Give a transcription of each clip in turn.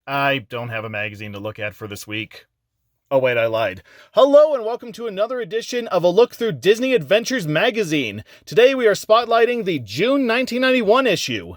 I don't have a magazine to look at for this week. Oh wait, I lied. Hello and welcome to another edition of A Look Through Disney Adventures magazine. Today we are spotlighting the June 1991 issue.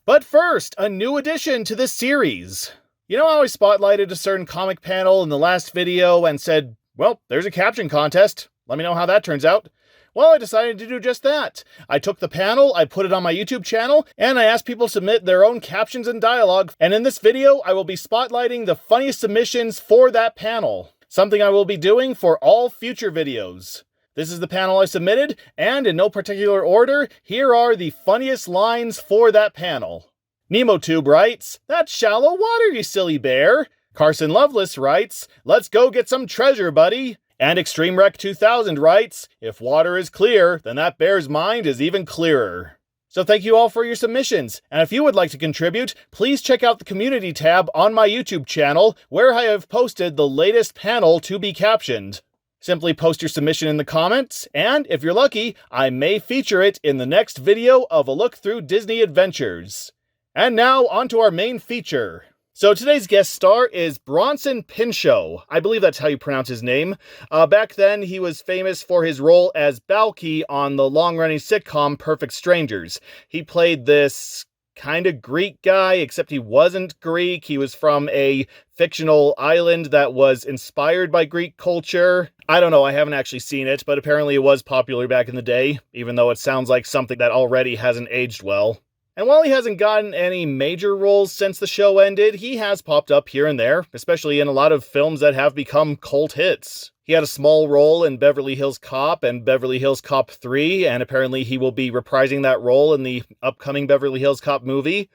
But first, a new addition to this series. You know how I spotlighted a certain comic panel in the last video and said, well, there's a caption contest. Let me know how that turns out. Well, I decided to do just that. I took the panel, I put it on my YouTube channel, and I asked people to submit their own captions and dialogue. And in this video, I will be spotlighting the funniest submissions for that panel. Something I will be doing for all future videos. This is the panel I submitted, and in no particular order, here are the funniest lines for that panel. NemoTube writes, "That's shallow water, you silly bear." Carson Loveless writes, "Let's go get some treasure, buddy." And Extreme Wreck 2000 writes, "If water is clear, then that bear's mind is even clearer." So thank you all for your submissions, and if you would like to contribute, please check out the community tab on my YouTube channel, where I have posted the latest panel to be captioned. Simply post your submission in the comments, and if you're lucky, I may feature it in the next video of A Look Through Disney Adventures. And now, on to our main feature. So today's guest star is Bronson Pinchot. I believe that's how you pronounce his name. Back then, he was famous for his role as Balky on the long-running sitcom Perfect Strangers. He played this kind of Greek guy, except he wasn't Greek. He was from a fictional island that was inspired by Greek culture. I don't know, I haven't actually seen it, but apparently it was popular back in the day, even though it sounds like something that already hasn't aged well. And while he hasn't gotten any major roles since the show ended, he has popped up here and there, especially in a lot of films that have become cult hits. He had a small role in Beverly Hills Cop and Beverly Hills Cop 3, and apparently he will be reprising that role in the upcoming Beverly Hills Cop movie.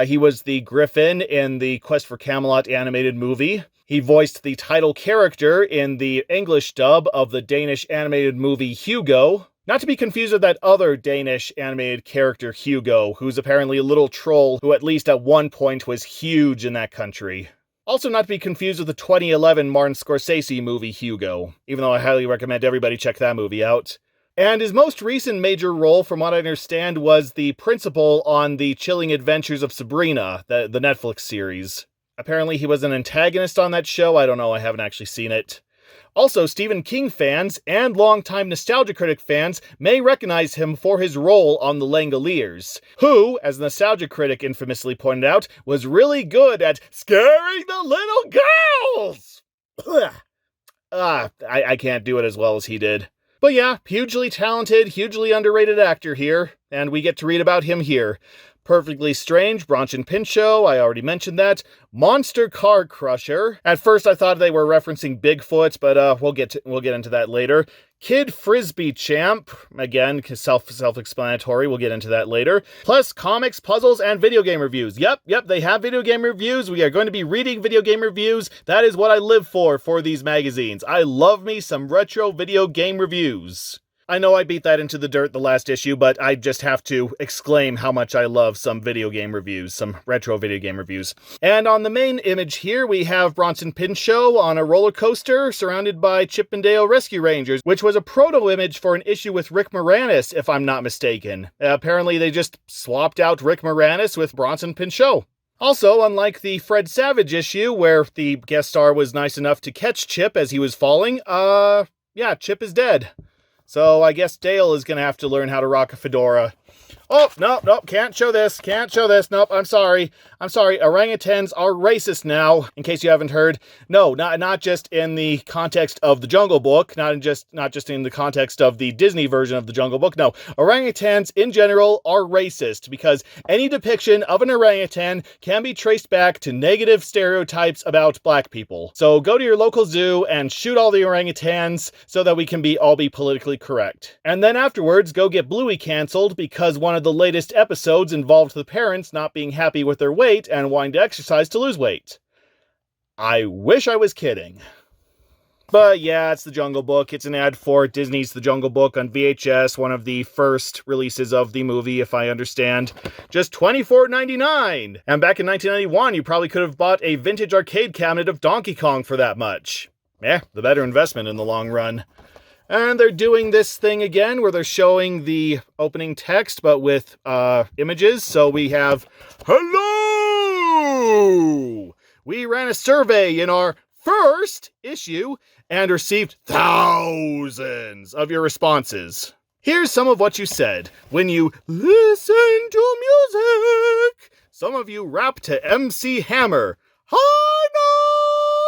He was the Griffin in the Quest for Camelot animated movie. He voiced the title character in the English dub of the Danish animated movie Hugo. Not to be confused with that other Danish animated character Hugo, who's apparently a little troll who at least at one point was huge in that country. Also not to be confused with the 2011 Martin Scorsese movie Hugo, even though I highly recommend everybody check that movie out. And his most recent major role, from what I understand, was the principal on The Chilling Adventures of Sabrina, the Netflix series. Apparently he was an antagonist on that show. I don't know, I haven't actually seen it. Also, Stephen King fans and longtime Nostalgia Critic fans may recognize him for his role on The Langoliers, who, as Nostalgia Critic infamously pointed out, was really good at scaring the little girls! I can't do it as well as he did. But yeah, hugely talented, hugely underrated actor here, and we get to read about him here. Perfectly Strange, Bronson Pinchot, I already mentioned that. Monster Car Crusher. At first I thought they were referencing Bigfoot, but we'll get into that later. Kid Frisbee Champ, again, self-explanatory, we'll get into that later. Plus comics, puzzles, and video game reviews. Yep, they have video game reviews. We are going to be reading video game reviews. That is what I live for these magazines. I love me some retro video game reviews. I know I beat that into the dirt the last issue, but I just have to exclaim how much I love some video game reviews, some retro video game reviews. And on the main image here, we have Bronson Pinchot on a roller coaster surrounded by Chip and Dale Rescue Rangers, which was a proto-image for an issue with Rick Moranis, if I'm not mistaken. Apparently they just swapped out Rick Moranis with Bronson Pinchot. Also, unlike the Fred Savage issue, where the guest star was nice enough to catch Chip as he was falling, yeah, Chip is dead. So I guess Dale is going to have to learn how to rock a fedora. Oh, no, can't show this. Nope, I'm sorry. Orangutans are racist now, in case you haven't heard. No, not just in the context of the Jungle Book, not just in the context of the Disney version of the Jungle Book. No, orangutans in general are racist because any depiction of an orangutan can be traced back to negative stereotypes about black people. So go to your local zoo and shoot all the orangutans so that we can all be politically correct. And then afterwards, go get Bluey canceled because one of the latest episodes involved the parents not being happy with their weight and wanting to exercise to lose weight. I wish I was kidding. But yeah, it's the Jungle Book. It's an ad for Disney's The Jungle Book on VHS, one of the first releases of the movie, if I understand. Just $24.99! And back in 1991, you probably could have bought a vintage arcade cabinet of Donkey Kong for that much. The better investment in the long run. And they're doing this thing again where they're showing the opening text, but with images. So we have, "Hello! we ran a survey in our first issue and received thousands of your responses. Here's some of what you said when you listen to music. Some of you rapped to MC Hammer. High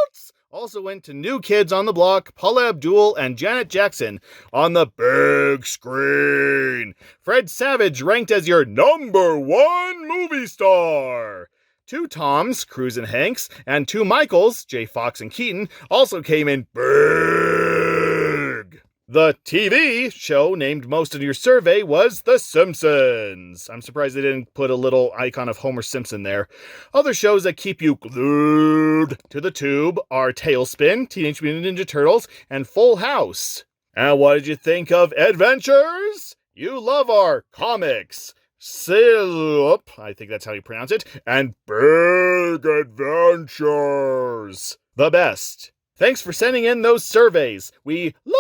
notes! Also went to New Kids on the Block, Paula Abdul, and Janet Jackson on the big screen. Fred Savage ranked as your #1 movie star. 2 Toms, Cruz and Hanks, and 2 Michaels, J. Fox and Keaton, also came in big. The TV show named most in your survey was The Simpsons. I'm surprised they didn't put a little icon of Homer Simpson there. Other shows that keep you glued to the tube are Tailspin, Teenage Mutant Ninja Turtles, and Full House. And what did you think of Adventures? You love our comics, Silp, I think that's how you pronounce it, and Big Adventures. The best. Thanks for sending in those surveys. We love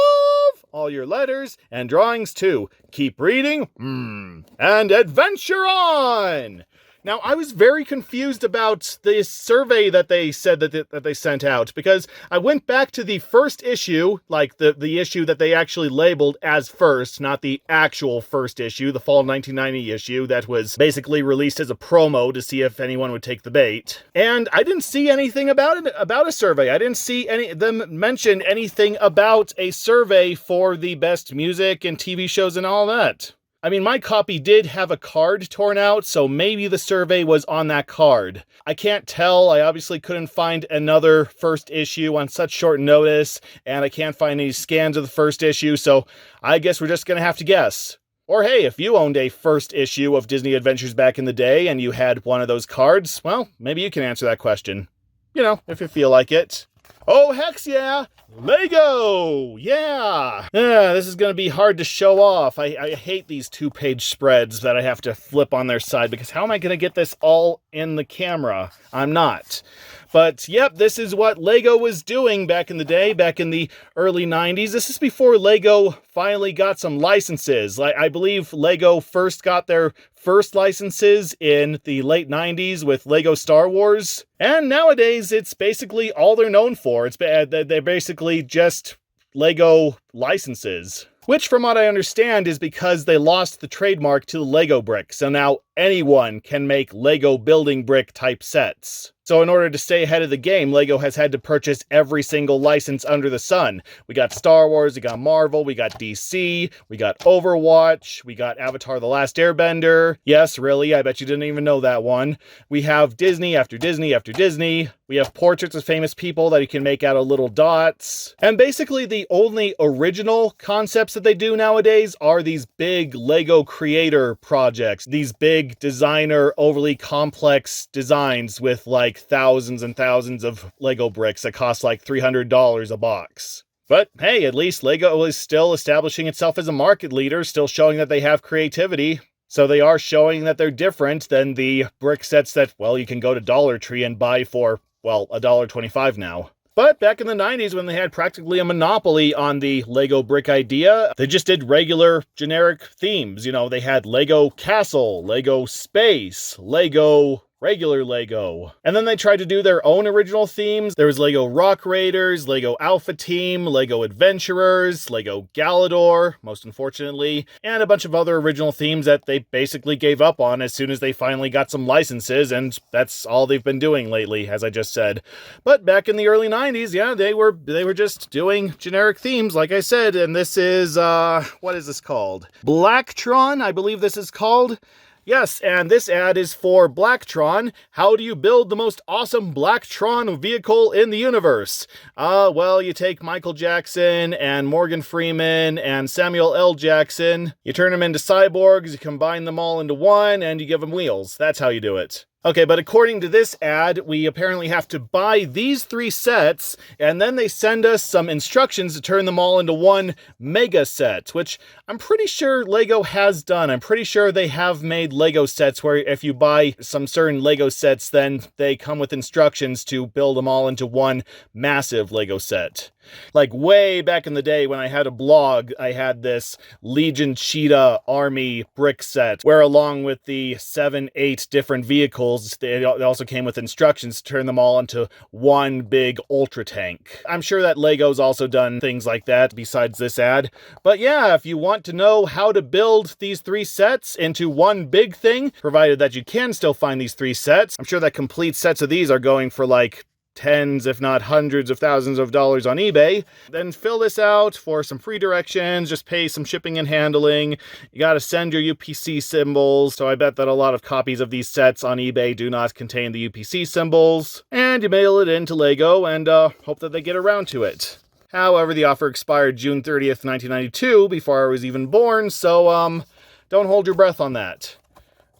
all your letters and drawings too. Keep reading, and adventure on! Now, I was very confused about this survey that they said that they sent out, because I went back to the first issue, like the issue that they actually labeled as first, not the actual first issue, the fall 1990 issue that was basically released as a promo to see if anyone would take the bait. And I didn't see anything about a survey. I didn't see them mention anything about a survey for the best music and TV shows and all that. I mean, my copy did have a card torn out, so maybe the survey was on that card. I can't tell. I obviously couldn't find another first issue on such short notice, and I can't find any scans of the first issue, so I guess we're just gonna have to guess. Or hey, if you owned a first issue of Disney Adventures back in the day and you had one of those cards, well, maybe you can answer that question. You know, if you feel like it. Oh, heck yeah! Lego! Yeah! This is going to be hard to show off. I hate these 2-page spreads that I have to flip on their side, because how am I going to get this all in the camera? I'm not. But, yep, this is what Lego was doing back in the day, back in the early 90s. This is before Lego finally got some licenses. I believe Lego first got their first licenses in the late 90s with Lego Star Wars. And nowadays, it's basically all they're known for. They're basically just Lego licenses. Which, from what I understand, is because they lost the trademark to the Lego brick. So now anyone can make Lego building brick type sets. So in order to stay ahead of the game, Lego has had to purchase every single license under the sun. We got Star Wars, we got Marvel, we got DC, we got Overwatch, we got Avatar: The Last Airbender. Yes, really, I bet you didn't even know that one. We have Disney after Disney after Disney. We have portraits of famous people that you can make out of little dots. And basically the only original concepts that they do nowadays are these big Lego creator projects. These big designer, overly complex designs with like thousands and thousands of Lego bricks that cost like $300 a box. But hey, at least Lego is still establishing itself as a market leader, still showing that they have creativity. So they are showing that they're different than the brick sets that, well, you can go to Dollar Tree and buy for, well, $1.25 now. But back in the 90s, when they had practically a monopoly on the Lego brick idea, they just did regular, generic themes. You know, they had Lego Castle, Lego Space, Lego regular Lego. And then they tried to do their own original themes. There was Lego Rock Raiders, Lego Alpha Team, Lego Adventurers, Lego Galador, most unfortunately, and a bunch of other original themes that they basically gave up on as soon as they finally got some licenses, and that's all they've been doing lately, as I just said. But back in the early 90s, yeah, they were just doing generic themes, like I said, and this is, what is this called? Blacktron, I believe this is called. Yes, and this ad is for Blacktron. How do you build the most awesome Blacktron vehicle in the universe? Well, you take Michael Jackson and Morgan Freeman and Samuel L. Jackson, you turn them into cyborgs, you combine them all into one, and you give them wheels. That's how you do it. Okay, but according to this ad, we apparently have to buy these 3 sets, and then they send us some instructions to turn them all into one mega set, which I'm pretty sure Lego has done. I'm pretty sure they have made Lego sets where if you buy some certain Lego sets, then they come with instructions to build them all into one massive Lego set. Like way back in the day when I had a blog, I had this Legion Cheetah Army brick set, where along with the 7-8 different vehicles vehicles. It also came with instructions to turn them all into one big ultra tank. I'm sure that Lego's also done things like that besides this ad. But yeah, if you want to know how to build these 3 sets into one big thing, provided that you can still find these 3 sets, I'm sure that complete sets of these are going for like tens, if not hundreds of thousands of dollars on eBay. Then fill this out for some free directions, just pay some shipping and handling. You gotta send your UPC symbols, so I bet that a lot of copies of these sets on eBay do not contain the UPC symbols. And you mail it in to Lego and hope that they get around to it. However, the offer expired June 30th, 1992, before I was even born, so don't hold your breath on that.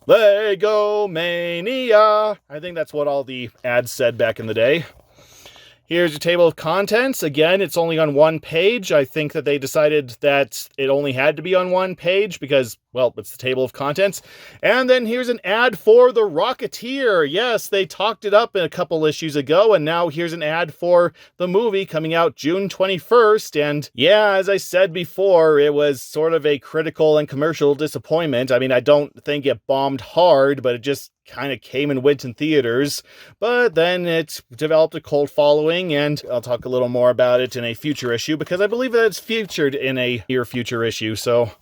Lego Mania! I think that's what all the ads said back in the day. Here's your table of contents. Again, it's only on one page. I think that they decided that it only had to be on one page because, well, it's the table of contents. And then here's an ad for The Rocketeer. Yes, they talked it up a couple issues ago, and now here's an ad for the movie coming out June 21st. And yeah, as I said before, it was sort of a critical and commercial disappointment. I mean, I don't think it bombed hard, but it just kind of came and went in theaters, but then it developed a cult following, and I'll talk a little more about it in a future issue, because I believe that it's featured in a near future issue, so.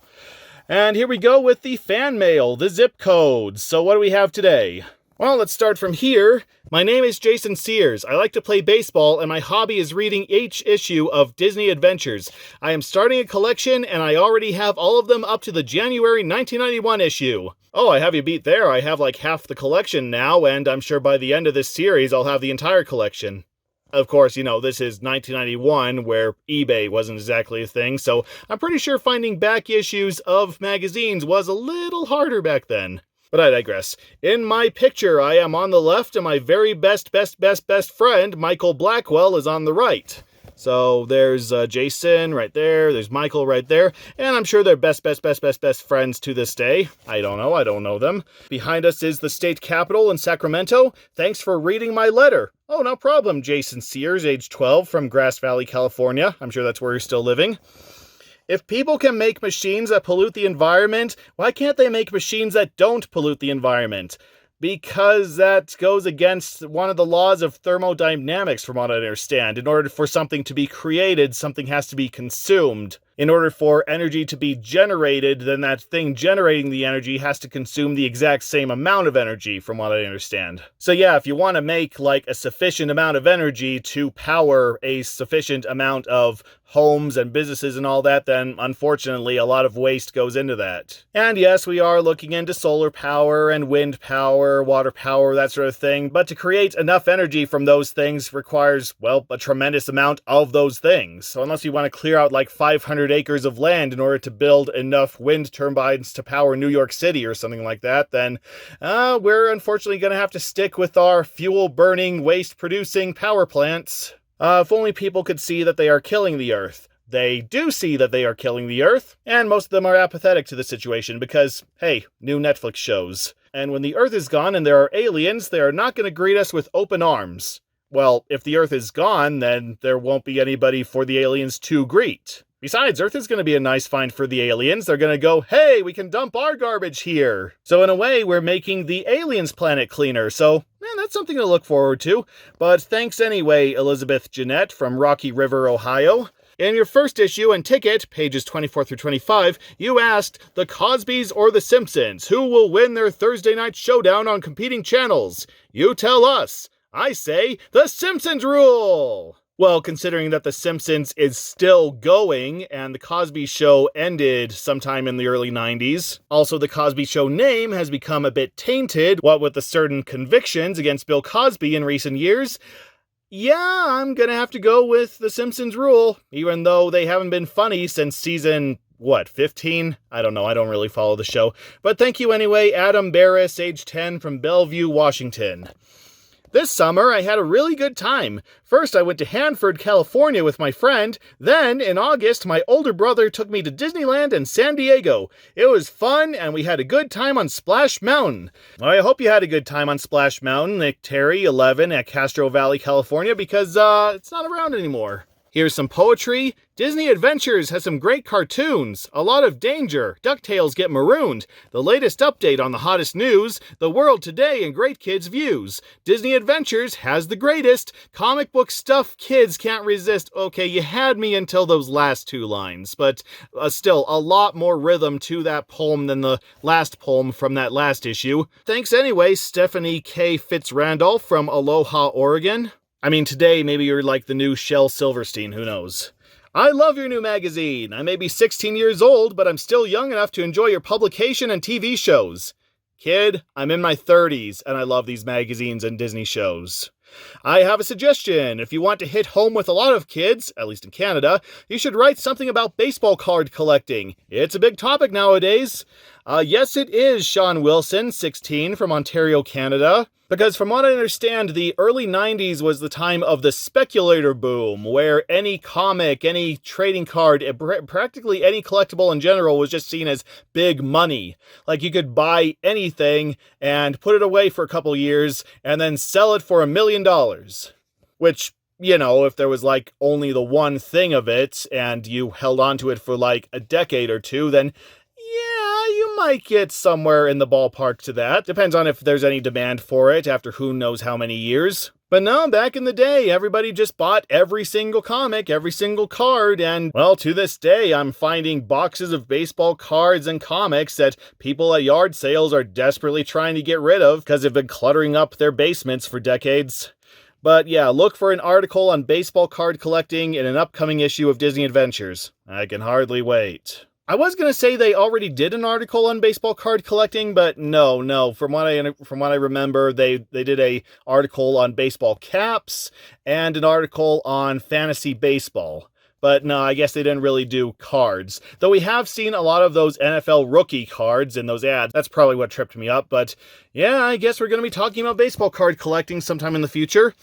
And here we go with the fan mail, the zip codes. So what do we have today? Well, let's start from here. My name is Jason Sears. I like to play baseball, and my hobby is reading each issue of Disney Adventures. I am starting a collection, and I already have all of them up to the January 1991 issue. Oh, I have you beat there. I have like half the collection now, and I'm sure by the end of this series, I'll have the entire collection. Of course, you know, this is 1991, where eBay wasn't exactly a thing, so I'm pretty sure finding back issues of magazines was a little harder back then. But I digress. In my picture, I am on the left, and my very best friend, Michael Blackwell, is on the right. So there's Jason right there, there's Michael right there, and I'm sure they're best friends to this day. I don't know them. Behind us is the state capitol in Sacramento. Thanks for reading my letter. Oh, no problem, Jason Sears, age 12, from Grass Valley, California. I'm sure that's where you're still living. If people can make machines that pollute the environment, why can't they make machines that don't pollute the environment? Because that goes against one of the laws of thermodynamics, from what I understand. In order for something to be created, something has to be consumed. In order for energy to be generated, then that thing generating the energy has to consume the exact same amount of energy, from what I understand. So yeah, if you want to make like a sufficient amount of energy to power a sufficient amount of homes and businesses and all that, then unfortunately a lot of waste goes into that. And yes, we are looking into solar power and wind power, water power, that sort of thing, but to create enough energy from those things requires, well, a tremendous amount of those things. So unless you want to clear out like 500 acres of land in order to build enough wind turbines to power New York City or something like that, then we're unfortunately going to have to stick with our fuel-burning, waste-producing power plants. If only people could see that they are killing the Earth. They do see that they are killing the Earth, and most of them are apathetic to the situation because, hey, new Netflix shows. And when the Earth is gone and there are aliens, they are not going to greet us with open arms. Well, if the Earth is gone, then there won't be anybody for the aliens to greet. Besides, Earth is going to be a nice find for the aliens. They're going to go, hey, we can dump our garbage here. So in a way, we're making the aliens' planet cleaner. So, that's something to look forward to. But thanks anyway, Elizabeth Jeanette from Rocky River, Ohio. In your first issue and ticket, pages 24 through 25, you asked, the Cosbys or the Simpsons, who will win their Thursday night showdown on competing channels? You tell us. I say, the Simpsons rule! Well, considering that The Simpsons is still going, and The Cosby Show ended sometime in the early 90s. Also, The Cosby Show name has become a bit tainted, what with the certain convictions against Bill Cosby in recent years. Yeah, I'm gonna have to go with The Simpsons rule, even though they haven't been funny since season, 15? I don't know, I don't really follow the show. But thank you anyway, Adam Barris, age 10, from Bellevue, Washington. This summer, I had a really good time. First, I went to Hanford, California with my friend. Then, in August, my older brother took me to Disneyland and San Diego. It was fun, and we had a good time on Splash Mountain. I hope you had a good time on Splash Mountain, Nick Terry, 11, at Castro Valley, California, because, it's not around anymore. Here's some poetry. Disney Adventures has some great cartoons. A lot of danger. DuckTales get marooned. The latest update on the hottest news. The world today in great kids' views. Disney Adventures has the greatest. Comic book stuff kids can't resist. Okay, you had me until those last two lines, but still a lot more rhythm to that poem than the last poem from that last issue. Thanks anyway, Stephanie K. Fitzrandolph from Aloha, Oregon. I mean, today maybe you're like the new Shel Silverstein, who knows. I love your new magazine. I may be 16 years old, but I'm still young enough to enjoy your publication and TV shows. Kid, I'm in my 30s, and I love these magazines and Disney shows. I have a suggestion. If you want to hit home with a lot of kids, at least in Canada, you should write something about baseball card collecting. It's a big topic nowadays. Yes, it is, Sean Wilson, 16, from Ontario, Canada. Because from what I understand, the early 90s was the time of the speculator boom, where any comic, any trading card, practically any collectible in general was just seen as big money. Like you could buy anything and put it away for a couple years and then sell it for $1 million. Which, you know, if there was like only the one thing of it and you held on to it for like a decade or two, then yeah, you might get somewhere in the ballpark to that. Depends on if there's any demand for it after who knows how many years. But no, back in the day, everybody just bought every single comic, every single card, and, well, to this day, I'm finding boxes of baseball cards and comics that people at yard sales are desperately trying to get rid of because they've been cluttering up their basements for decades. But yeah, look for an article on baseball card collecting in an upcoming issue of Disney Adventures. I can hardly wait. I was going to say they already did an article on baseball card collecting, but no. From what I remember, they did a article on baseball caps and an article on fantasy baseball. But no, I guess they didn't really do cards. Though we have seen a lot of those NFL rookie cards in those ads. That's probably what tripped me up. But yeah, I guess we're going to be talking about baseball card collecting sometime in the future.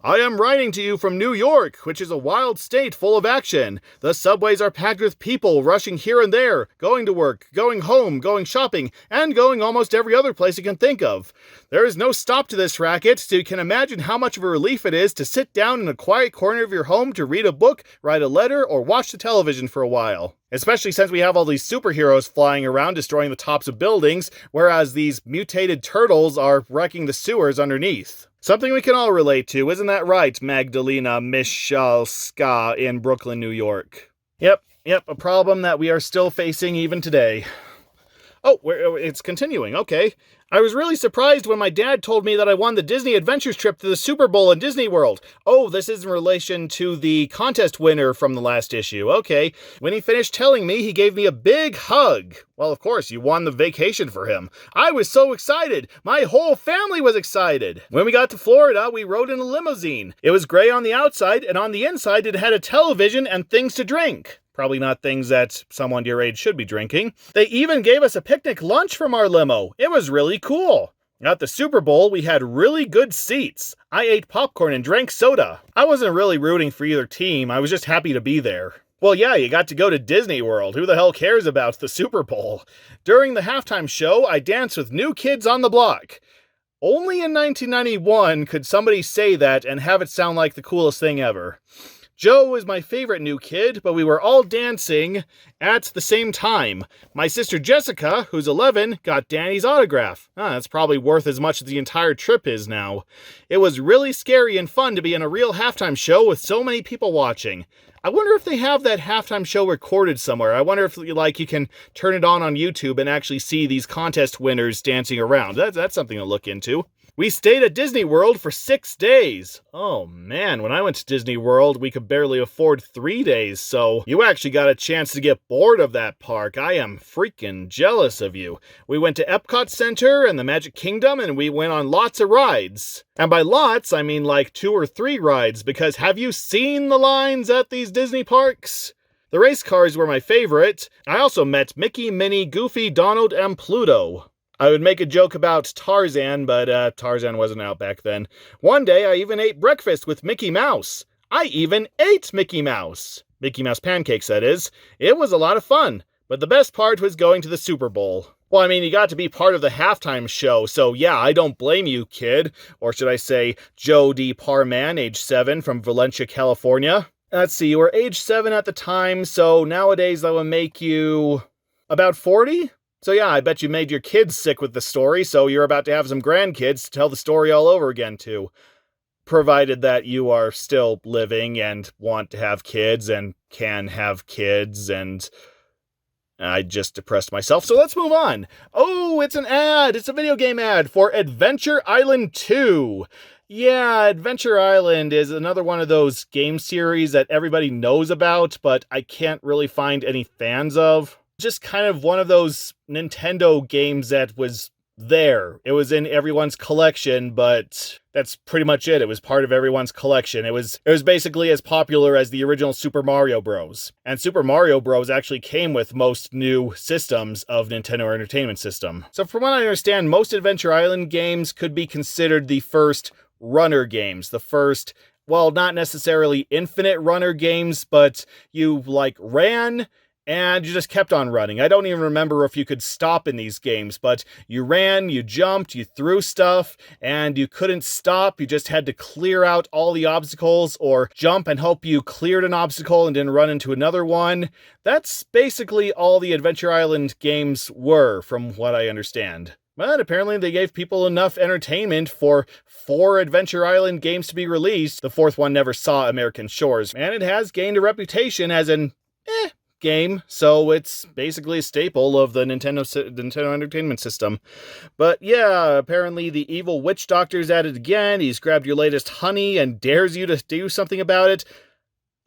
I am writing to you from New York, which is a wild state full of action. The subways are packed with people rushing here and there, going to work, going home, going shopping, and going almost every other place you can think of. There is no stop to this racket, so you can imagine how much of a relief it is to sit down in a quiet corner of your home to read a book, write a letter, or watch the television for a while. Especially since we have all these superheroes flying around destroying the tops of buildings, whereas these mutated turtles are wrecking the sewers underneath. Something we can all relate to, isn't that right, Magdalena Michalska in Brooklyn, New York? Yep, a problem that we are still facing even today. Oh, it's continuing, okay. I was really surprised when my dad told me that I won the Disney Adventures trip to the Super Bowl in Disney World. Oh, this is in relation to the contest winner from the last issue. Okay. When he finished telling me, he gave me a big hug. Well, of course, you won the vacation for him. I was so excited. My whole family was excited. When we got to Florida, we rode in a limousine. It was gray on the outside, and on the inside, it had a television and things to drink. Probably not things that someone your age should be drinking. They even gave us a picnic lunch from our limo. It was really cool. At the Super Bowl, we had really good seats. I ate popcorn and drank soda. I wasn't really rooting for either team. I was just happy to be there. Well, yeah, you got to go to Disney World. Who the hell cares about the Super Bowl? During the halftime show, I danced with New Kids on the Block. Only in 1991 could somebody say that and have it sound like the coolest thing ever. Joe is my favorite new kid, but we were all dancing at the same time. My sister Jessica, who's 11, got Danny's autograph. That's probably worth as much as the entire trip is now. It was really scary and fun to be in a real halftime show with so many people watching. I wonder if they have that halftime show recorded somewhere. I wonder if you can turn it on YouTube and actually see these contest winners dancing around. That's something to look into. We stayed at Disney World for 6 days. Oh man, when I went to Disney World, we could barely afford 3 days, so you actually got a chance to get bored of that park. I am freaking jealous of you. We went to Epcot Center and the Magic Kingdom, and we went on lots of rides. And by lots, I mean like 2 or 3 rides, because have you seen the lines at these Disney parks? The race cars were my favorite. I also met Mickey, Minnie, Goofy, Donald, and Pluto. I would make a joke about Tarzan, but Tarzan wasn't out back then. One day, I even ate breakfast with Mickey Mouse. I even ate Mickey Mouse. Mickey Mouse pancakes, that is. It was a lot of fun, but the best part was going to the Super Bowl. Well, I mean, you got to be part of the halftime show, so yeah, I don't blame you, kid. Or should I say, Joe D. Parman, age 7, from Valencia, California. Let's see, you were age 7 at the time, so nowadays that would make you about 40? So yeah, I bet you made your kids sick with the story, so you're about to have some grandkids to tell the story all over again to. Provided that you are still living and want to have kids and can have kids, and I just depressed myself, so let's move on. Oh, it's an ad! It's a video game ad for Adventure Island 2. Yeah, Adventure Island is another one of those game series that everybody knows about, but I can't really find any fans of. Just kind of one of those Nintendo games that was there. It was in everyone's collection, but that's pretty much it. It was part of everyone's collection. It was basically as popular as the original Super Mario Bros. And Super Mario Bros. Actually came with most new systems of Nintendo Entertainment System. So from what I understand, most Adventure Island games could be considered the first runner games. The first, well, not necessarily infinite runner games, but you ran and you just kept on running. I don't even remember if you could stop in these games, but you ran, you jumped, you threw stuff, and you couldn't stop. You just had to clear out all the obstacles or jump and hope you cleared an obstacle and didn't run into another one. That's basically all the Adventure Island games were, from what I understand. But apparently they gave people enough entertainment for 4 Adventure Island games to be released. The 4th one never saw American shores, and it has gained a reputation as an game, so it's basically a staple of the Nintendo Entertainment System. But yeah, apparently the evil witch doctor's at it again. He's grabbed your latest honey and dares you to do something about it.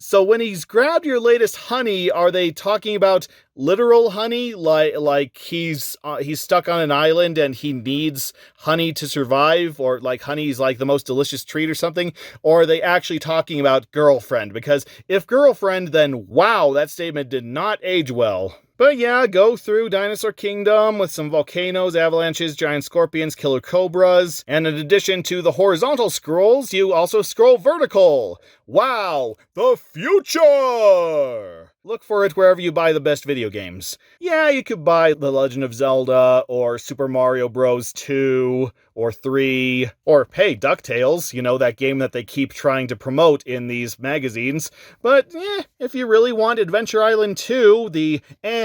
So when he's grabbed your latest honey, are they talking about literal honey? Like he's stuck on an island and he needs honey to survive? Or like honey's like the most delicious treat or something? Or are they actually talking about girlfriend? Because if girlfriend, then wow, that statement did not age well. But yeah, go through Dinosaur Kingdom with some volcanoes, avalanches, giant scorpions, killer cobras, and in addition to the horizontal scrolls, you also scroll vertical. Wow, the future! Look for it wherever you buy the best video games. Yeah, you could buy The Legend of Zelda, or Super Mario Bros. 2, or 3, or hey, DuckTales, you know, that game that they keep trying to promote in these magazines. But if you really want Adventure Island 2, the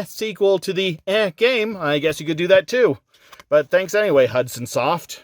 sequel to the game, I guess you could do that too. But thanks anyway, Hudson Soft.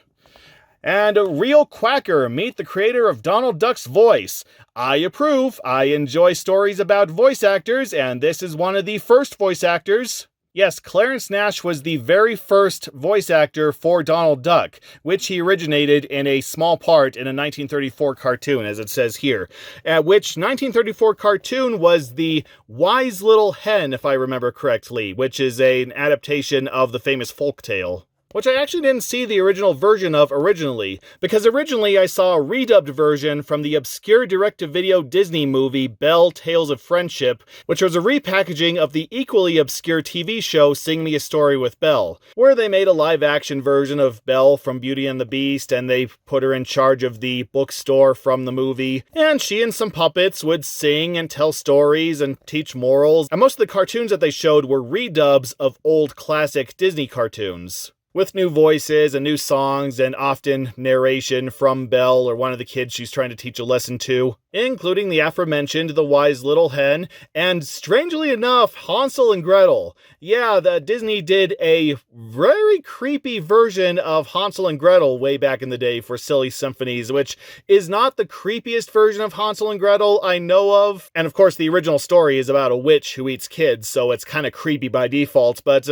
And a real quacker, meet the creator of Donald Duck's voice. I approve. I enjoy stories about voice actors, and this is one of the first voice actors. Yes, Clarence Nash was the very first voice actor for Donald Duck, which he originated in a small part in a 1934 cartoon, as it says here. Which 1934 cartoon was the Wise Little Hen, if I remember correctly, which is an adaptation of the famous folktale. Which I actually didn't see the original version of originally, because originally I saw a redubbed version from the obscure direct-to-video Disney movie Belle Tales of Friendship, which was a repackaging of the equally obscure TV show Sing Me a Story with Belle, where they made a live-action version of Belle from Beauty and the Beast, and they put her in charge of the bookstore from the movie, and she and some puppets would sing and tell stories and teach morals, and most of the cartoons that they showed were redubs of old classic Disney cartoons, with new voices and new songs and often narration from Belle or one of the kids she's trying to teach a lesson to, including the aforementioned The Wise Little Hen, and strangely enough, Hansel and Gretel. Yeah, Disney did a very creepy version of Hansel and Gretel way back in the day for Silly Symphonies, which is not the creepiest version of Hansel and Gretel I know of. And of course, the original story is about a witch who eats kids, so it's kind of creepy by default, but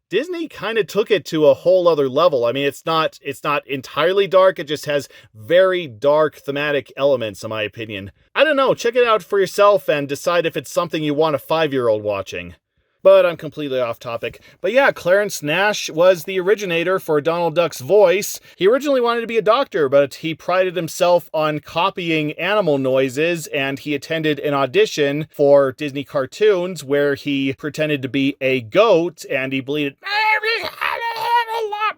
Disney kind of took it to a whole other level. I mean, it's not entirely dark, it just has very dark thematic elements, in my opinion. I don't know, check it out for yourself and decide if it's something you want a 5-year-old watching. But I'm completely off topic. But yeah, Clarence Nash was the originator for Donald Duck's voice. He originally wanted to be a doctor, but he prided himself on copying animal noises, and he attended an audition for Disney cartoons where he pretended to be a goat, and he bleated,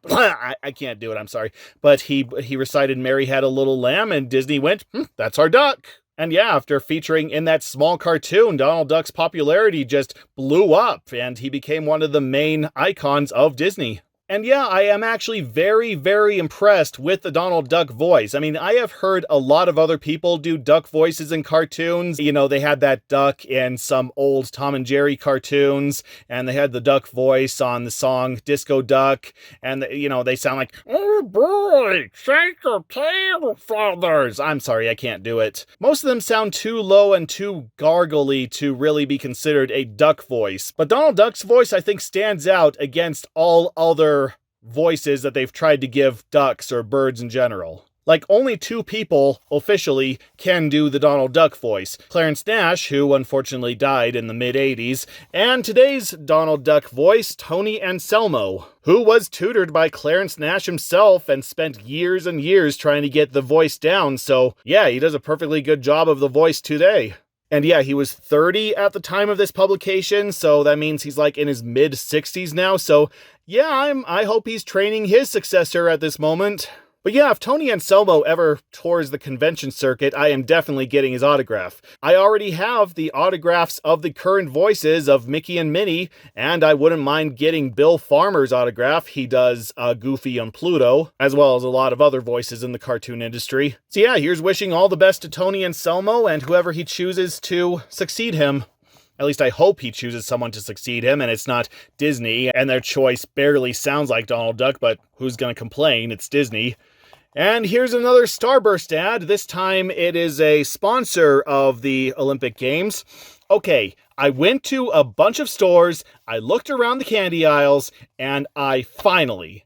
I can't do it, I'm sorry. But he recited Mary Had a Little Lamb, and Disney went, that's our duck. And yeah, after featuring in that small cartoon, Donald Duck's popularity just blew up, and he became one of the main icons of Disney. And yeah, I am actually very, very impressed with the Donald Duck voice. I mean, I have heard a lot of other people do duck voices in cartoons. You know, they had that duck in some old Tom and Jerry cartoons, and they had the duck voice on the song Disco Duck, and, you know, they sound like, "Oh boy, shake your tail feathers." I'm sorry, I can't do it. Most of them sound too low and too gargly to really be considered a duck voice. But Donald Duck's voice, I think, stands out against all other voices that they've tried to give ducks or birds in general. Like, only 2 people officially can do the Donald Duck voice. Clarence Nash, who unfortunately died in the mid-80s, and today's Donald Duck voice, Tony Anselmo, who was tutored by Clarence Nash himself and spent years and years trying to get the voice down. So yeah, he does a perfectly good job of the voice today. And yeah, he was 30 at the time of this publication, so that means he's like in his mid-60s now. So yeah, I hope he's training his successor at this moment. But yeah, if Tony Anselmo ever tours the convention circuit, I am definitely getting his autograph. I already have the autographs of the current voices of Mickey and Minnie, and I wouldn't mind getting Bill Farmer's autograph. He does Goofy on Pluto, as well as a lot of other voices in the cartoon industry. So yeah, here's wishing all the best to Tony Anselmo and whoever he chooses to succeed him. At least I hope he chooses someone to succeed him, and it's not Disney, and their choice barely sounds like Donald Duck, but who's gonna complain? It's Disney. And here's another Starburst ad. This time it is a sponsor of the Olympic Games. Okay, I went to a bunch of stores, I looked around the candy aisles, and I finally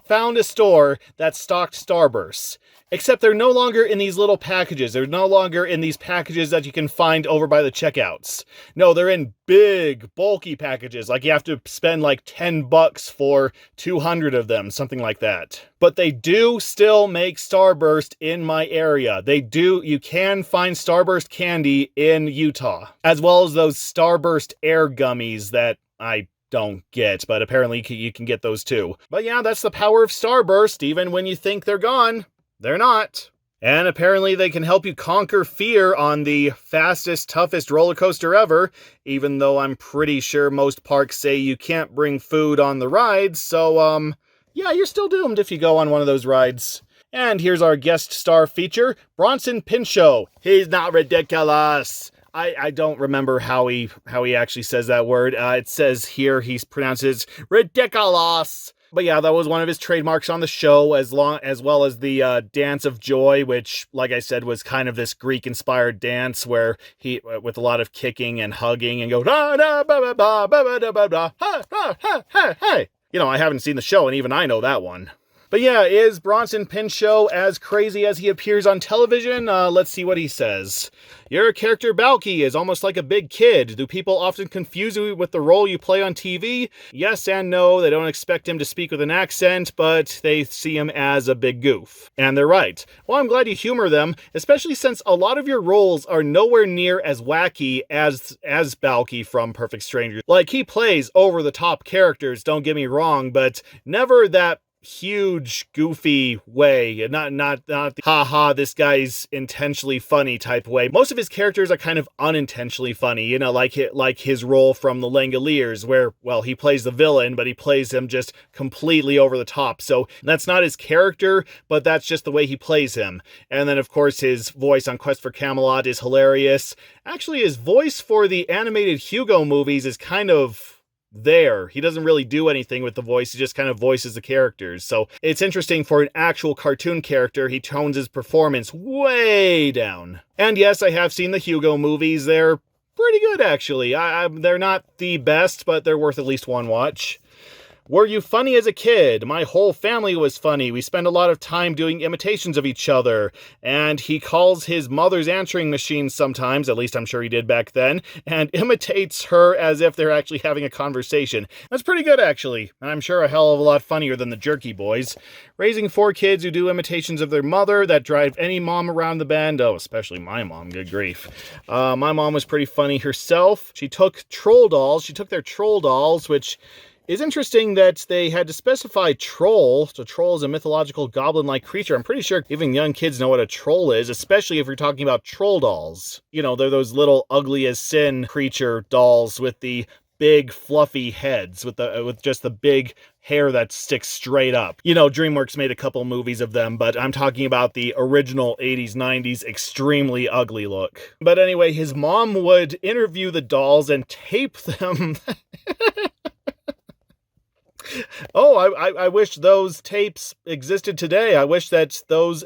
found a store that stocked Starbursts. Except they're no longer in these little packages. They're no longer in these packages that you can find over by the checkouts. No, they're in big, bulky packages. Like you have to spend like $10 for 200 of them, something like that. But they do still make Starburst in my area. You can find Starburst candy in Utah. As well as those Starburst air gummies that I don't get, but apparently you can get those too. But yeah, that's the power of Starburst. Even when you think they're gone, they're not. And apparently they can help you conquer fear on the fastest, toughest roller coaster ever, even though I'm pretty sure most parks say you can't bring food on the rides, so, yeah, you're still doomed if you go on one of those rides. And here's our guest star feature, Bronson Pinchot. He's not ridiculous. I don't remember how he actually says that word. It says here he pronounces ridiculous. But yeah, that was one of his trademarks on the show, as well as the Dance of Joy, which, like I said, was kind of this Greek-inspired dance where he, with a lot of kicking and hugging and go, da da ba ba ba ba ba ba ba ha ha ha ha ha. You know, I haven't seen the show, and even I know that one. But yeah, is Bronson Pinchot as crazy as he appears on television? Let's see what he says. Your character Balky is almost like a big kid. Do people often confuse you with the role you play on TV? Yes and no. They don't expect him to speak with an accent, but they see him as a big goof. And they're right. Well, I'm glad you humor them, especially since a lot of your roles are nowhere near as wacky as Balky from Perfect Strangers. Like, he plays over-the-top characters, don't get me wrong, but never that huge goofy way, not the haha this guy's intentionally funny type way. Most of his characters are kind of unintentionally funny, you know, like his role from the Langoliers, where, well, he plays the villain, but he plays him just completely over the top. So that's not his character, but that's just the way he plays him. And then of course his voice on Quest for Camelot is hilarious. Actually, his voice for the animated Hugo movies is kind of there. He doesn't really do anything with the voice, he just kind of voices the characters. So it's interesting, for an actual cartoon character, he tones his performance way down. And yes, I have seen the Hugo movies. They're pretty good, actually. They're not the best, but they're worth at least one watch. Were you funny as a kid? My whole family was funny. We spend a lot of time doing imitations of each other. And he calls his mother's answering machine sometimes, at least I'm sure he did back then, and imitates her as if they're actually having a conversation. That's pretty good, actually. And I'm sure a hell of a lot funnier than the Jerky Boys. Raising 4 kids who do imitations of their mother that drive any mom around the bend. Oh, especially my mom, good grief. My mom was pretty funny herself. She took their troll dolls, which is interesting that they had to specify troll. So troll is a mythological goblin-like creature. I'm pretty sure even young kids know what a troll is, especially if you're talking about troll dolls. You know, they're those little ugly as sin creature dolls with the big fluffy heads with just the big hair that sticks straight up. You know, DreamWorks made a couple movies of them, but I'm talking about the original 80s, 90s extremely ugly look. But anyway, his mom would interview the dolls and tape them. Oh, I wish those tapes existed today. I wish that those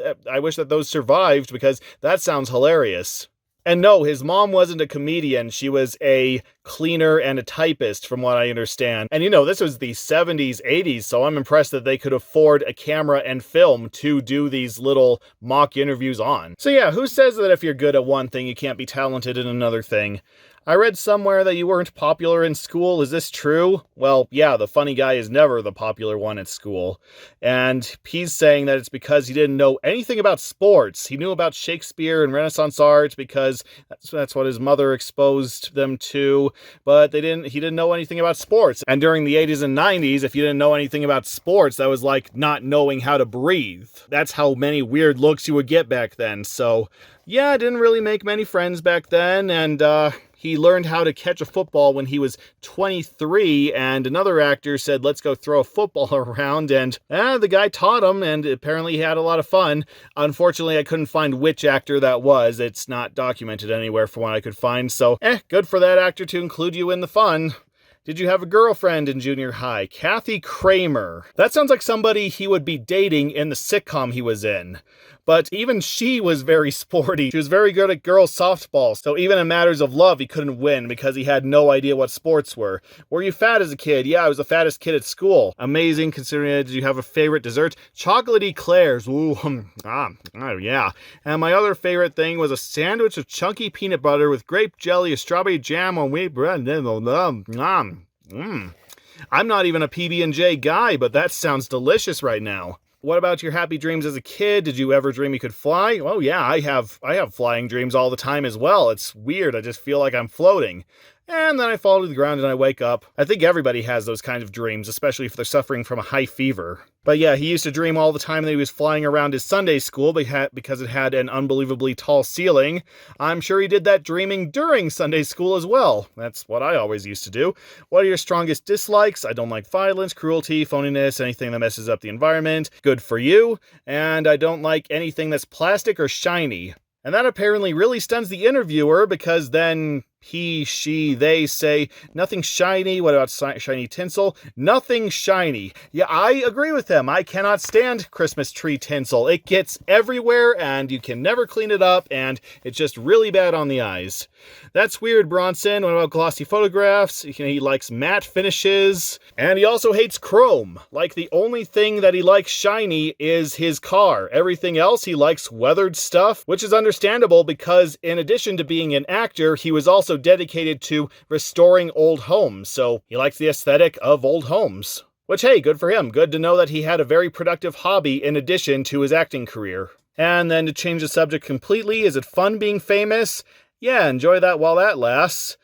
survived, because that sounds hilarious. And no, his mom wasn't a comedian. She was a cleaner and a typist, from what I understand. And you know, this was the 70s, 80s, so I'm impressed that they could afford a camera and film to do these little mock interviews on. So yeah, who says that if you're good at one thing, you can't be talented in another thing? I read somewhere that you weren't popular in school. Is this true? Well, yeah, the funny guy is never the popular one at school. And he's saying that it's because he didn't know anything about sports. He knew about Shakespeare and Renaissance art because that's what his mother exposed them to, but he didn't know anything about sports. And during the 80s and 90s, if you didn't know anything about sports, that was like not knowing how to breathe. That's how many weird looks you would get back then. So yeah, I didn't really make many friends back then, and he learned how to catch a football when he was 23, and another actor said, let's go throw a football around, and the guy taught him, and apparently he had a lot of fun. Unfortunately, I couldn't find which actor that was. It's not documented anywhere from what I could find, so good for that actor to include you in the fun. Did you have a girlfriend in junior high? Kathy Kramer. That sounds like somebody he would be dating in the sitcom he was in. But even she was very sporty. She was very good at girls softball, so even in matters of love, he couldn't win because he had no idea what sports were. Were you fat as a kid? Yeah, I was the fattest kid at school. Amazing, considering it. Did you have a favorite dessert? Chocolate eclairs. Ooh, yeah. And my other favorite thing was a sandwich of chunky peanut butter with grape jelly, a strawberry jam on wheat bread. I'm not even a PB&J guy, but that sounds delicious right now. What about your happy dreams as a kid? Did you ever dream you could fly? Oh yeah, I have flying dreams all the time as well. It's weird. I just feel like I'm floating. And then I fall to the ground and I wake up. I think everybody has those kinds of dreams, especially if they're suffering from a high fever. But yeah, he used to dream all the time that he was flying around his Sunday school because it had an unbelievably tall ceiling. I'm sure he did that dreaming during Sunday school as well. That's what I always used to do. What are your strongest dislikes? I don't like violence, cruelty, phoniness, anything that messes up the environment. Good for you. And I don't like anything that's plastic or shiny. And that apparently really stuns the interviewer, because then he, she, they say, nothing shiny. What about shiny tinsel? Nothing shiny. Yeah, I agree with them. I cannot stand Christmas tree tinsel. It gets everywhere and you can never clean it up, and it's just really bad on the eyes. That's weird, Bronson. What about glossy photographs? He likes matte finishes. And he also hates chrome. Like, the only thing that he likes shiny is his car. Everything else he likes weathered stuff, which is understandable because in addition to being an actor, he was also dedicated to restoring old homes, so he likes the aesthetic of old homes. Which, hey, good for him. Good to know that he had a very productive hobby in addition to his acting career. And then to change the subject completely, is it fun being famous? Yeah, enjoy that while that lasts.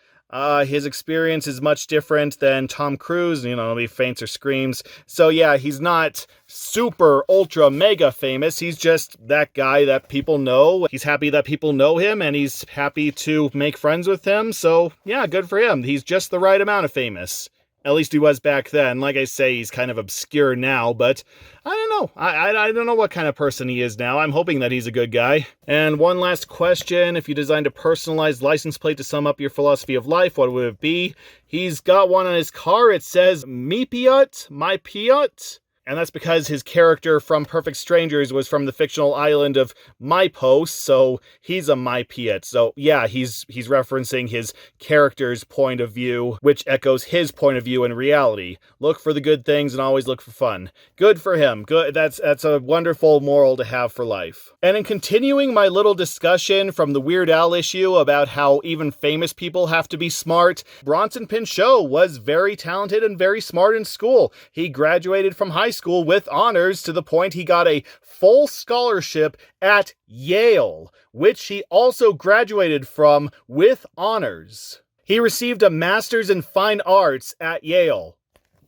His experience is much different than Tom Cruise, he faints or screams. So yeah, he's not super ultra mega famous. He's just that guy that people know. He's happy that people know him, and he's happy to make friends with him. So yeah, good for him. He's just the right amount of famous. At least he was back then. Like I say, he's kind of obscure now, but I don't know. I don't know what kind of person he is now. I'm hoping that he's a good guy. And one last question. If you designed a personalized license plate to sum up your philosophy of life, what would it be? He's got one on his car. It says, my Piot. And that's because his character from Perfect Strangers was from the fictional island of Mypos, so he's a Mypiet. So yeah, he's referencing his character's point of view, which echoes his point of view in reality. Look for the good things and always look for fun. Good for him. Good. That's a wonderful moral to have for life. And in continuing my little discussion from the Weird Al issue about how even famous people have to be smart, Bronson Pinchot was very talented and very smart in school. He graduated from high school with honors to the point he got a full scholarship at Yale, which he also graduated from with honors. He received a master's in fine arts at Yale.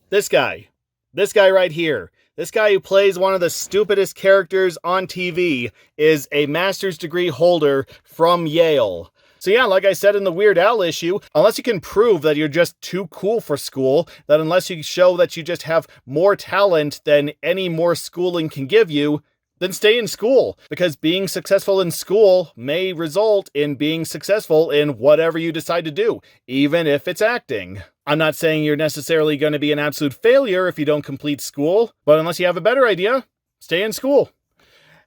This guy right here. This guy who plays one of the stupidest characters on TV is a master's degree holder from Yale. So yeah, like I said in the Weird Al issue, unless you can prove that you're just too cool for school, that unless you show that you just have more talent than any more schooling can give you, then stay in school, because being successful in school may result in being successful in whatever you decide to do, even if it's acting. I'm not saying you're necessarily going to be an absolute failure if you don't complete school, but unless you have a better idea, stay in school.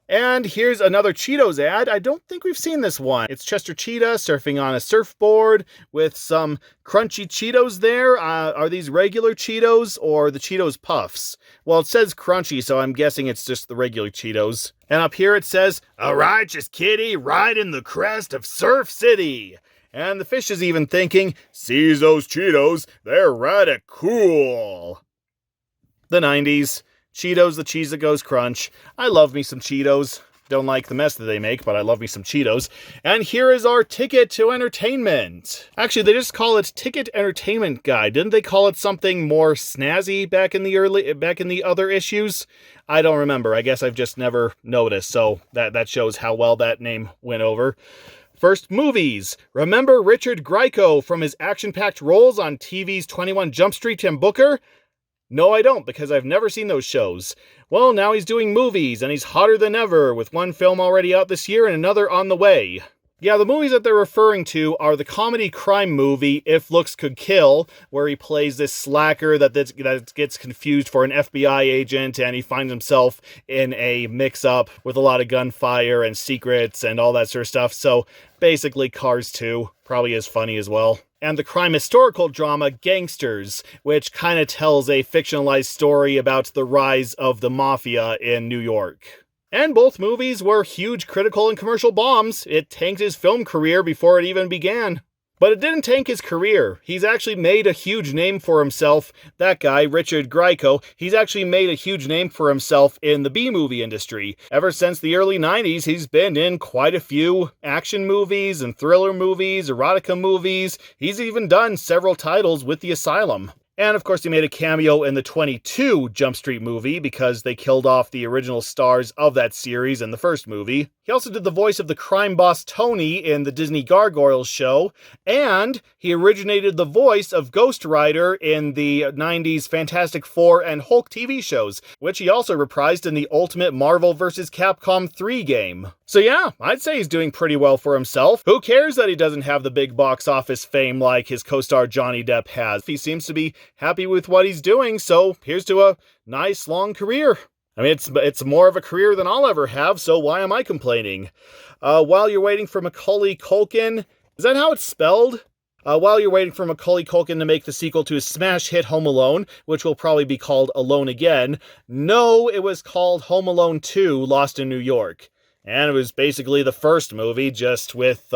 And here's another Cheetos ad. I don't think we've seen this one. It's Chester Cheetah surfing on a surfboard with some crunchy Cheetos there. Are these regular Cheetos or the Cheetos Puffs? Well, it says crunchy, so I'm guessing it's just the regular Cheetos. And up here it says, "A righteous kitty riding the crest of Surf City." And the fish is even thinking, "Sees those Cheetos, they're rada cool." The 90s. Cheetos, the cheese that goes crunch. I love me some Cheetos. Don't like the mess that they make, but I love me some Cheetos. And here is our ticket to entertainment. Actually, they just call it Ticket Entertainment Guide. Didn't they call it something more snazzy back in the other issues? I don't remember. I guess I've just never noticed. So that shows how well that name went over. First, movies. Remember Richard Grieco from his action-packed roles on TV's 21 Jump Street and Booker? No, I don't, because I've never seen those shows. Well, now he's doing movies, and he's hotter than ever, with one film already out this year and another on the way. Yeah, the movies that they're referring to are the comedy crime movie If Looks Could Kill, where he plays this slacker that gets confused for an FBI agent, and he finds himself in a mix-up with a lot of gunfire and secrets and all that sort of stuff. So, basically, Cars 2 probably is funny as well. And the crime historical drama Gangsters, which kind of tells a fictionalized story about the rise of the mafia in New York. And both movies were huge critical and commercial bombs. It tanked his film career before it even began. But it didn't tank his career. He's actually made a huge name for himself. That guy, Richard Grieco, he's actually made a huge name for himself in the B-movie industry. Ever since the early 90s, he's been in quite a few action movies and thriller movies, erotica movies. He's even done several titles with The Asylum. And of course he made a cameo in the 22 Jump Street movie because they killed off the original stars of that series in the first movie. He also did the voice of the crime boss Tony in the Disney Gargoyles show, and he originated the voice of Ghost Rider in the 90s Fantastic Four and Hulk TV shows, which he also reprised in the Ultimate Marvel vs. Capcom 3 game. So yeah, I'd say he's doing pretty well for himself. Who cares that he doesn't have the big box office fame like his co-star Johnny Depp has? He seems to be happy with what he's doing, so here's to a nice long career. I mean, it's more of a career than I'll ever have, so why am I complaining? While you're waiting for Macaulay Culkin, is that how it's spelled? While you're waiting for Macaulay Culkin to make the sequel to his smash hit Home Alone, which will probably be called Alone Again, no, it was called Home Alone 2, Lost in New York. And it was basically the first movie, just with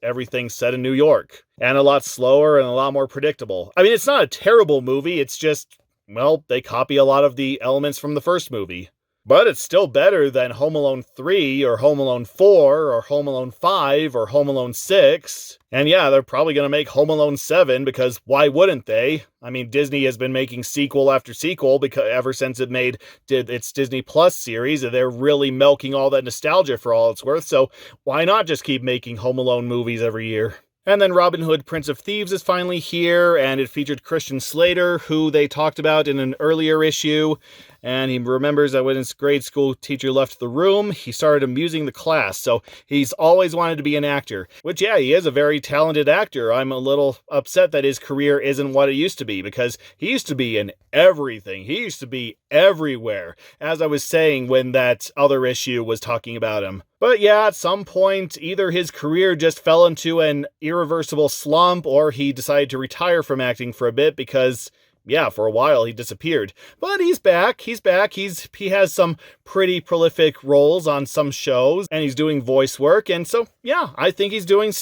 everything set in New York. And a lot slower and a lot more predictable. I mean, it's not a terrible movie, it's just, well, they copy a lot of the elements from the first movie. But it's still better than Home Alone 3, or Home Alone 4, or Home Alone 5, or Home Alone 6. And yeah, they're probably going to make Home Alone 7, because why wouldn't they? I mean, Disney has been making sequel after sequel because ever since it made its Disney Plus series, and they're really milking all that nostalgia for all it's worth, so why not just keep making Home Alone movies every year? And then Robin Hood, Prince of Thieves is finally here, and it featured Christian Slater, who they talked about in an earlier issue. And he remembers that when his grade school teacher left the room, he started amusing the class. So he's always wanted to be an actor. Which, yeah, he is a very talented actor. I'm a little upset that his career isn't what it used to be, because he used to be in everything. He used to be everywhere, as I was saying when that other issue was talking about him. But yeah, at some point, either his career just fell into an irreversible slump, or he decided to retire from acting for a bit because, yeah, for a while he disappeared. But he's back. He has some pretty prolific roles on some shows, and he's doing voice work. And so, yeah, I think he's doing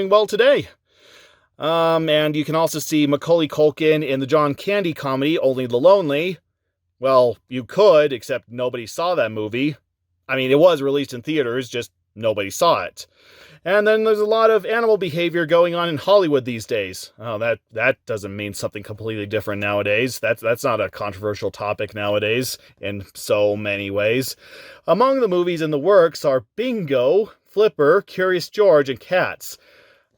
well today. And you can also see Macaulay Culkin in the John Candy comedy Only the Lonely. Well, you could, except nobody saw that movie. I mean, it was released in theaters, just nobody saw it. And then there's a lot of animal behavior going on in Hollywood these days. Oh, that doesn't mean something completely different nowadays. That's not a controversial topic nowadays in so many ways. Among the movies in the works are Bingo, Flipper, Curious George, and Cats.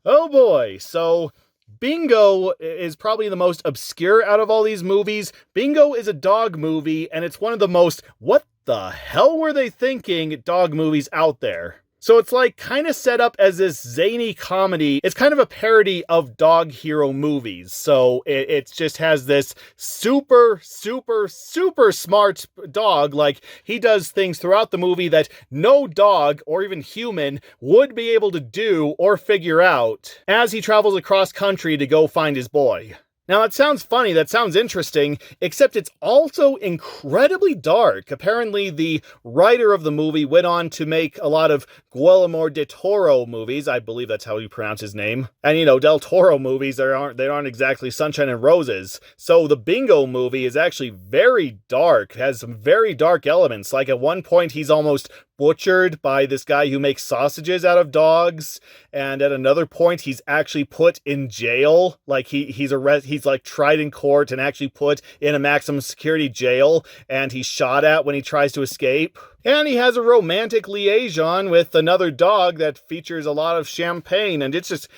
Oh boy, so Bingo is probably the most obscure out of all these movies. Bingo is a dog movie, and it's one of the most, what the hell were they thinking, dog movies out there. So it's like kind of set up as this zany comedy. It's kind of a parody of dog hero movies. So it just has this super smart dog. Like, he does things throughout the movie that no dog or even human would be able to do or figure out as he travels across country to go find his boy. Now, that sounds funny, that sounds interesting, except it's also incredibly dark. Apparently, the writer of the movie went on to make a lot of Guillermo del Toro movies. I believe that's how you pronounce his name. And, you know, Del Toro movies, they aren't exactly sunshine and roses. So the Bingo movie is actually very dark, has some very dark elements. Like, at one point, he's almost butchered by this guy who makes sausages out of dogs, and at another point he's actually put in jail. Like, he's like tried in court and actually put in a maximum security jail, and he's shot at when he tries to escape. And he has a romantic liaison with another dog that features a lot of champagne, and it's just,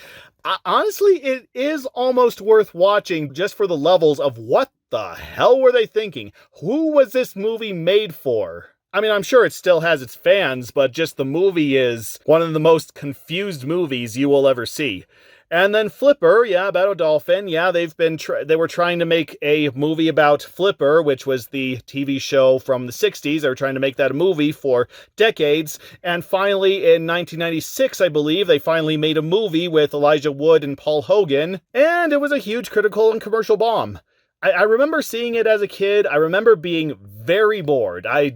honestly, it is almost worth watching just for the levels of what the hell were they thinking? Who was this movie made for? I mean, I'm sure it still has its fans, but just the movie is one of the most confused movies you will ever see. And then Flipper, yeah, about a dolphin. Yeah, they were trying to make a movie about Flipper, which was the TV show from the 60s. They were trying to make that a movie for decades. And finally, in 1996, I believe, they finally made a movie with Elijah Wood and Paul Hogan. And it was a huge critical and commercial bomb. I remember seeing it as a kid. I remember being very bored. I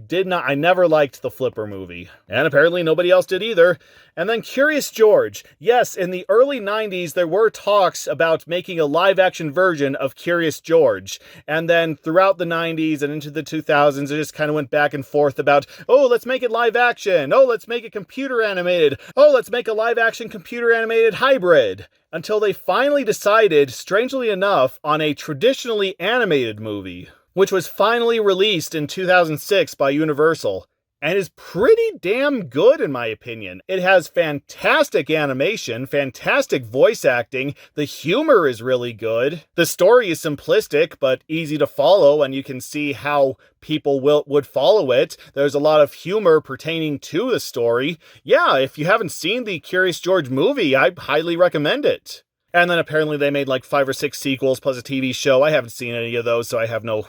never liked the Flipper movie. And apparently nobody else did either. And then Curious George. Yes, in the early 90s, there were talks about making a live-action version of Curious George. And then throughout the 90s and into the 2000s, it just kind of went back and forth about, oh, let's make it live-action. Oh, let's make it computer-animated. Oh, let's make a live-action computer-animated hybrid. Until they finally decided, strangely enough, on a traditionally animated movie, which was finally released in 2006 by Universal, and is pretty damn good in my opinion. It has fantastic animation, fantastic voice acting, the humor is really good, the story is simplistic but easy to follow, and you can see how people would follow it. There's a lot of humor pertaining to the story. Yeah, if you haven't seen the Curious George movie, I highly recommend it. And then apparently they made like 5 or 6 sequels plus a TV show. I haven't seen any of those, so I have no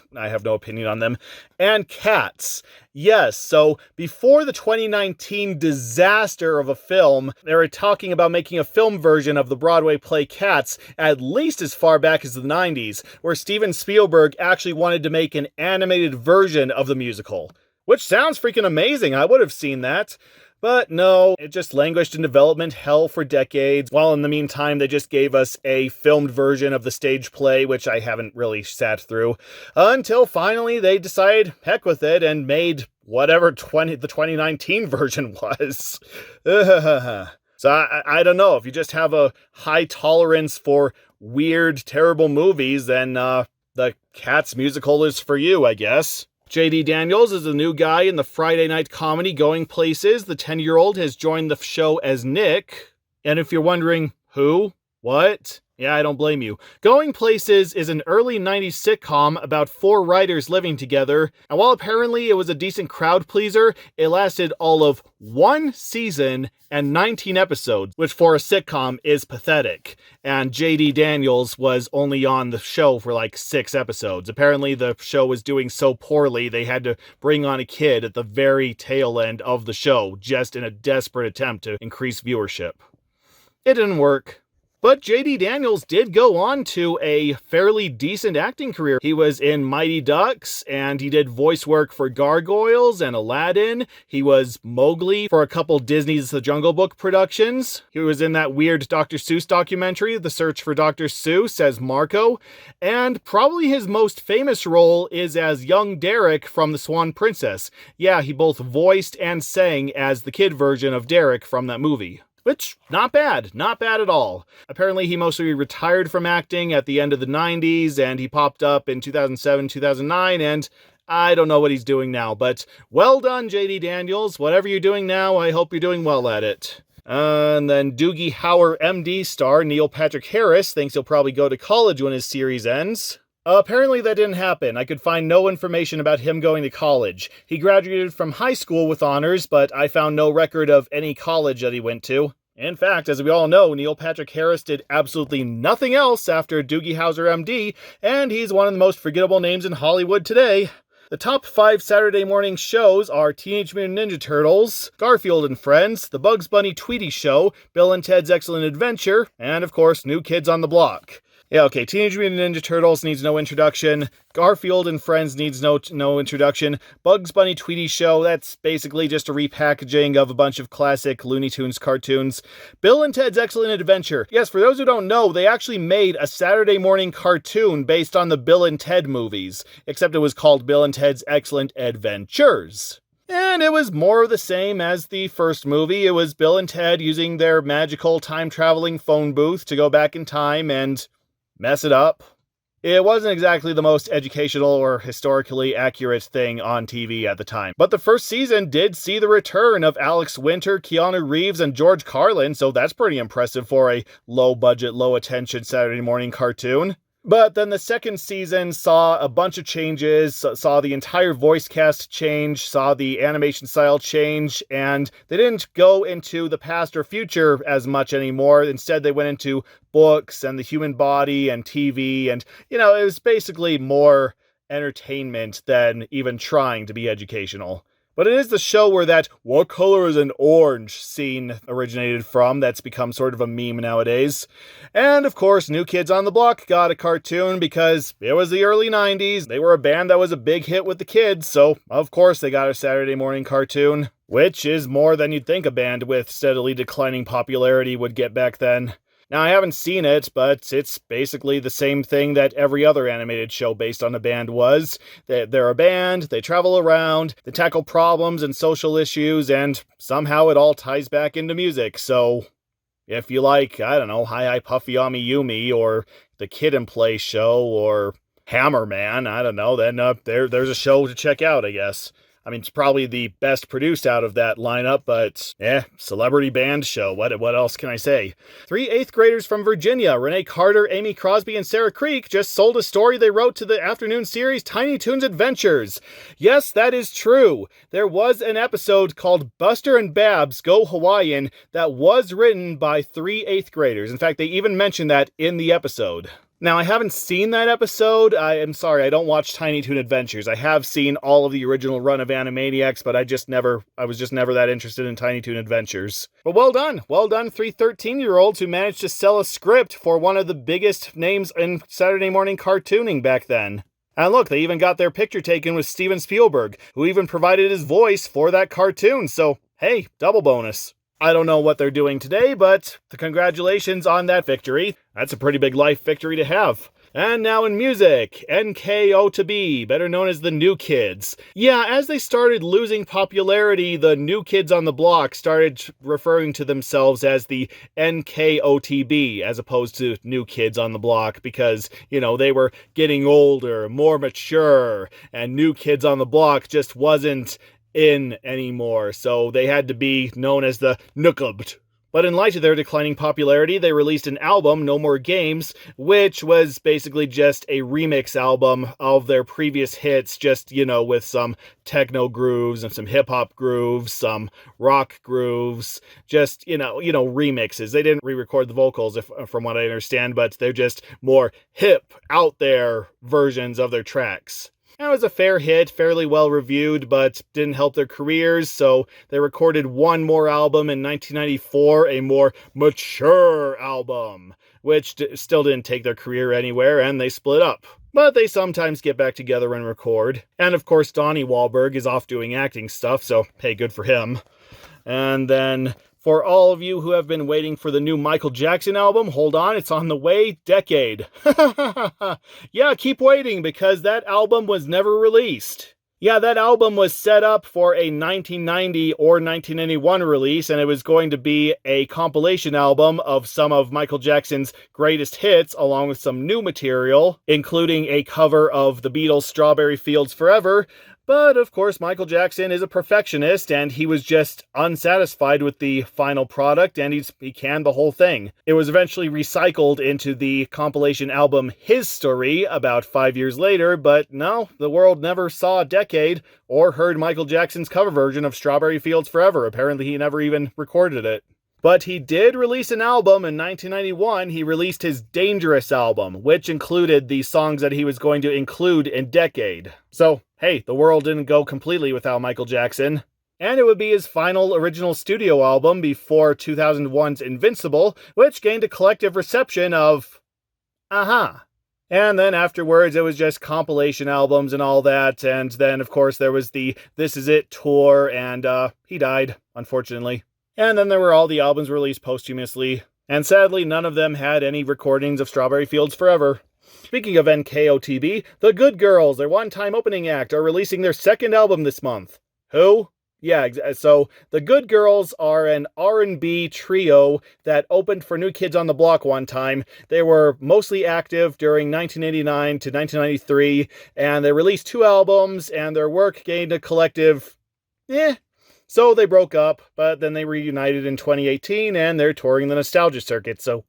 opinion on them. And Cats. Yes, so before the 2019 disaster of a film, they were talking about making a film version of the Broadway play Cats at least as far back as the 90s, where Steven Spielberg actually wanted to make an animated version of the musical. Which sounds freaking amazing. I would have seen that. But no, it just languished in development hell for decades, while in the meantime they just gave us a filmed version of the stage play, which I haven't really sat through, until finally they decided, heck with it, and made whatever the 2019 version was. So I don't know, if you just have a high tolerance for weird, terrible movies, then the Cats musical is for you, I guess. J.D. Daniels is a new guy in the Friday night comedy Going Places. The 10-year-old has joined the show as Nick. And if you're wondering, who? What? Yeah, I don't blame you. Going Places is an early 90s sitcom about 4 writers living together, and while apparently it was a decent crowd pleaser, it lasted all of 1 season and 19 episodes, which for a sitcom is pathetic. And J.D. Daniels was only on the show for like 6 episodes. Apparently the show was doing so poorly, they had to bring on a kid at the very tail end of the show, just in a desperate attempt to increase viewership. It didn't work. But J.D. Daniels did go on to a fairly decent acting career. He was in Mighty Ducks, and he did voice work for Gargoyles and Aladdin. He was Mowgli for a couple Disney's The Jungle Book productions. He was in that weird Dr. Seuss documentary, The Search for Dr. Seuss, as Marco. And probably his most famous role is as young Derek from The Swan Princess. Yeah, he both voiced and sang as the kid version of Derek from that movie. Which, not bad at all. Apparently he mostly retired from acting at the end of the 90s, and he popped up in 2007, 2009, and I don't know what he's doing now, but well done, J.D. Daniels. Whatever you're doing now, I hope you're doing well at it. And then Doogie Howser MD star Neil Patrick Harris thinks he'll probably go to college when his series ends. Apparently that didn't happen. I could find no information about him going to college. He graduated from high school with honors, but I found no record of any college that he went to. In fact, as we all know, Neil Patrick Harris did absolutely nothing else after Doogie Howser MD, and he's one of the most forgettable names in Hollywood today. The top 5 Saturday morning shows are Teenage Mutant Ninja Turtles, Garfield and Friends, The Bugs Bunny Tweety Show, Bill and Ted's Excellent Adventure, and of course, New Kids on the Block. Yeah, okay, Teenage Mutant Ninja Turtles needs no introduction. Garfield and Friends needs no introduction. Bugs Bunny Tweety Show, that's basically just a repackaging of a bunch of classic Looney Tunes cartoons. Bill and Ted's Excellent Adventure. Yes, for those who don't know, they actually made a Saturday morning cartoon based on the Bill and Ted movies, except it was called Bill and Ted's Excellent Adventures. And it was more of the same as the first movie. It was Bill and Ted using their magical time-traveling phone booth to go back in time and mess it up. It wasn't exactly the most educational or historically accurate thing on TV at the time. But the first season did see the return of Alex Winter, Keanu Reeves, and George Carlin, so that's pretty impressive for a low-budget, low-attention Saturday morning cartoon. But then the second season saw a bunch of changes, saw the entire voice cast change, saw the animation style change, and they didn't go into the past or future as much anymore. Instead, they went into books and the human body and TV, and, it was basically more entertainment than even trying to be educational. But it is the show where that "what color is an orange" scene originated from that's become sort of a meme nowadays. And of course, New Kids on the Block got a cartoon because it was the early 90s. They were a band that was a big hit with the kids, so of course they got a Saturday morning cartoon. Which is more than you'd think a band with steadily declining popularity would get back then. Now, I haven't seen it, but it's basically the same thing that every other animated show based on a band was. They're a band, they travel around, they tackle problems and social issues, and somehow it all ties back into music. So, if you like, I don't know, Hi Hi Puffy Ami Yumi, or The Kid and Play Show, or Hammerman, I don't know, then there's a show to check out, I guess. I mean, it's probably the best produced out of that lineup, but, celebrity band show. What else can I say? 3 8th graders from Virginia, Renee Carter, Amy Crosby, and Sarah Creek, just sold a story they wrote to the afternoon series Tiny Toons Adventures. Yes, that is true. There was an episode called Buster and Babs Go Hawaiian that was written by 3 8th graders. In fact, they even mentioned that in the episode. Now, I haven't seen that episode. I am sorry, I don't watch Tiny Toon Adventures. I have seen all of the original run of Animaniacs, but I was just never that interested in Tiny Toon Adventures. But well done 3 13-year-olds who managed to sell a script for one of the biggest names in Saturday morning cartooning back then. And look, they even got their picture taken with Steven Spielberg, who even provided his voice for that cartoon, so hey, double bonus. I don't know what they're doing today, but congratulations on that victory. That's a pretty big life victory to have. And now in music, NKO2B, better known as the New Kids. Yeah, as they started losing popularity, the New Kids on the Block started referring to themselves as the NKOTB, as opposed to New Kids on the Block, because, they were getting older, more mature, and New Kids on the Block just wasn't in anymore, so they had to be known as the Nookubt. But in light of their declining popularity, they released an album, No More Games, which was basically just a remix album of their previous hits, just, with some techno grooves and some hip-hop grooves, some rock grooves, just, remixes. They didn't re-record the vocals, from what I understand, but they're just more hip, out there versions of their tracks. It was a fair hit, fairly well reviewed, but didn't help their careers, so they recorded one more album in 1994, a more mature album. which still didn't take their career anywhere, and they split up. But they sometimes get back together and record. And of course, Donnie Wahlberg is off doing acting stuff, so hey, good for him. And then, for all of you who have been waiting for the new Michael Jackson album, hold on, it's on the way. Decade. Yeah, keep waiting, because that album was never released. Yeah, that album was set up for a 1990 or 1991 release, and it was going to be a compilation album of some of Michael Jackson's greatest hits, along with some new material, including a cover of the Beatles' Strawberry Fields Forever. But, of course, Michael Jackson is a perfectionist, and he was just unsatisfied with the final product, and he canned the whole thing. It was eventually recycled into the compilation album His Story about 5 years later, but no, the world never saw Decade or heard Michael Jackson's cover version of Strawberry Fields Forever. Apparently, he never even recorded it. But he did release an album in 1991. He released his Dangerous album, which included the songs that he was going to include in Decade. So, hey, the world didn't go completely without Michael Jackson. And it would be his final original studio album before 2001's Invincible, which gained a collective reception of, aha. And then afterwards, it was just compilation albums and all that. And then, of course, there was the This Is It tour, and he died, unfortunately. And then there were all the albums released posthumously, and sadly none of them had any recordings of Strawberry Fields Forever. Speaking of NKOTB, the Good Girls, their one-time opening act, are releasing their second album this month. Who? Yeah, so the Good Girls are an R&B trio that opened for New Kids on the Block one time. They were mostly active during 1989 to 1993, and they released 2 albums, and their work gained a collective, So they broke up, but then they reunited in 2018, and they're touring the nostalgia circuit, so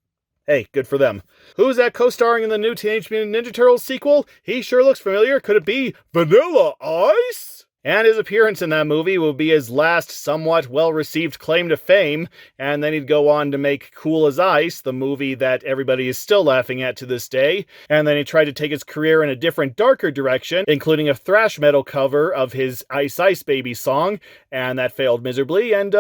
hey, good for them. Who's that co-starring in the new Teenage Mutant Ninja Turtles sequel? He sure looks familiar. Could it be Vanilla Ice? And his appearance in that movie will be his last somewhat well-received claim to fame, and then he'd go on to make Cool as Ice, the movie that everybody is still laughing at to this day, and then he tried to take his career in a different, darker direction, including a thrash metal cover of his Ice Ice Baby song, and that failed miserably, and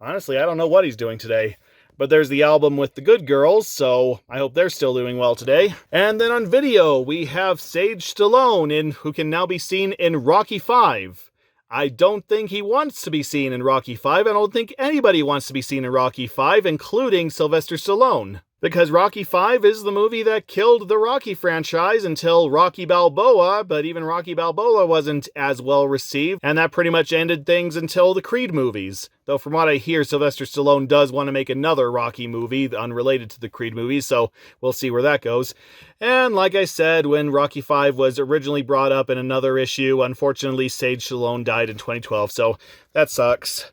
honestly, I don't know what he's doing today. But there's the album with the Good Girls, so I hope they're still doing well today. And then on video, we have Sage Stallone, who can now be seen in Rocky V. I don't think he wants to be seen in Rocky V. I don't think anybody wants to be seen in Rocky V, including Sylvester Stallone. Because Rocky V is the movie that killed the Rocky franchise until Rocky Balboa, but even Rocky Balboa wasn't as well received, and that pretty much ended things until the Creed movies. Though from what I hear, Sylvester Stallone does want to make another Rocky movie unrelated to the Creed movies, so we'll see where that goes. And like I said, when Rocky V was originally brought up in another issue, unfortunately Sage Stallone died in 2012, so that sucks.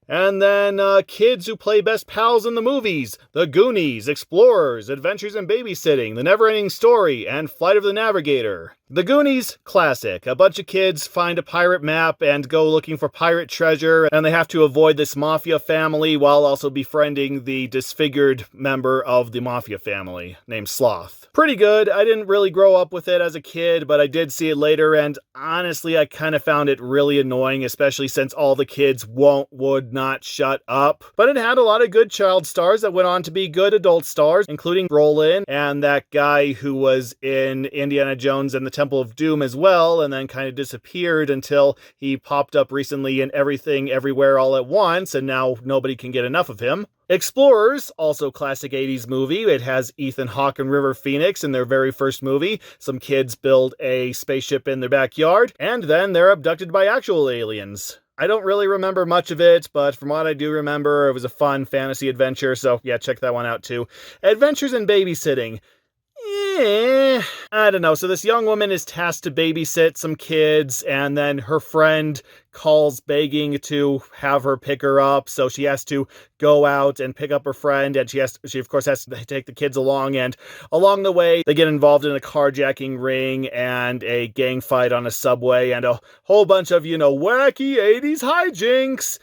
And then kids who play best pals in the movies: The Goonies, Explorers, Adventures in Babysitting, The Never-Ending Story, and Flight of the Navigator. The Goonies, classic. A bunch of kids find a pirate map and go looking for pirate treasure, and they have to avoid this mafia family while also befriending the disfigured member of the mafia family named Sloth. Pretty good. I didn't really grow up with it as a kid, but I did see it later, and honestly, I kind of found it really annoying, especially since all the kids would not shut up. But it had a lot of good child stars that went on to be good adult stars, including Brolin and that guy who was in Indiana Jones and the Temple of Doom as well, and then kind of disappeared until he popped up recently in Everything Everywhere All at Once, and now nobody can get enough of him. Explorers, also classic 80s movie. It has Ethan Hawke and River Phoenix in their very first movie. Some kids build a spaceship in their backyard, and then they're abducted by actual aliens. I don't really remember much of it, but from what I do remember, it was a fun fantasy adventure, so yeah, check that one out too. Adventures in Babysitting. I don't know. So this young woman is tasked to babysit some kids, and then her friend calls begging to have her pick her up. So she has to go out and pick up her friend, and she of course has to take the kids along. And along the way, they get involved in a carjacking ring and a gang fight on a subway and a whole bunch of, wacky 80s hijinks.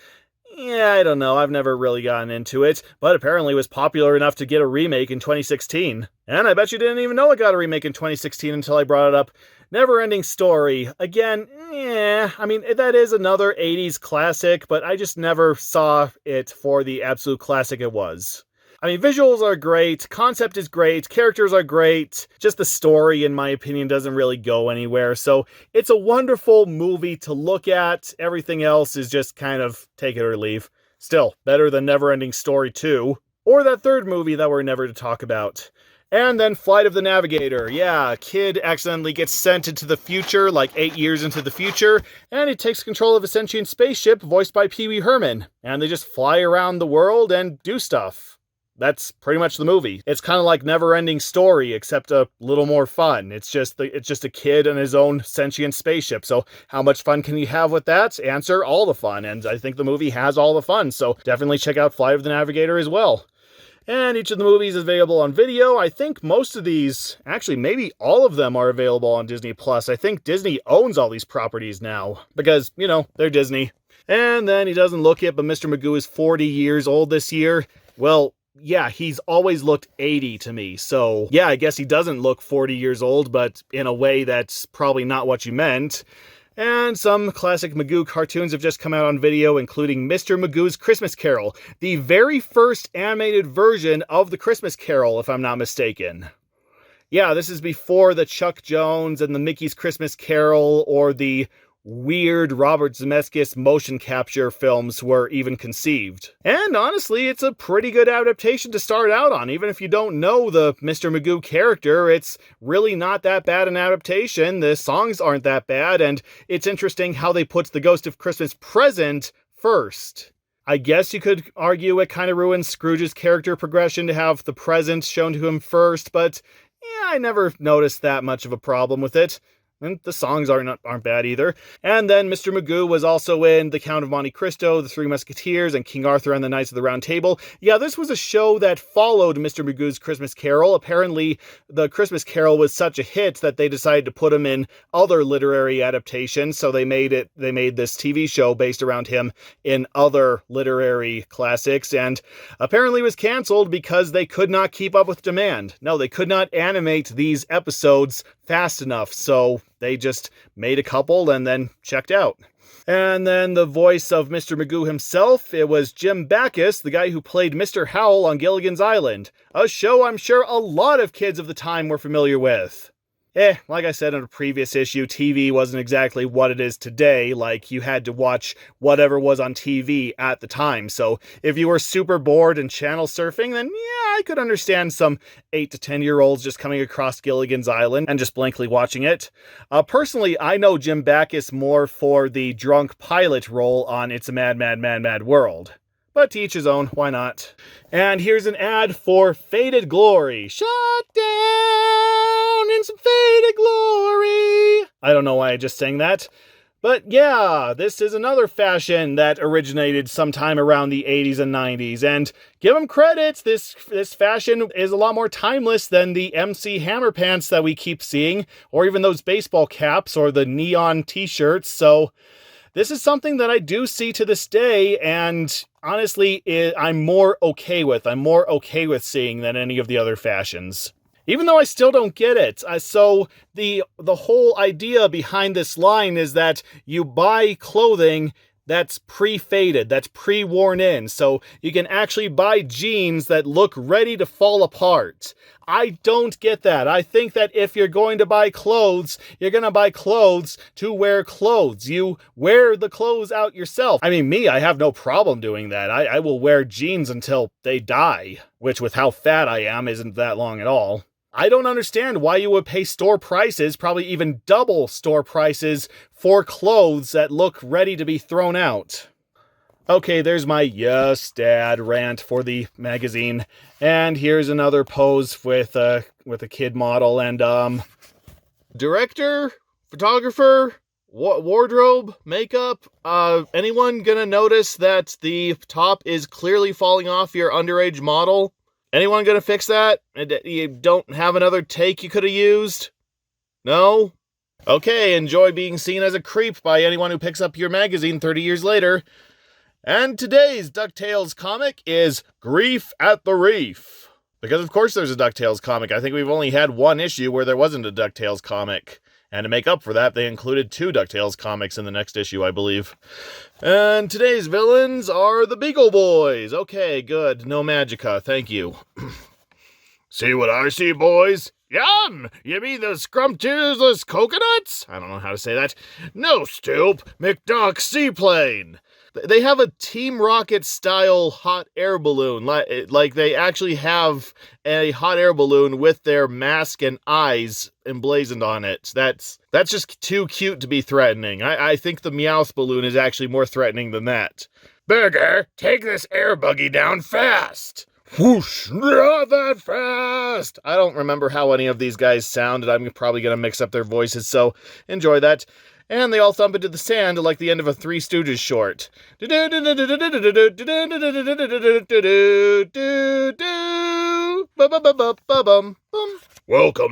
Yeah, I don't know. I've never really gotten into it, but apparently it was popular enough to get a remake in 2016. And I bet you didn't even know it got a remake in 2016 until I brought it up. Never-Ending Story. Again, I mean, that is another 80s classic, but I just never saw it for the absolute classic it was. I mean, visuals are great, concept is great, characters are great, just the story, in my opinion, doesn't really go anywhere, so it's a wonderful movie to look at. Everything else is just kind of take it or leave. Still, better than Neverending Story 2, or that third movie that we're never to talk about. And then Flight of the Navigator. Yeah, a kid accidentally gets sent into the future, like 8 years into the future, and he takes control of a sentient spaceship voiced by Pee Wee Herman, and they just fly around the world and do stuff. That's pretty much the movie. It's kind of like Neverending Story, except a little more fun. It's just a kid and his own sentient spaceship. So how much fun can you have with that? Answer, all the fun. And I think the movie has all the fun. So definitely check out Flight of the Navigator as well. And each of the movies is available on video. I think most of these, actually maybe all of them, are available on Disney+. I think Disney owns all these properties now because, you know, they're Disney. And then he doesn't look it, but Mr. Magoo is 40 years old this year. Well, yeah, he's always looked 80 to me, so yeah, I guess he doesn't look 40 years old, but in a way that's probably not what you meant. And some classic Magoo cartoons have just come out on video, including Mr. Magoo's Christmas Carol, the very first animated version of the Christmas Carol, if I'm not mistaken. Yeah, this is before the Chuck Jones and the Mickey's Christmas Carol or the weird Robert Zemeckis motion capture films were even conceived. And honestly, it's a pretty good adaptation to start out on. Even if you don't know the Mr. Magoo character, it's really not that bad an adaptation. The songs aren't that bad, and it's interesting how they put the Ghost of Christmas Present first. I guess you could argue it kind of ruins Scrooge's character progression to have the present shown to him first, but yeah, I never noticed that much of a problem with it. And the songs aren't bad either. And then Mr. Magoo was also in The Count of Monte Cristo, The Three Musketeers, and King Arthur and the Knights of the Round Table. Yeah, this was a show that followed Mr. Magoo's Christmas Carol. Apparently, the Christmas Carol was such a hit that they decided to put him in other literary adaptations, so they made this TV show based around him in other literary classics, and apparently was canceled because they could not keep up with demand. No, they could not animate these episodes fast enough, so they just made a couple and then checked out. And then the voice of Mr. Magoo himself, it was Jim Backus, the guy who played Mr. Howell on Gilligan's Island, a show I'm sure a lot of kids of the time were familiar with. Like I said in a previous issue, TV wasn't exactly what it is today. Like, you had to watch whatever was on TV at the time. So if you were super bored and channel surfing, then yeah, I could understand some 8 to 10-year-olds just coming across Gilligan's Island and just blankly watching it. Personally, I know Jim Backus more for the drunk pilot role on It's a Mad, Mad, Mad, Mad World. But to each his own, why not? And here's an ad for Faded Glory. Shut down in some faded glory. I don't know why I just sang that. But yeah, this is another fashion that originated sometime around the 80s and 90s. And give them credit, this fashion is a lot more timeless than the MC Hammer pants that we keep seeing, or even those baseball caps or the neon t-shirts. So this is something that I do see to this day, and honestly, I'm more okay with seeing than any of the other fashions. Even though I still don't get it. So the whole idea behind this line is that you buy clothing that's pre-faded, that's pre-worn in, so you can actually buy jeans that look ready to fall apart. I don't get that. I think that if you're going to buy clothes, you're going to buy clothes to wear clothes. You wear the clothes out yourself. I mean, me, I have no problem doing that. I will wear jeans until they die, which with how fat I am isn't that long at all. I don't understand why you would pay store prices, probably even double store prices, for clothes that look ready to be thrown out. Okay, there's my Yes Dad rant for the magazine. And here's another pose with a kid model and director, photographer, wardrobe, makeup. Anyone gonna notice that the top is clearly falling off your underage model? Anyone gonna fix that? You don't have another take you could have used? No? Okay, enjoy being seen as a creep by anyone who picks up your magazine 30 years later. And today's DuckTales comic is Grief at the Reef. Because of course there's a DuckTales comic. I think we've only had one issue where there wasn't a DuckTales comic. And to make up for that, they included 2 DuckTales comics in the next issue, I believe. And today's villains are the Beagle Boys. Okay, good. No Magica, thank you. See what I see, boys? Yum! You mean the scrumptious coconuts? I don't know how to say that. No, Stoop. McDuck seaplane. They have a Team Rocket-style hot air balloon. Like they actually have a hot air balloon with their mask and eyes emblazoned on it. That's just too cute to be threatening. I think the Meowth balloon is actually more threatening than that. Burger, take this air buggy down fast! Whoosh! Not that fast! I don't remember how any of these guys sound, and I'm probably going to mix up their voices, so enjoy that. And they all thump into the sand like the end of a Three Stooges short. Welcome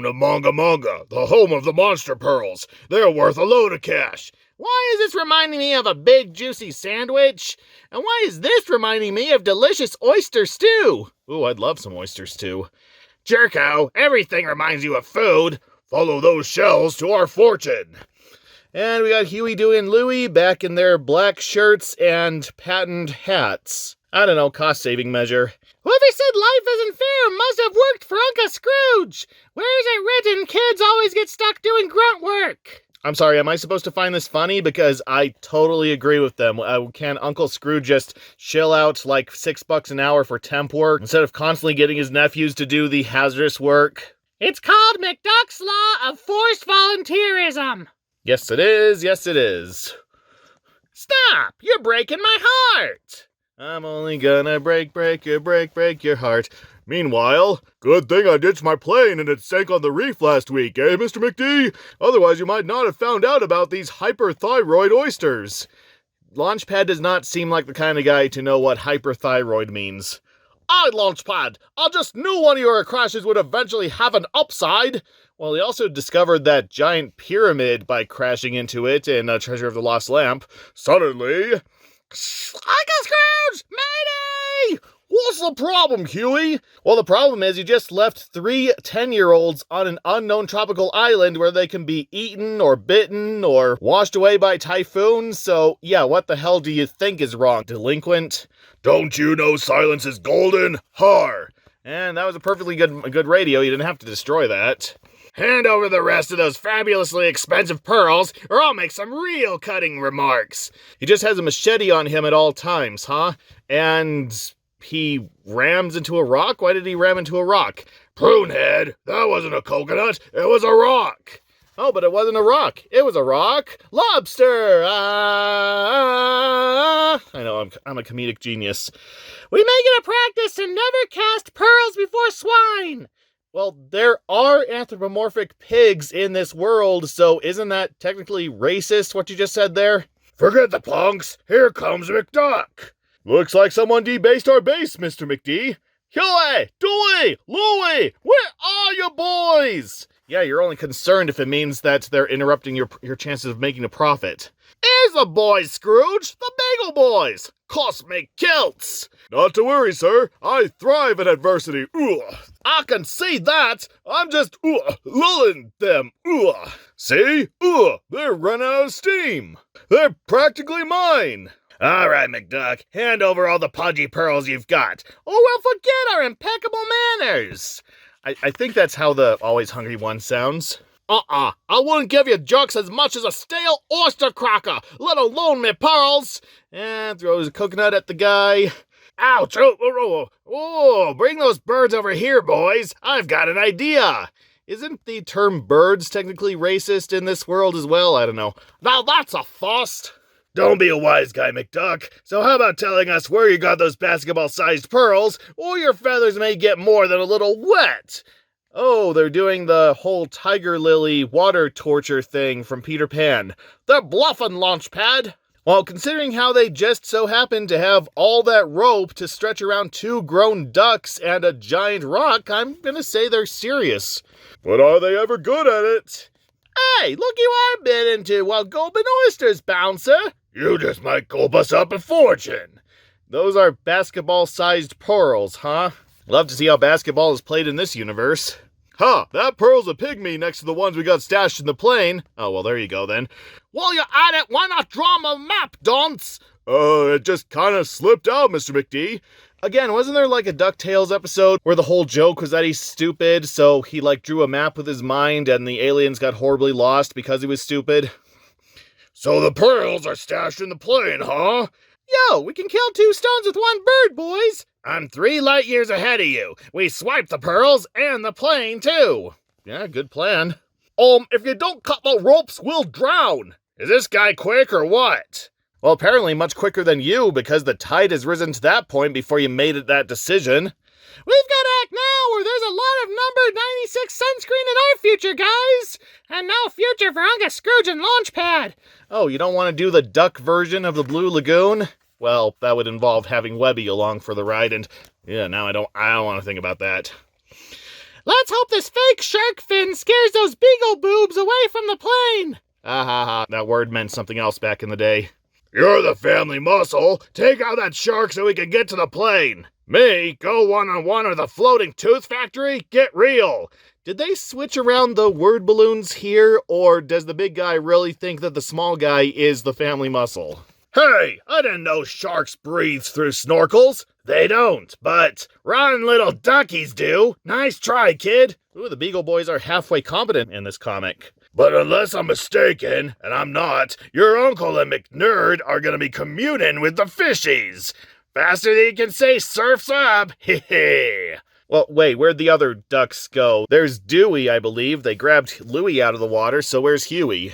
to Manga Manga, the home of the monster pearls. They're worth a load of cash. Why is this reminding me of a big juicy sandwich? And why is this reminding me of delicious oyster stew? Ooh, I'd love some oyster stew. Jerko, everything reminds you of food. Follow those shells to our fortune. And we got Huey, Dewey, and Louie back in their black shirts and patent hats. I don't know, cost-saving measure. Whoever said life isn't fair must have worked for Uncle Scrooge. Where is it written kids always get stuck doing grunt work? I'm sorry, am I supposed to find this funny? Because I totally agree with them. Can Uncle Scrooge just chill out like $6 an hour for temp work instead of constantly getting his nephews to do the hazardous work? It's called McDuck's Law of Forced Volunteerism. Yes, it is. Yes, it is. Stop! You're breaking my heart! I'm only gonna break your heart. Meanwhile, good thing I ditched my plane and it sank on the reef last week, eh, Mr. McD? Otherwise you might not have found out about these hyperthyroid oysters. Launchpad does not seem like the kind of guy to know what hyperthyroid means. Aye, Launchpad, I just knew one of your crashes would eventually have an upside. Well, he also discovered that giant pyramid by crashing into it in Treasure of the Lost Lamp. Suddenly, Uncle Scrooge! Mayday! What's the problem, Huey? Well, the problem is you just left 3 10-year-olds on an unknown tropical island where they can be eaten or bitten or washed away by typhoons. So, yeah, what the hell do you think is wrong, delinquent? Don't you know silence is golden? Har! And that was a perfectly good radio. You didn't have to destroy that. Hand over the rest of those fabulously expensive pearls, or I'll make some real cutting remarks. He just has a machete on him at all times, huh? And he rams into a rock? Why did he ram into a rock? Prunehead, that wasn't a coconut, it was a rock. Oh, but it wasn't a rock. It was a rock. Lobster! I know, I'm a comedic genius. We make it a practice to never cast pearls before swine. Well, there are anthropomorphic pigs in this world, so isn't that technically racist, what you just said there? Forget the punks. Here comes McDuck. Looks like someone debased our base, Mr. McD. Huey, Dewey, Louie, where are you boys? Yeah, you're only concerned if it means that they're interrupting your chances of making a profit. Here's the boys, Scrooge, the Bagel Boys. Cosmic kilts. Not to worry, sir. I thrive in adversity. Ugh. I can see that. I'm just lulling them. Ugh. See? They're running out of steam. They're practically mine. All right, McDuck, hand over all the pudgy pearls you've got. Or we'll forget our impeccable manners. I think that's how the Always Hungry one sounds. I wouldn't give you jokes as much as a stale oyster cracker, let alone me pearls. And throws a coconut at the guy. Ouch! Oh, bring those birds over here, boys. I've got an idea. Isn't the term birds technically racist in this world as well? I don't know. Now that's a fuss. Don't be a wise guy, McDuck. So how about telling us where you got those basketball-sized pearls, or your feathers may get more than a little wet? Oh, they're doing the whole tiger lily water torture thing from Peter Pan. They're bluffing, Launchpad. Well, considering how they just so happen to have all that rope to stretch around 2 grown ducks and a giant rock, I'm gonna say they're serious. But are they ever good at it? Hey, looky what I've been into while gulping oysters, bouncer. You just might gulp us up a fortune. Those are basketball-sized pearls, huh? Love to see how basketball is played in this universe. Huh, that pearl's a pygmy next to the ones we got stashed in the plane. Oh, well, there you go then. While you're at it, why not draw him a map, Dunce? It just kind of slipped out, Mr. McD. Again, wasn't there like a DuckTales episode where the whole joke was that he's stupid, so he like drew a map with his mind and the aliens got horribly lost because he was stupid? So the pearls are stashed in the plane, huh? Yo, we can kill 2 stones with 1 bird, boys! I'm 3 light years ahead of you. We swiped the pearls and the plane, too. Yeah, good plan. If you don't cut the ropes, we'll drown. Is this guy quick or what? Well, apparently much quicker than you, because the tide has risen to that point before you made it that decision. We've got to act now, or there's a lot of number 96 sunscreen in our future, guys! And no future for Uncle Scrooge and Launchpad! Oh, you don't want to do the duck version of the Blue Lagoon? Well, that would involve having Webby along for the ride, and yeah, now I don't want to think about that. Let's hope this fake shark fin scares those beagle boobs away from the plane! Ah ha ha, that word meant something else back in the day. You're the family muscle. Take out that shark so we can get to the plane. Me, go one-on-one with the floating tooth factory? Get real. Did they switch around the word balloons here, or does the big guy really think that the small guy is the family muscle? Hey, I didn't know sharks breathe through snorkels. They don't, but rotten little duckies do. Nice try, kid. Ooh, the Beagle Boys are halfway competent in this comic. But unless I'm mistaken, and I'm not, your uncle and McNerd are gonna be communing with the fishies. Faster than you can say surf's up. Heh. Well, wait, where'd the other ducks go? There's Dewey, I believe. They grabbed Louie out of the water, so where's Huey?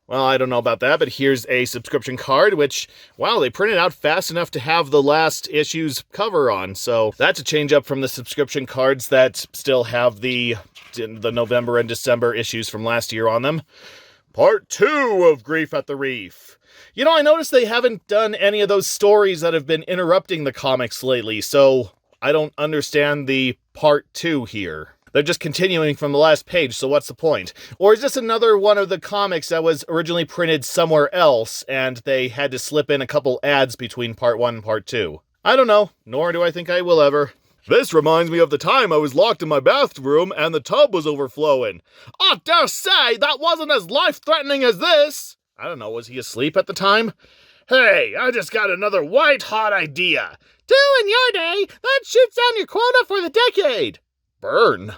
Well, I don't know about that, but here's a subscription card, which, wow, they printed out fast enough to have the last issue's cover on. So that's a change up from the subscription cards that still have the November and December issues from last year on them. Part 2 of Grief at the Reef. You know, I noticed they haven't done any of those stories that have been interrupting the comics lately, so I don't understand the Part 2 here. They're just continuing from the last page, so what's the point? Or is this another one of the comics that was originally printed somewhere else, and they had to slip in a couple ads between Part 1 and Part 2? I don't know, nor do I think I will ever. This reminds me of the time I was locked in my bathroom and the tub was overflowing. I dare say that wasn't as life-threatening as this. I don't know, was he asleep at the time? Hey, I just got another white-hot idea. 2 in your day, that shoots down your quota for the decade. Burn.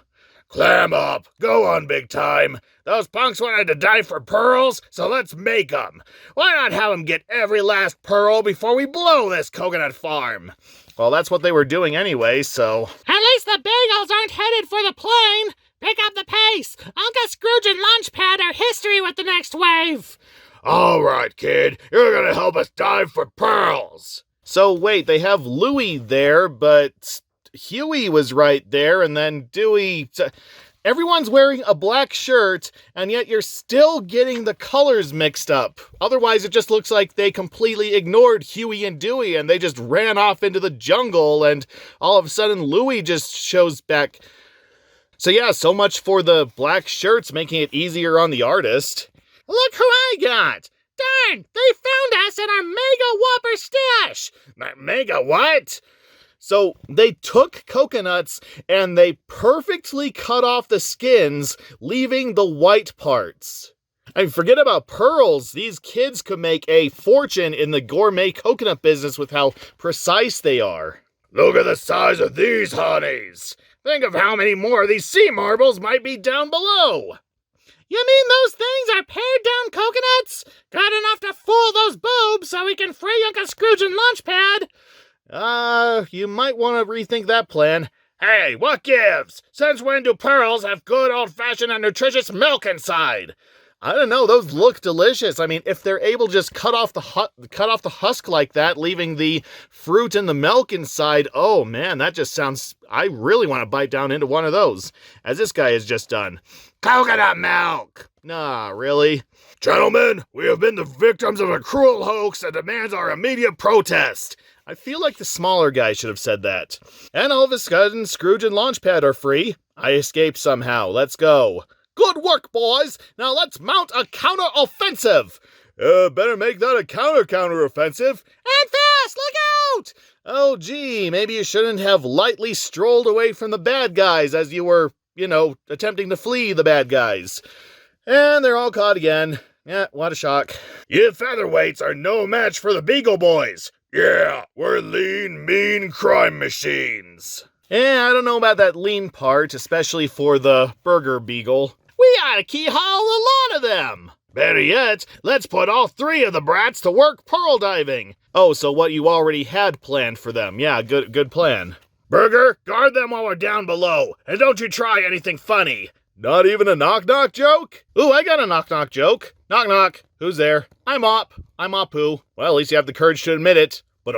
Clam up. Go on, big time. Those punks wanted to die for pearls, so let's make them. Why not have them get every last pearl before we blow this coconut farm? Well, that's what they were doing anyway, so... At least the bagels aren't headed for the plane. Pick up the pace. Uncle Scrooge and Launchpad are history with the next wave. All right, kid. You're gonna help us dive for pearls. So wait, they have Louie there, but... Huey was right there, and then Dewey... Everyone's wearing a black shirt, and yet you're still getting the colors mixed up. Otherwise, it just looks like they completely ignored Huey and Dewey, and they just ran off into the jungle, and all of a sudden, Louie just shows back. So yeah, so much for the black shirts, making it easier on the artist. Look who I got! Darn! They found us in our Mega Whopper stash! Mega what? So they took coconuts and they perfectly cut off the skins, leaving the white parts. I mean, forget about pearls. These kids could make a fortune in the gourmet coconut business with how precise they are. Look at the size of these honeys. Think of how many more of these sea marbles might be down below. You mean those things are pared down coconuts? Got enough to fool those boobs so we can free Uncle Scrooge and Launchpad? You might want to rethink that plan. Hey, what gives? Since when do pearls have good old-fashioned and nutritious milk inside? I don't know, those look delicious. I mean, if they're able to just cut off the husk like that, leaving the fruit and the milk inside, oh man, that just sounds... I really want to bite down into one of those, as this guy has just done. Coconut milk! Nah, really? Gentlemen, we have been the victims of a cruel hoax that demands our immediate protest. I feel like the smaller guy should have said that. And all of a sudden, Scrooge and Launchpad are free. I escaped somehow. Let's go. Good work, boys. Now let's mount a counter-offensive. Better make that a counter-offensive. And fast, look out! Oh, gee, maybe you shouldn't have lightly strolled away from the bad guys as you were attempting to flee the bad guys. And they're all caught again. Yeah, what a shock. You featherweights are no match for the Beagle Boys. Yeah, we're lean, mean crime machines. Yeah, I don't know about that lean part, especially for the Burger Beagle. We ought to keyhole a lot of them. Better yet, let's put all 3 of the brats to work pearl diving. Oh, so what you already had planned for them. Yeah, good plan. Burger, guard them while we're down below, and don't you try anything funny. Not even a knock-knock joke? Ooh, I got a knock-knock joke. Knock-knock. Who's there? I'm Op. I'm Apu. Well, at least you have the courage to admit it. But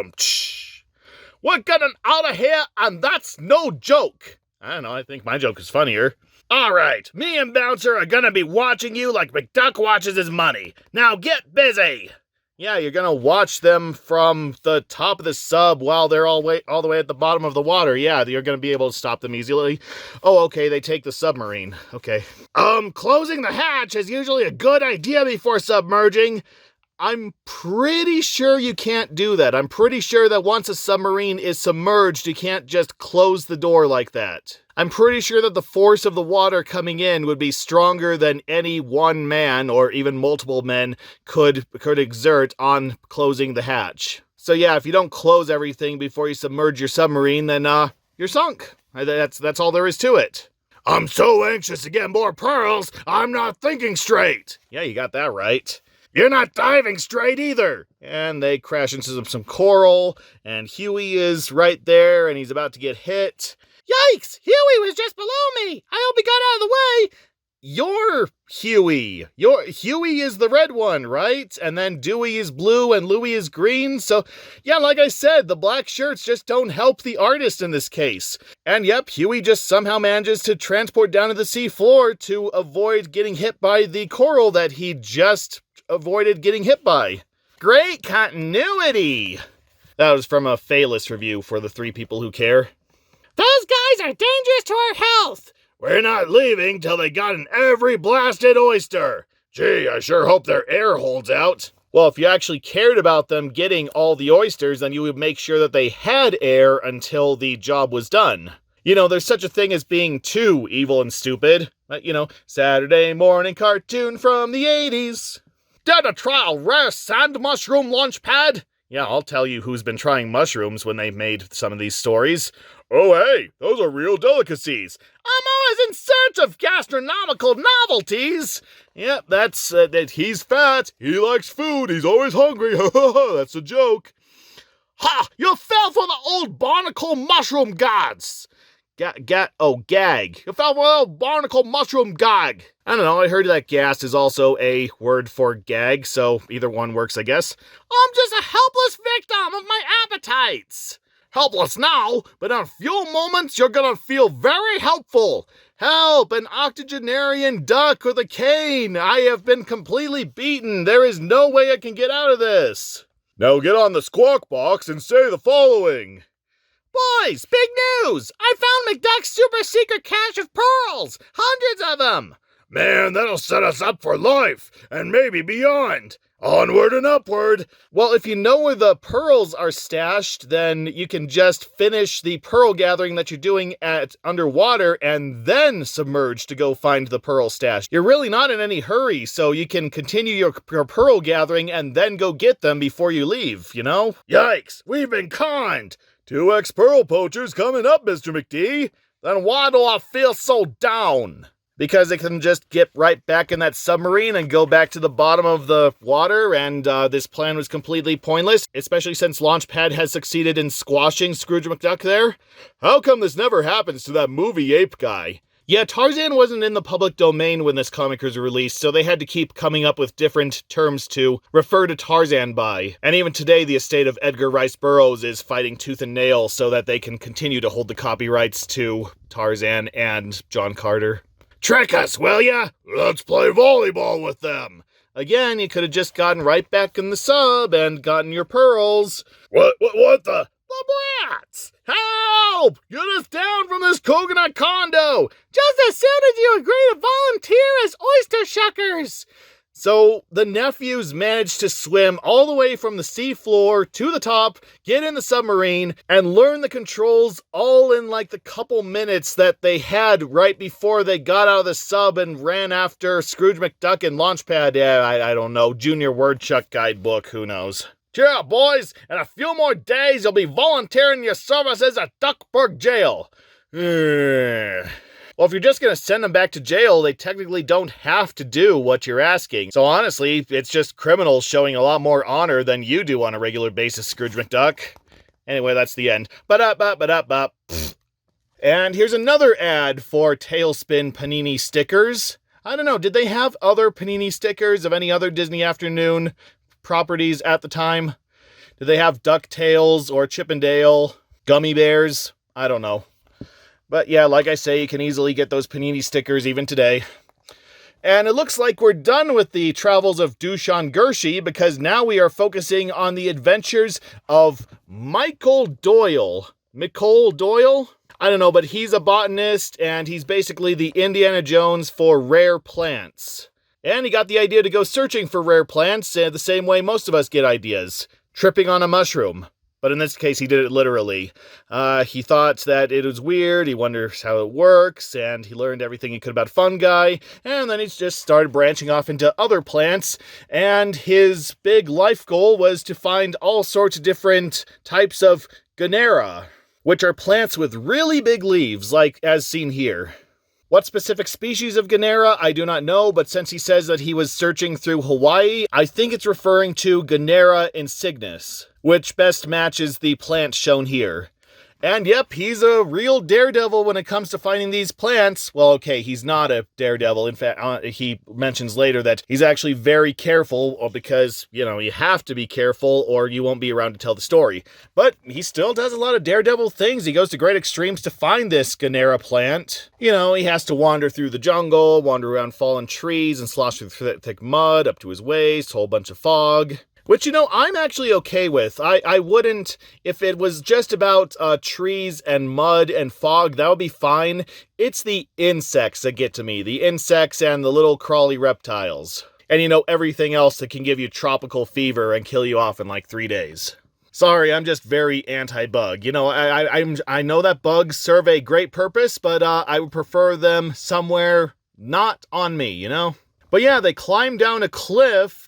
we're getting out of here, and that's no joke. I don't know, I think my joke is funnier. All right, me and Bouncer are gonna be watching you like McDuck watches his money. Now get busy. Yeah, you're gonna watch them from the top of the sub while they're all the way at the bottom of the water. Yeah, you're gonna be able to stop them easily. Oh, okay, they take the submarine. Okay. Closing the hatch is usually a good idea before submerging. I'm pretty sure you can't do that. I'm pretty sure that once a submarine is submerged, you can't just close the door like that. I'm pretty sure that the force of the water coming in would be stronger than any one man, or even multiple men, could exert on closing the hatch. So yeah, if you don't close everything before you submerge your submarine, then you're sunk. That's all there is to it. I'm so anxious to get more pearls, I'm not thinking straight. Yeah, you got that right. You're not diving straight either. And they crash into some coral, and Huey is right there, and he's about to get hit. Yikes! Huey was just below me! I hope he got out of the way! You're Huey. Huey is the red one, right? And then Dewey is blue and Louie is green. So, yeah, like I said, the black shirts just don't help the artist in this case. And yep, Huey just somehow manages to transport down to the sea floor to avoid getting hit by the coral that he just avoided getting hit by. Great continuity! That was from a Phaelus review for the 3 people who care. Those guys are dangerous to our health. We're not leaving till they gotten every blasted oyster. Gee, I sure hope their air holds out. Well, if you actually cared about them getting all the oysters, then you would make sure that they had air until the job was done. There's such a thing as being too evil and stupid. Saturday morning cartoon from the 80s. Did a try a rare sand mushroom launch pad? Yeah, I'll tell you who's been trying mushrooms when they made some of these stories. Oh, hey, those are real delicacies. I'm always in search of gastronomical novelties. Yep, that's that he's fat, he likes food, he's always hungry. That's a joke. Ha! You fell for the old barnacle mushroom gods. Gag. You fell for the old barnacle mushroom gag. I don't know, I heard that gas is also a word for gag, so either one works, I guess. I'm just a helpless victim of my appetites. Helpless now, but in a few moments you're gonna feel very helpful. Help, an octogenarian duck with a cane. I have been completely beaten. There is no way I can get out of this. Now get on the squawk box and say the following. Boys, big news! I found McDuck's super secret cache of pearls! Hundreds of them! Man, that'll set us up for life, and maybe beyond. Onward and upward. Well, if you know where the pearls are stashed, then you can just finish the pearl gathering that you're doing at underwater and then submerge to go find the pearl stash. You're really not in any hurry, so you can continue your pearl gathering and then go get them before you leave, Yikes, we've been conned. 2 ex-pearl poachers coming up, Mr. McD. Then why do I feel so down? Because they can just get right back in that submarine and go back to the bottom of the water, and this plan was completely pointless, especially since Launchpad has succeeded in squashing Scrooge McDuck there. How come this never happens to that movie ape guy? Yeah, Tarzan wasn't in the public domain when this comic was released, so they had to keep coming up with different terms to refer to Tarzan by. And even today, the estate of Edgar Rice Burroughs is fighting tooth and nail so that they can continue to hold the copyrights to Tarzan and John Carter. Trick us, will ya? Let's play volleyball with them. Again, you could have just gotten right back in the sub and gotten your pearls. What the? The brats! Help! Get us down from this coconut condo! Just as soon as you agree to volunteer as oyster shuckers! So the nephews managed to swim all the way from the seafloor to the top, get in the submarine, and learn the controls all in like the couple minutes that they had right before they got out of the sub and ran after Scrooge McDuck and Launchpad. I don't know, Junior Wordchuck guidebook, who knows. Cheer up, boys! In a few more days, you'll be volunteering your services at Duckburg Jail. Well, if you're just going to send them back to jail, they technically don't have to do what you're asking. So honestly, it's just criminals showing a lot more honor than you do on a regular basis, Scrooge McDuck. Anyway, that's the end. Ba-da-ba-ba-da-ba. And here's another ad for Tailspin Panini stickers. I don't know, did they have other Panini stickers of any other Disney Afternoon properties at the time? Did they have DuckTales or Chip and Dale, Gummy Bears? I don't know. But yeah, like I say, you can easily get those Panini stickers even today. And it looks like we're done with the travels of Dushan Gershi, because now we are focusing on the adventures of Michael Doyle. Nicole Doyle? I don't know, but he's a botanist, and he's basically the Indiana Jones for rare plants. And he got the idea to go searching for rare plants the same way most of us get ideas. Tripping on a mushroom. But in this case, he did it literally. He thought that it was weird, he wonders how it works, and he learned everything he could about fungi, and then he just started branching off into other plants, and his big life goal was to find all sorts of different types of Gunnera, which are plants with really big leaves, like as seen here. What specific species of Gunnera, I do not know, but since he says that he was searching through Hawaii, I think it's referring to Gunnera insignis, which best matches the plant shown here. And yep, he's a real daredevil when it comes to finding these plants. Well, okay, he's not a daredevil. In fact, he mentions later that he's actually very careful because, you know, you have to be careful or you won't be around to tell the story. But he still does a lot of daredevil things. He goes to great extremes to find this Gunnera plant. You know, he has to wander through the jungle, wander around fallen trees, and slosh through thick mud up to his waist, a whole bunch of fog. Which, you know, I'm actually okay with. I wouldn't, if it was just about trees and mud and fog, that would be fine. It's the insects that get to me. The insects and the little crawly reptiles. And, you know, everything else that can give you tropical fever and kill you off in like 3 days. Sorry, I'm just very anti-bug. You know, I know that bugs serve a great purpose, but I would prefer them somewhere not on me, you know? But yeah, they climbed down a cliff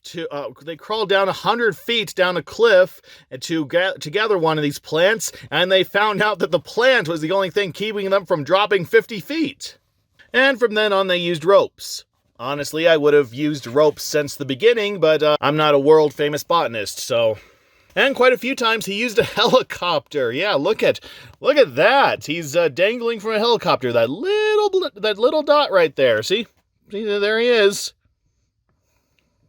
they crawled down 100 feet down a cliff to gather one of these plants, and they found out that the plant was the only thing keeping them from dropping 50 feet. And from then on, they used ropes. Honestly, I would have used ropes since the beginning, but I'm not a world-famous botanist, so... And quite a few times he used a helicopter. Yeah, look at that. He's dangling from a helicopter. That little dot right there. See, there he is.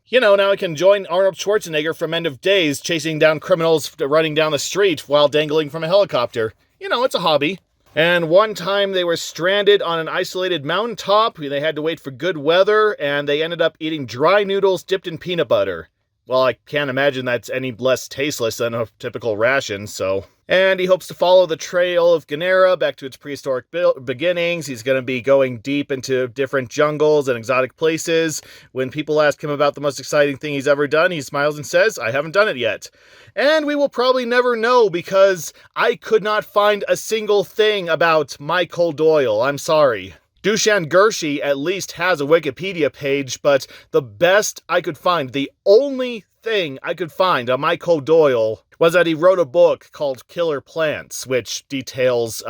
You know, now I can join Arnold Schwarzenegger from End of Days, chasing down criminals running down the street while dangling from a helicopter. You know, it's a hobby. And one time they were stranded on an isolated mountaintop. They had to wait for good weather, and they ended up eating dry noodles dipped in peanut butter. Well, I can't imagine that's any less tasteless than a typical ration, so... And he hopes to follow the trail of Gunnera back to its prehistoric beginnings. He's going to be going deep into different jungles and exotic places. When people ask him about the most exciting thing he's ever done, he smiles and says, I haven't done it yet. And we will probably never know because I could not find a single thing about Michael Doyle. I'm sorry. Dushan Gershi at least has a Wikipedia page, but the best I could find, the only thing I could find on Michael Doyle was that he wrote a book called Killer Plants, which details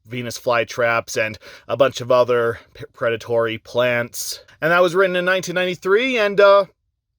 Venus flytraps and a bunch of other predatory plants. And that was written in 1993, and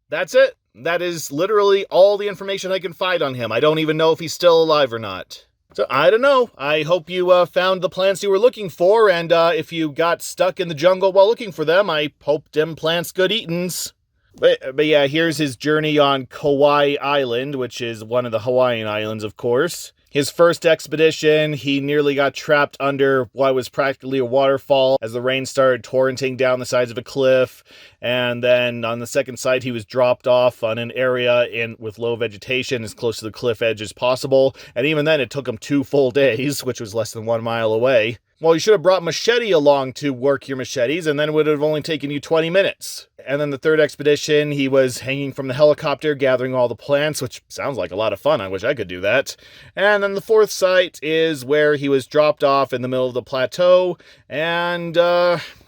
that's it. That is literally all the information I can find on him. I don't even know if he's still alive or not. So, I don't know. I hope you found the plants you were looking for, and if you got stuck in the jungle while looking for them, I hope them plants good eatins. But yeah, here's his journey on Kauai Island, which is one of the Hawaiian islands, of course. His first expedition, he nearly got trapped under what was practically a waterfall as the rain started torrenting down the sides of a cliff. And then on the second side, he was dropped off on an area with low vegetation as close to the cliff edge as possible. And even then, it took him 2 full days, which was less than 1 mile away. Well, you should have brought machete along to work your machetes, and then it would have only taken you 20 minutes. And then the third expedition, he was hanging from the helicopter, gathering all the plants, which sounds like a lot of fun. I wish I could do that. And then the fourth site is where he was dropped off in the middle of the plateau, and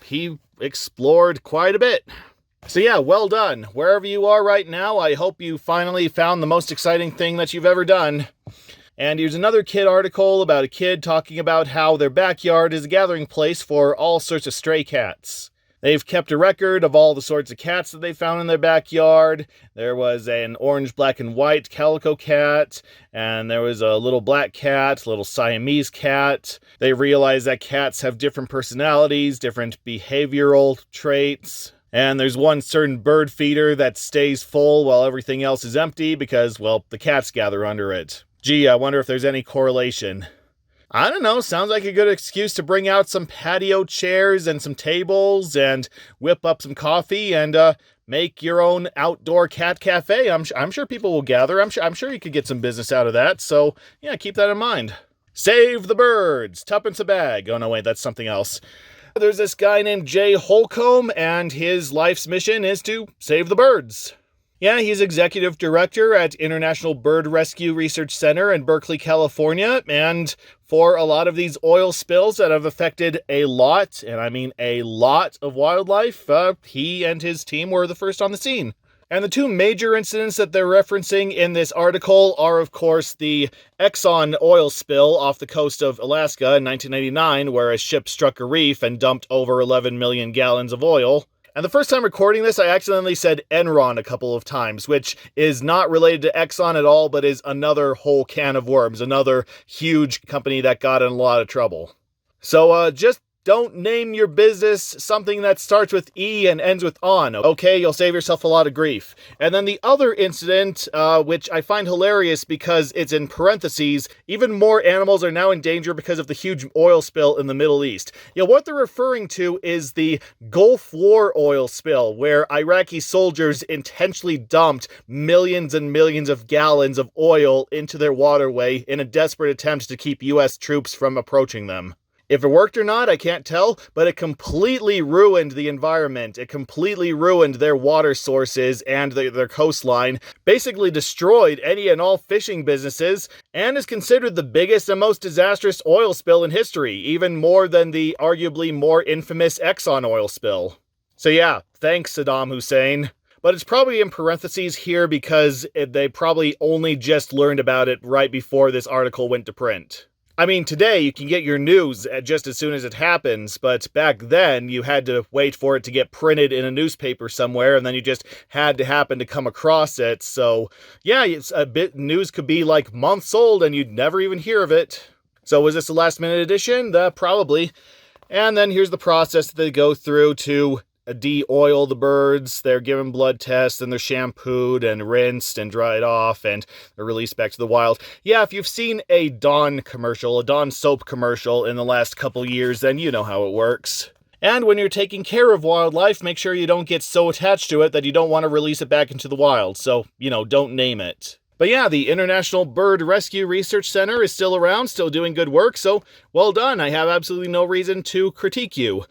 he explored quite a bit. So yeah, well done. Wherever you are right now, I hope you finally found the most exciting thing that you've ever done. And here's another kid article about a kid talking about how their backyard is a gathering place for all sorts of stray cats. They've kept a record of all the sorts of cats that they found in their backyard. There was an orange, black, and white calico cat, and there was a little black cat, little Siamese cat. They realized that cats have different personalities, different behavioral traits. And there's one certain bird feeder that stays full while everything else is empty because, well, the cats gather under it. Gee, I wonder if there's any correlation. I don't know, sounds like a good excuse to bring out some patio chairs and some tables and whip up some coffee and make your own outdoor cat cafe. I'm sure people will gather. I'm sure you could get some business out of that. So, yeah, keep that in mind. Save the birds. Tuppence a bag. Oh, no, wait, that's something else. There's this guy named Jay Holcomb, and his life's mission is to save the birds. Yeah, he's executive director at International Bird Rescue Research Center in Berkeley, California, and for a lot of these oil spills that have affected a lot, and I mean a lot of wildlife, he and his team were the first on the scene. And the two major incidents that they're referencing in this article are, of course, the Exxon oil spill off the coast of Alaska in 1999, where a ship struck a reef and dumped over 11 million gallons of oil. And the first time recording this, I accidentally said Enron a couple of times, which is not related to Exxon at all, but is another whole can of worms, another huge company that got in a lot of trouble. So just don't name your business something that starts with E and ends with on, okay? You'll save yourself a lot of grief. And then the other incident, which I find hilarious because it's in parentheses, even more animals are now in danger because of the huge oil spill in the Middle East. You know, what they're referring to is the Gulf War oil spill, where Iraqi soldiers intentionally dumped millions and millions of gallons of oil into their waterway in a desperate attempt to keep U.S. troops from approaching them. If it worked or not, I can't tell, but it completely ruined the environment. It completely ruined their water sources and their coastline, basically destroyed any and all fishing businesses, and is considered the biggest and most disastrous oil spill in history, even more than the arguably more infamous Exxon oil spill. So yeah, thanks Saddam Hussein. But it's probably in parentheses here because they probably only just learned about it right before this article went to print. I mean, today you can get your news just as soon as it happens, but back then you had to wait for it to get printed in a newspaper somewhere, and then you just had to happen to come across it. So, yeah, news could be like months old and you'd never even hear of it. So was this a last-minute edition? Probably. And then here's the process that they go through to de-oil the birds. They're given blood tests, and they're shampooed and rinsed and dried off, and they're released back to the wild. Yeah, if you've seen a Dawn commercial, a Dawn soap commercial in the last couple years, then you know how it works. And when you're taking care of wildlife, make sure you don't get so attached to it that you don't want to release it back into the wild. So, don't name it. But yeah, the International Bird Rescue Research Center is still around, still doing good work, so well done. I have absolutely no reason to critique you.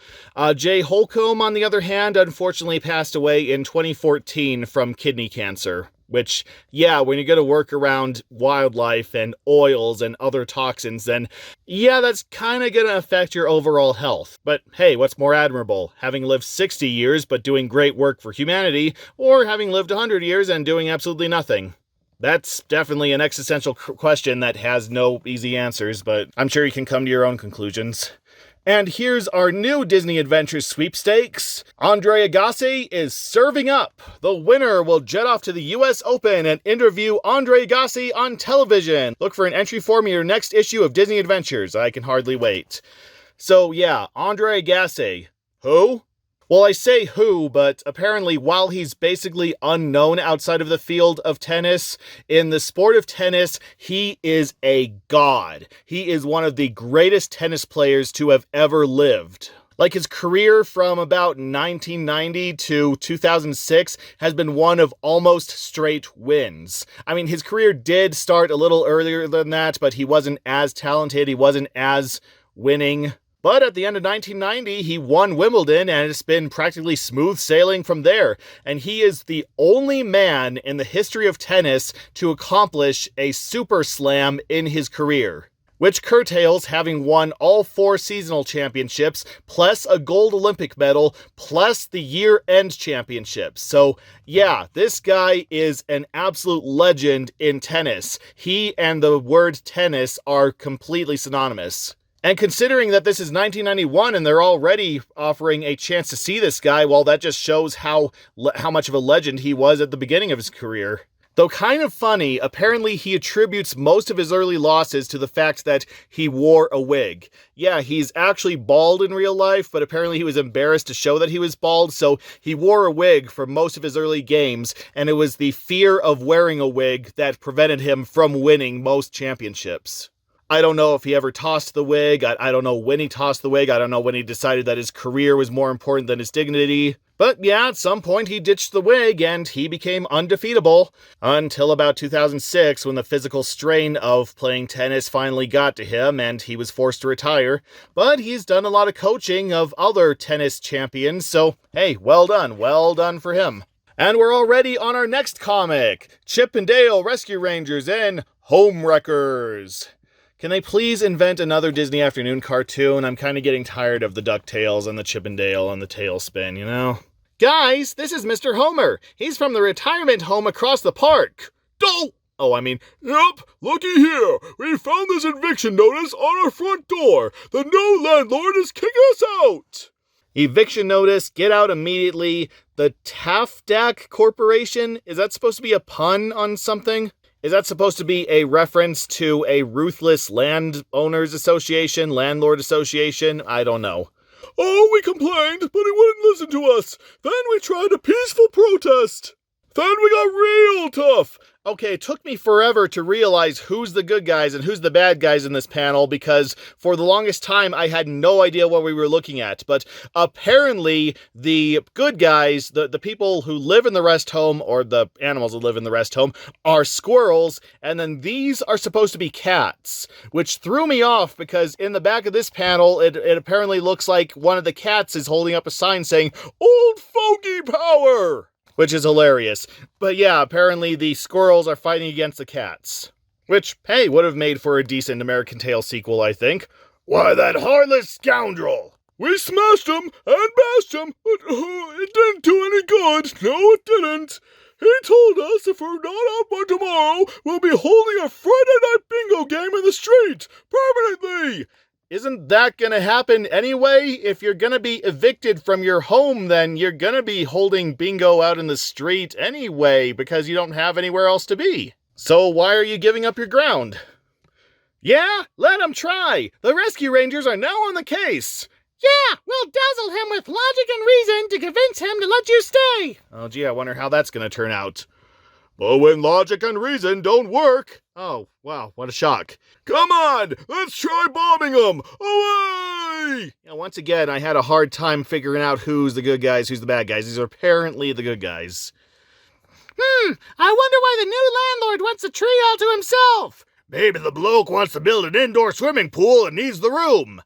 Jay Holcomb, on the other hand, unfortunately passed away in 2014 from kidney cancer. Which, yeah, when you're going to work around wildlife and oils and other toxins, then yeah, that's kind of going to affect your overall health. But hey, what's more admirable? Having lived 60 years but doing great work for humanity, or having lived 100 years and doing absolutely nothing? That's definitely an existential question that has no easy answers, but I'm sure you can come to your own conclusions. And here's our new Disney Adventures sweepstakes. Andre Agassi is serving up. The winner will jet off to the US Open and interview Andre Agassi on television. Look for an entry form in your next issue of Disney Adventures. I can hardly wait. So yeah, Andre Agassi. Who? Well, I say who, but apparently while he's basically unknown outside of the field of tennis, in the sport of tennis, he is a god. He is one of the greatest tennis players to have ever lived. Like, his career from about 1990 to 2006 has been one of almost straight wins. I mean, his career did start a little earlier than that, but he wasn't as talented, he wasn't as winning. But at the end of 1990, he won Wimbledon, and it's been practically smooth sailing from there. And he is the only man in the history of tennis to accomplish a super slam in his career, which curtails having won all 4 seasonal championships, plus a gold Olympic medal, plus the year-end championships. So, yeah, this guy is an absolute legend in tennis. He and the word tennis are completely synonymous. And considering that this is 1991 and they're already offering a chance to see this guy, well, that just shows how much of a legend he was at the beginning of his career. Though kind of funny, apparently he attributes most of his early losses to the fact that he wore a wig. Yeah, he's actually bald in real life, but apparently he was embarrassed to show that he was bald, so he wore a wig for most of his early games, and it was the fear of wearing a wig that prevented him from winning most championships. I don't know if he ever tossed the wig. I don't know when he tossed the wig. I don't know when he decided that his career was more important than his dignity. But yeah, at some point he ditched the wig and he became undefeatable. Until about 2006, when the physical strain of playing tennis finally got to him and he was forced to retire. But he's done a lot of coaching of other tennis champions, so hey, well done for him. And we're already on our next comic, Chip and Dale Rescue Rangers and Homewreckers. Can they please invent another Disney Afternoon cartoon? I'm kind of getting tired of the DuckTales and the Chip and Dale and the Tailspin, you know? Guys, this is Mr. Homer. He's from the retirement home across the park. Yep, looky here. We found this eviction notice on our front door. The new landlord is kicking us out. Eviction notice, get out immediately. The Tafdak Corporation, is that supposed to be a pun on something? Is that supposed to be a reference to a ruthless landowners association, landlord association? I don't know. Oh, we complained, but he wouldn't listen to us. Then we tried a peaceful protest. Then we got real tough. Okay, it took me forever to realize who's the good guys and who's the bad guys in this panel, because for the longest time I had no idea what we were looking at. But apparently the good guys, the people who live in the rest home, or the animals that live in the rest home, are squirrels, and then these are supposed to be cats, which threw me off because in the back of this panel it apparently looks like one of the cats is holding up a sign saying, "Old Fogey Power!" Which is hilarious. But yeah, apparently the squirrels are fighting against the cats. Which, hey, would have made for a decent American Tail sequel, I think. Why, that heartless scoundrel! We smashed him and bashed him, but it didn't do any good. No, it didn't. He told us if we're not out by tomorrow, we'll be holding a Friday night bingo game in the street, permanently. Isn't that gonna happen anyway? If you're gonna be evicted from your home, then you're gonna be holding bingo out in the street anyway, because you don't have anywhere else to be. So why are you giving up your ground? Yeah, let them try. The Rescue Rangers are now on the case. Yeah, we'll dazzle him with logic and reason to convince him to let you stay. Oh gee, I wonder how that's gonna turn out. But when logic and reason don't work... Oh, wow, what a shock. Come on, let's try bombing them! Away! Yeah, once again, I had a hard time figuring out who's the good guys, who's the bad guys. These are apparently the good guys. I wonder why the new landlord wants the tree all to himself. Maybe the bloke wants to build an indoor swimming pool and needs the room.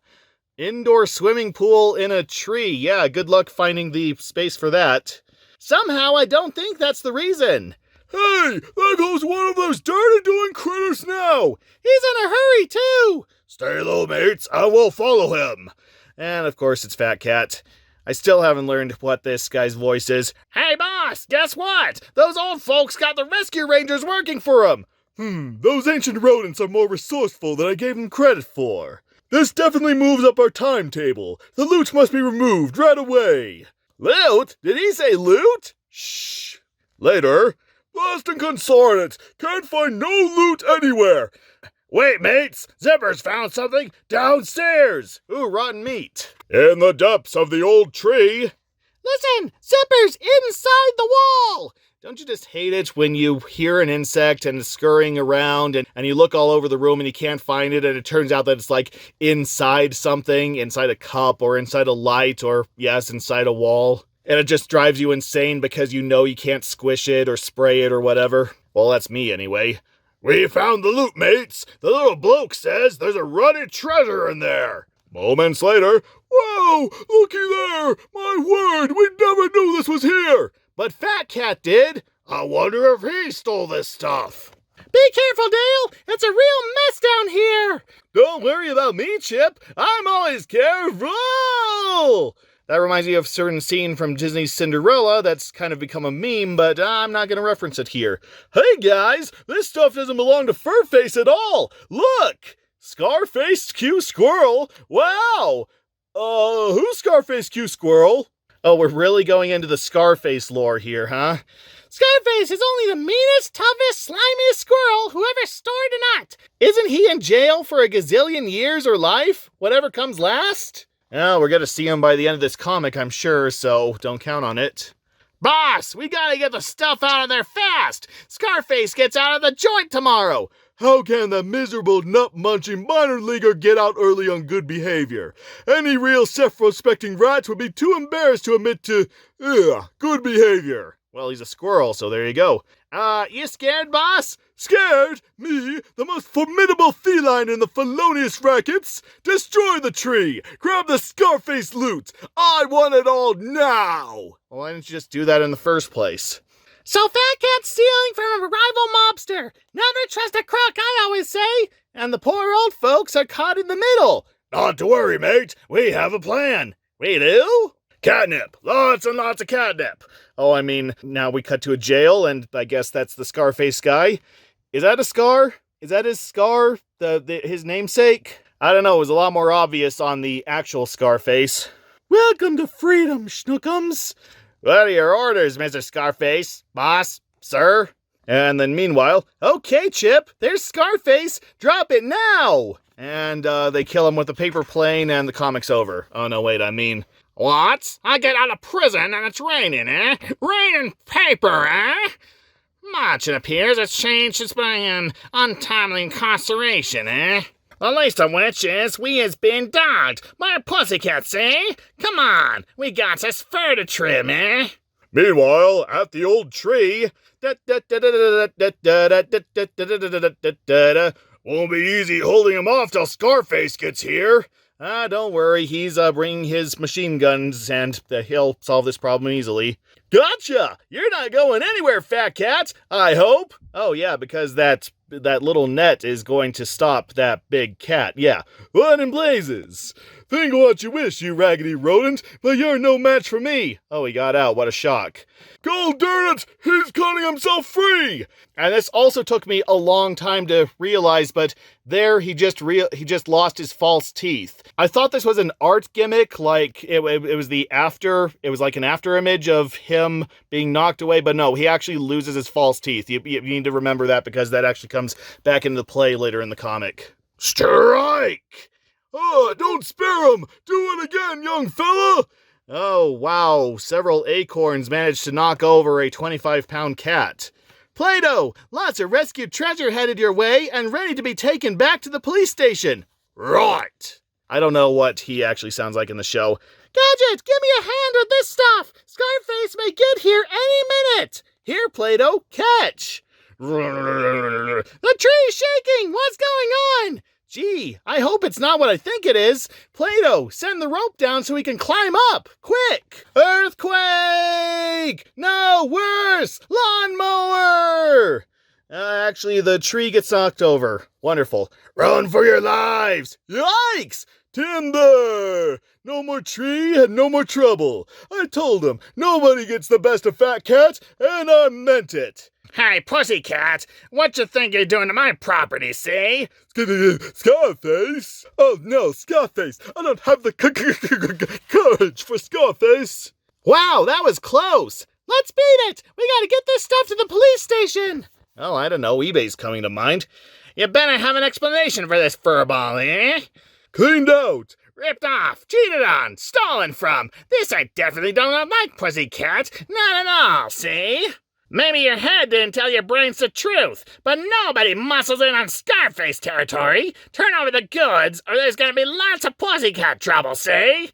Indoor swimming pool in a tree. Yeah, good luck finding the space for that. Somehow I don't think that's the reason. Hey, there goes one of those dirty-doing critters now! He's in a hurry, too! Stay low, mates. I will follow him. And, of course, it's Fat Cat. I still haven't learned what this guy's voice is. Hey, boss, guess what? Those old folks got the Rescue Rangers working for them! Those ancient rodents are more resourceful than I gave them credit for. This definitely moves up our timetable. The loot must be removed right away. Loot? Did he say loot? Shh. Later. Boston Consorted! Can't find no loot anywhere! Wait, mates! Zipper's found something downstairs! Ooh, rotten meat. In the depths of the old tree! Listen! Zipper's inside the wall! Don't you just hate it when you hear an insect and it's scurrying around and you look all over the room and you can't find it and it turns out that it's like inside something, inside a cup or inside a light or, yes, inside a wall? And it just drives you insane because you know you can't squish it or spray it or whatever. Well, that's me anyway. We found the loot, mates. The little bloke says there's a ruddy treasure in there. Moments later, whoa, looky there! My word, we never knew this was here! But Fat Cat did. I wonder if he stole this stuff. Be careful, Dale! It's a real mess down here! Don't worry about me, Chip. I'm always careful! That reminds me of a certain scene from Disney's Cinderella that's kind of become a meme, but I'm not going to reference it here. Hey guys, this stuff doesn't belong to Furface at all! Look! Scarface Q Squirrel? Wow! Who's Scarface Q Squirrel? Oh, we're really going into the Scarface lore here, huh? Scarface is only the meanest, toughest, slimiest squirrel who ever stored a nut. Isn't he in jail for a gazillion years or life? Whatever comes last? Oh, we're gonna see him by the end of this comic, I'm sure, so don't count on it. Boss, we gotta get the stuff out of there fast! Scarface gets out of the joint tomorrow! How can that miserable nut-munching minor leaguer get out early on good behavior? Any real self-respecting rats would be too embarrassed to admit to, good behavior. Well, he's a squirrel, so there you go. You scared, boss? Scared? Me, the most formidable feline in the felonious rackets? Destroy the tree! Grab the Scarface loot! I want it all now! Well, why didn't you just do that in the first place? So Fat Cat's stealing from a rival mobster. Never trust a crook, I always say. And the poor old folks are caught in the middle. Not to worry, mate. We have a plan. We do? Catnip. Lots and lots of catnip. Oh, I mean, now we cut to a jail, and I guess that's the Scarface guy. Is that a scar? Is that his scar? His namesake? I don't know. It was a lot more obvious on the actual Scarface. Welcome to freedom, schnookums. What are your orders, Mr. Scarface? Boss? Sir? And then meanwhile, okay, Chip, there's Scarface. Drop it now! And they kill him with a paper plane, and the comic's over. Oh, no, wait, I mean... What? I get out of prison and it's raining, eh? Raining paper, eh? Much, it appears, has changed since my untimely incarceration, eh? The least of which is we has been dogged by a pussycat, eh? Come on, we got this fur to trim, eh? Meanwhile, at the old tree... Won't be easy holding him off till Scarface gets here. Don't worry, he's bringing his machine guns, and he'll solve this problem easily. Gotcha! You're not going anywhere, Fat Cat, I hope! Oh yeah, because that little net is going to stop that big cat, yeah. What in blazes? Think what you wish, you raggedy rodent, but you're no match for me. Oh, he got out, what a shock. God darn it, he's cutting himself free! And this also took me a long time to realize, but there he just lost his false teeth. I thought this was an art gimmick, like it was like an after image of him being knocked away, but no, he actually loses his false teeth. You need to remember that because that actually comes back into play later in the comic. Strike! Oh, don't spare him! Do it again, young fella! Oh, wow, several acorns managed to knock over a 25-pound cat. Plato, lots of rescued treasure headed your way and ready to be taken back to the police station. Right. I don't know what he actually sounds like in the show. Gadget, give me a hand with this stuff. Scarface may get here any minute. Here, Plato, catch. The tree's shaking. What's going on? Gee, I hope it's not what I think it is. Plato, send the rope down so we can climb up. Quick! Earthquake! No, worse! Lawnmower! Actually, the tree gets knocked over. Wonderful. Run for your lives! Yikes! Timber! No more tree and no more trouble. I told him, nobody gets the best of Fat Cat, and I meant it. Hey, pussycat, what you think you're doing to my property, see? Scarface? Oh no, Scarface! I don't have the courage for Scarface! Wow, that was close! Let's beat it! We gotta get this stuff to the police station! Oh, I don't know, eBay's coming to mind. You better have an explanation for this furball, eh? Cleaned out! Ripped off, cheated on, stolen from. This I definitely don't like, pussycat. Not at all, see? Maybe your head didn't tell your brains the truth, but nobody muscles in on Scarface territory. Turn over the goods, or there's gonna be lots of pussycat trouble, see?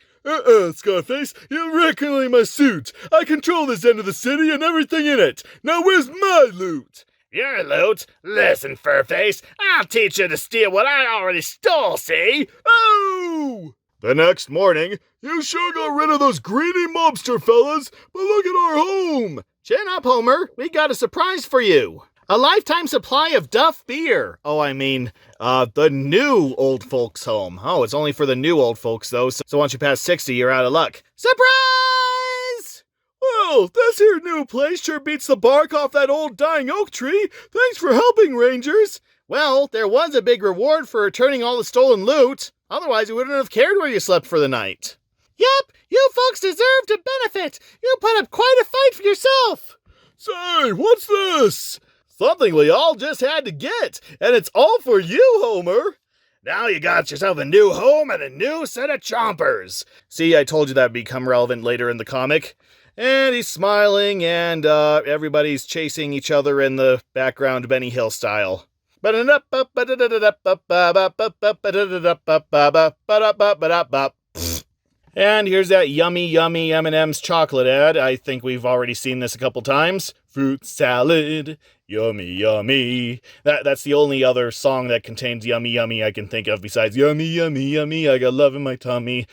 Scarface, you're wrecking my suit. I control this end of the city and everything in it. Now where's my loot? Your loot? Listen, Furface, I'll teach you to steal what I already stole, see? Oh! The next morning, you sure got rid of those greedy mobster fellas, but look at our home. Chin up, Homer. We got a surprise for you. A lifetime supply of Duff beer. Oh, I mean, the new old folks' home. Oh, it's only for the new old folks, though, so once you pass 60, you're out of luck. Surprise! Well, this here new place sure beats the bark off that old dying oak tree. Thanks for helping, Rangers. Well, there was a big reward for returning all the stolen loot. Otherwise, you wouldn't have cared where you slept for the night. Yep, you folks deserve to benefit. You put up quite a fight for yourself. Say, what's this? Something we all just had to get, and it's all for you, Homer. Now you got yourself a new home and a new set of chompers. See, I told you that would become relevant later in the comic. And he's smiling, and everybody's chasing each other in the background Benny Hill style. And here's that yummy, yummy M&M's chocolate ad. I think we've already seen this a couple times. Fruit salad, yummy, yummy. That's the only other song that contains yummy, yummy I can think of besides yummy, yummy, yummy, I got love in my tummy.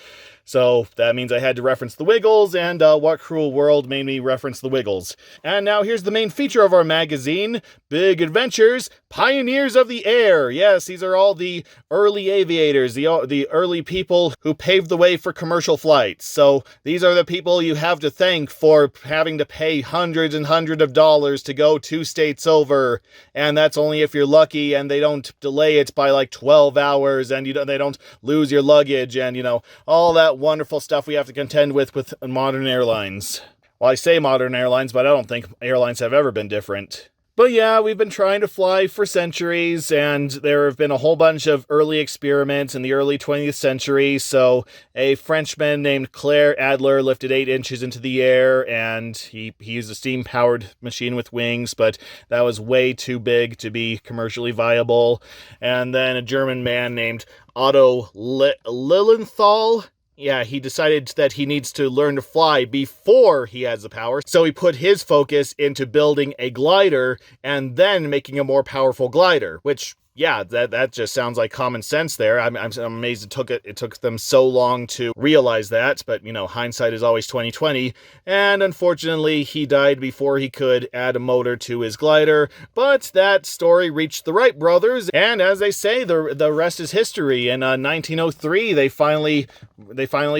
So that means I had to reference the Wiggles, and What Cruel World made me reference the Wiggles. And now here's the main feature of our magazine, Big Adventures, Pioneers of the Air. Yes, these are all the early aviators, the early people who paved the way for commercial flights. So these are the people you have to thank for having to pay hundreds and hundreds of dollars to go 2 states over. And that's only if you're lucky and they don't delay it by like 12 hours and they don't lose your luggage and, all that wonderful stuff we have to contend with modern airlines. Well, I say modern airlines, but I don't think airlines have ever been different. But yeah, we've been trying to fly for centuries, and there have been a whole bunch of early experiments in the early 20th century. So a Frenchman named Claire Adler lifted 8 inches into the air, and he used a steam-powered machine with wings, but that was way too big to be commercially viable. And then a German man named Otto Lilienthal, yeah, he decided that he needs to learn to fly before he has the power. So he put his focus into building a glider and then making a more powerful glider, which, yeah, that just sounds like common sense there. I'm amazed it took them so long to realize that, but hindsight is always 20/20. And unfortunately, he died before he could add a motor to his glider. But that story reached the Wright brothers, and as they say, the rest is history. In 1903, they finally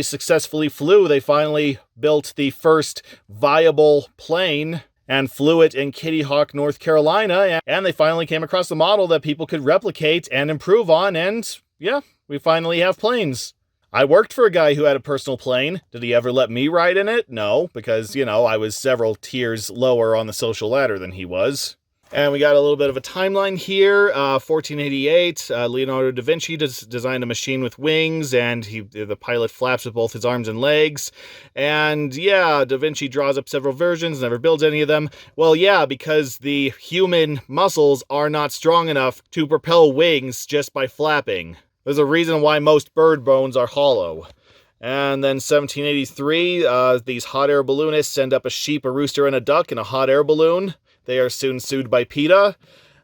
successfully flew. They finally built the first viable plane and flew it in Kitty Hawk, North Carolina, and they finally came across a model that people could replicate and improve on, and yeah, we finally have planes. I worked for a guy who had a personal plane. Did he ever let me ride in it? No, because, I was several tiers lower on the social ladder than he was. And we got a little bit of a timeline here. 1488, Leonardo da Vinci designed a machine with wings, and the pilot flaps with both his arms and legs. And yeah, da Vinci draws up several versions, never builds any of them. Well, yeah, because the human muscles are not strong enough to propel wings just by flapping. There's a reason why most bird bones are hollow. And then 1783, these hot air balloonists send up a sheep, a rooster, and a duck in a hot air balloon. They are soon sued by PETA.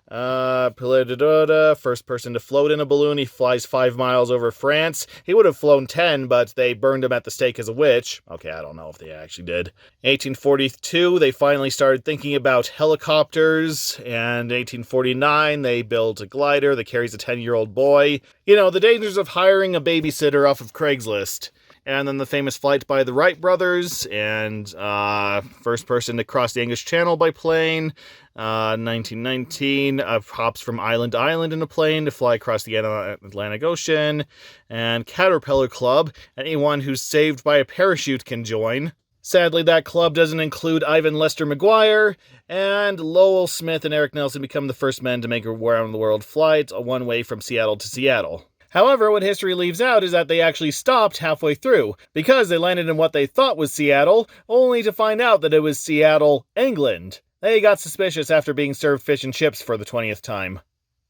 First person to float in a balloon. He flies 5 miles over France. He would have flown 10, but they burned him at the stake as a witch. Okay, I don't know if they actually did. 1842, they finally started thinking about helicopters. And 1849, they built a glider that carries a 10-year-old boy. The dangers of hiring a babysitter off of Craigslist. And then the famous flight by the Wright brothers, and first person to cross the English Channel by plane. 1919, hops from island to island in a plane to fly across the Atlantic Ocean. And Caterpillar Club, anyone who's saved by a parachute can join. Sadly, that club doesn't include Ivan Lester McGuire, and Lowell Smith and Eric Nelson become the first men to make a round-the-world flight, a one-way from Seattle to Seattle. However, what history leaves out is that they actually stopped halfway through, because they landed in what they thought was Seattle, only to find out that it was Seattle, England. They got suspicious after being served fish and chips for the 20th time.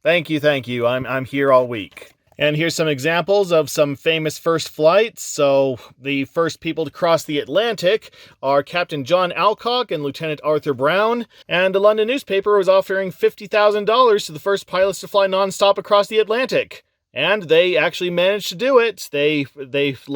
Thank you, I'm here all week. And here's some examples of some famous first flights. So, the first people to cross the Atlantic are Captain John Alcock and Lieutenant Arthur Brown, and a London newspaper was offering $50,000 to the first pilots to fly non-stop across the Atlantic. And they actually managed to do it. They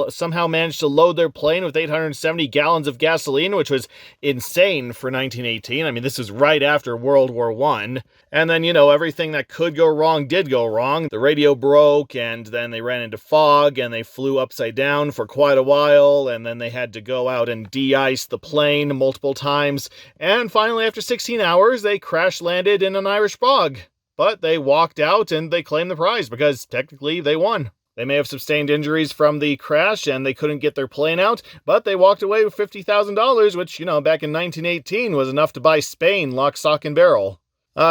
somehow managed to load their plane with 870 gallons of gasoline, which was insane for 1918. I mean, this was right after World War I. And then, everything that could go wrong did go wrong. The radio broke, and then they ran into fog, and they flew upside down for quite a while, and then they had to go out and de-ice the plane multiple times. And finally, after 16 hours, they crash-landed in an Irish bog. But they walked out and they claimed the prize because technically they won. They may have sustained injuries from the crash and they couldn't get their plane out, but they walked away with $50,000, which, back in 1918 was enough to buy Spain lock, stock, and barrel.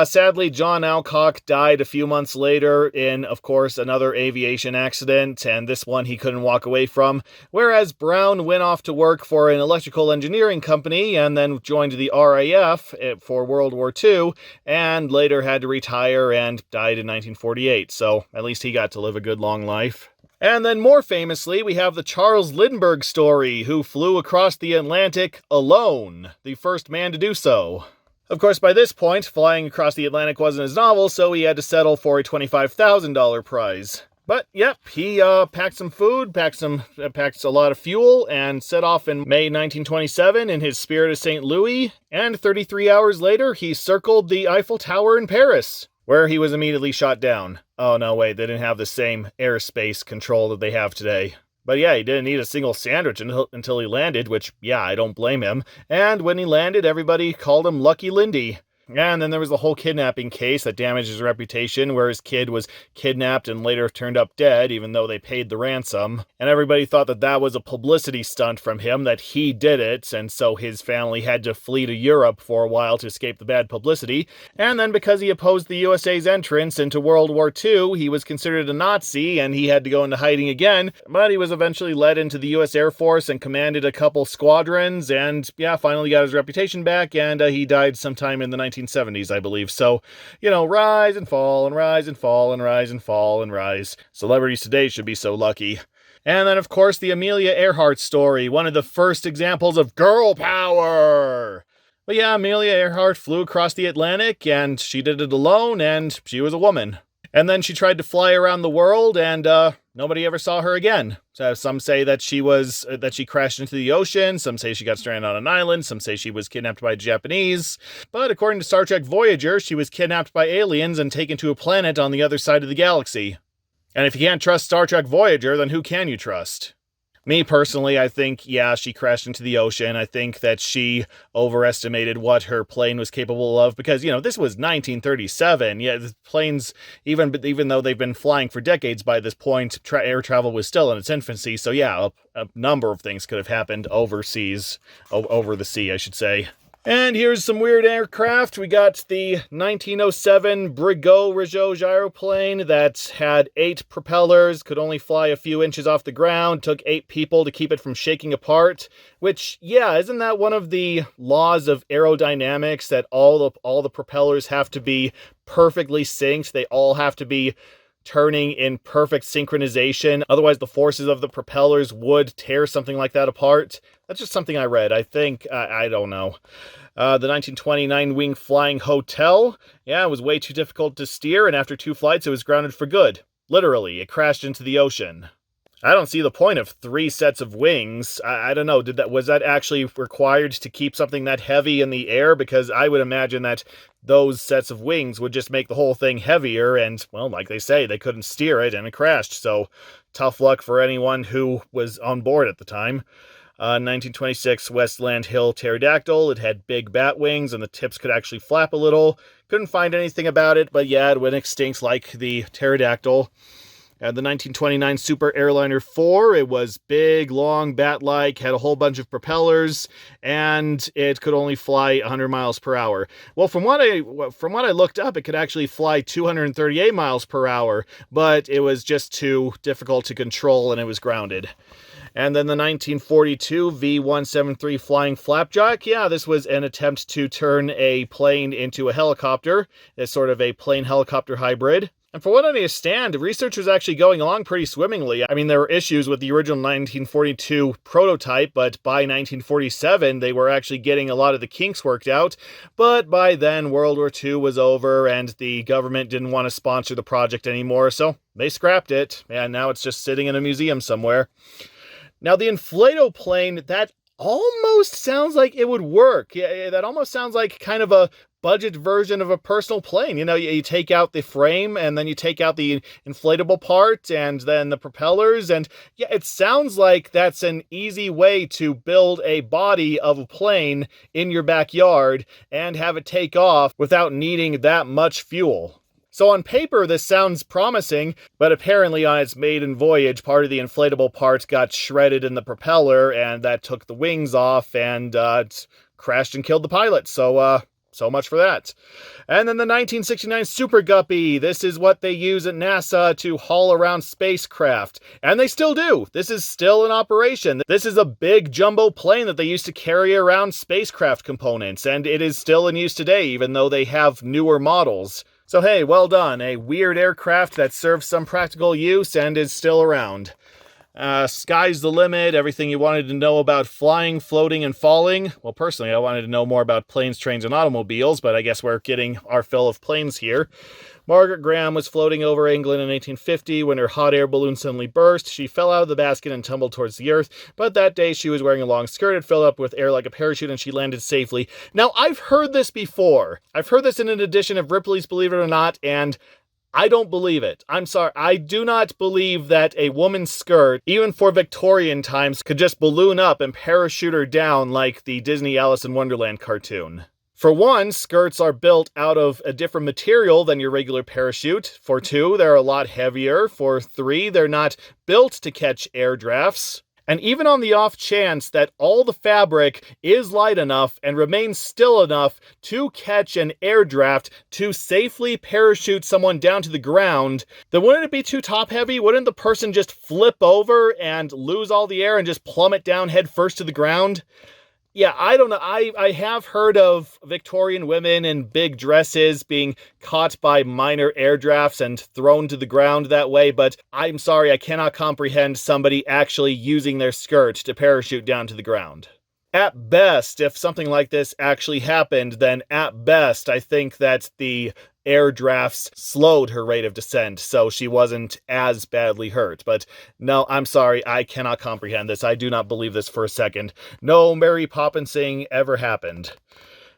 Sadly, John Alcock died a few months later in, of course, another aviation accident, and this one he couldn't walk away from, whereas Brown went off to work for an electrical engineering company and then joined the RAF for World War II, and later had to retire and died in 1948, so at least he got to live a good long life. And then more famously, we have the Charles Lindbergh story, who flew across the Atlantic alone, the first man to do so. Of course, by this point, flying across the Atlantic wasn't his novel, so he had to settle for a $25,000 prize. But, yep, he packed some food, packed a lot of fuel, and set off in May 1927 in his Spirit of St. Louis, and 33 hours later, he circled the Eiffel Tower in Paris, where he was immediately shot down. Oh, no, wait, they didn't have the same airspace control that they have today. But yeah, he didn't eat a single sandwich until he landed, which, yeah, I don't blame him. And when he landed, everybody called him Lucky Lindy. And then there was the whole kidnapping case that damaged his reputation, where his kid was kidnapped and later turned up dead, even though they paid the ransom. And everybody thought that that was a publicity stunt from him, that he did it, and so his family had to flee to Europe for a while to escape the bad publicity. And then because he opposed the USA's entrance into World War II, he was considered a Nazi, and he had to go into hiding again. But he was eventually led into the US Air Force and commanded a couple squadrons, and yeah, finally got his reputation back, and he died sometime in the 1970s, I believe. So, rise and fall and rise and fall and rise and fall and rise. Celebrities today should be so lucky. And then, of course, the Amelia Earhart story, one of the first examples of girl power. But yeah, Amelia Earhart flew across the Atlantic, and she did it alone, and she was a woman. And then she tried to fly around the world, and nobody ever saw her again. So some say that she crashed into the ocean. Some say she got stranded on an island. Some say she was kidnapped by Japanese. But according to Star Trek Voyager, she was kidnapped by aliens and taken to a planet on the other side of the galaxy. And if you can't trust Star Trek Voyager, then who can you trust? Me personally, I think, yeah, she crashed into the ocean. I think that she overestimated what her plane was capable of because, this was 1937. Yeah, the planes, even though they've been flying for decades by this point, air travel was still in its infancy. So yeah, a number of things could have happened overseas, over the sea, I should say. And here's some weird aircraft. We got the 1907 Brigot gyroplane that had 8 propellers, could only fly a few inches off the ground, took 8 people to keep it from shaking apart, which, yeah, isn't that one of the laws of aerodynamics, that all the propellers have to be perfectly synced? They all have to be turning in perfect synchronization. Otherwise, the forces of the propellers would tear something like that apart. That's just something I read. I think, I don't know. The 1929 Wing Flying Hotel. Yeah, it was way too difficult to steer, and after 2 flights, it was grounded for good. Literally, it crashed into the ocean. I don't see the point of 3 sets of wings. I don't know. Was that actually required to keep something that heavy in the air? Because I would imagine that those sets of wings would just make the whole thing heavier, and, well, like they say, they couldn't steer it, and it crashed. So, tough luck for anyone who was on board at the time. 1926 Westland Hill Pterodactyl. It had big bat wings, and the tips could actually flap a little. Couldn't find anything about it, but yeah, it went extinct like the pterodactyl. The 1929 Super Airliner 4, it was big, long, bat-like, had a whole bunch of propellers, and it could only fly 100 miles per hour. Well, from what I looked up, it could actually fly 238 miles per hour, but it was just too difficult to control, and it was grounded. And then the 1942 V-173 Flying Flapjack. Yeah, this was an attempt to turn a plane into a helicopter. It's sort of a plane-helicopter hybrid. And for what I understand, research was actually going along pretty swimmingly. I mean, there were issues with the original 1942 prototype, but by 1947, they were actually getting a lot of the kinks worked out. But by then, World War II was over, and the government didn't want to sponsor the project anymore, so they scrapped it, and now it's just sitting in a museum somewhere. Now, the inflatable plane, that almost sounds like it would work. Yeah, that almost sounds like kind of a budget version of a personal plane. You know, you take out the frame and then you take out the inflatable part and then the propellers. And yeah, it sounds like that's an easy way to build a body of a plane in your backyard and have it take off without needing that much fuel. So on paper, this sounds promising, but apparently on its maiden voyage, part of the inflatable part got shredded in the propeller, and that took the wings off, and it crashed and killed the pilot. So much for that. And then the 1969 Super Guppy. This is what they use at NASA to haul around spacecraft. And they still do. This is still in operation. This is a big jumbo plane that they used to carry around spacecraft components, and it is still in use today, even though they have newer models. So hey, well done. A weird aircraft that serves some practical use and is still around. Sky's the limit, everything you wanted to know about flying, floating, and falling. Well, personally, I wanted to know more about planes, trains, and automobiles, but I guess we're getting our fill of planes here. Margaret Graham was floating over England in 1850 when her hot air balloon suddenly burst. She fell out of the basket and tumbled towards the earth, but that day she was wearing a long skirt. It filled up with air like a parachute and she landed safely. Now, I've heard this before. I've heard this in an edition of Ripley's Believe It or Not, and I don't believe it. I'm sorry. I do not believe that a woman's skirt, even for Victorian times, could just balloon up and parachute her down like the Disney Alice in Wonderland cartoon. For one, skirts are built out of a different material than your regular parachute. For two, they're a lot heavier. For three, they're not built to catch air drafts. And even on the off chance that all the fabric is light enough and remains still enough to catch an air draft to safely parachute someone down to the ground, then wouldn't it be too top heavy? Wouldn't the person just flip over and lose all the air and just plummet down head first to the ground? Yeah, I don't know. I have heard of Victorian women in big dresses being caught by minor air drafts and thrown to the ground that way, but I'm sorry, I cannot comprehend somebody actually using their skirt to parachute down to the ground. At best, if something like this actually happened, then at best, I think that the air drafts slowed her rate of descent, so she wasn't as badly hurt. But no, I'm sorry, I cannot comprehend this. I do not believe this for a second. No Mary Poppinsing ever happened.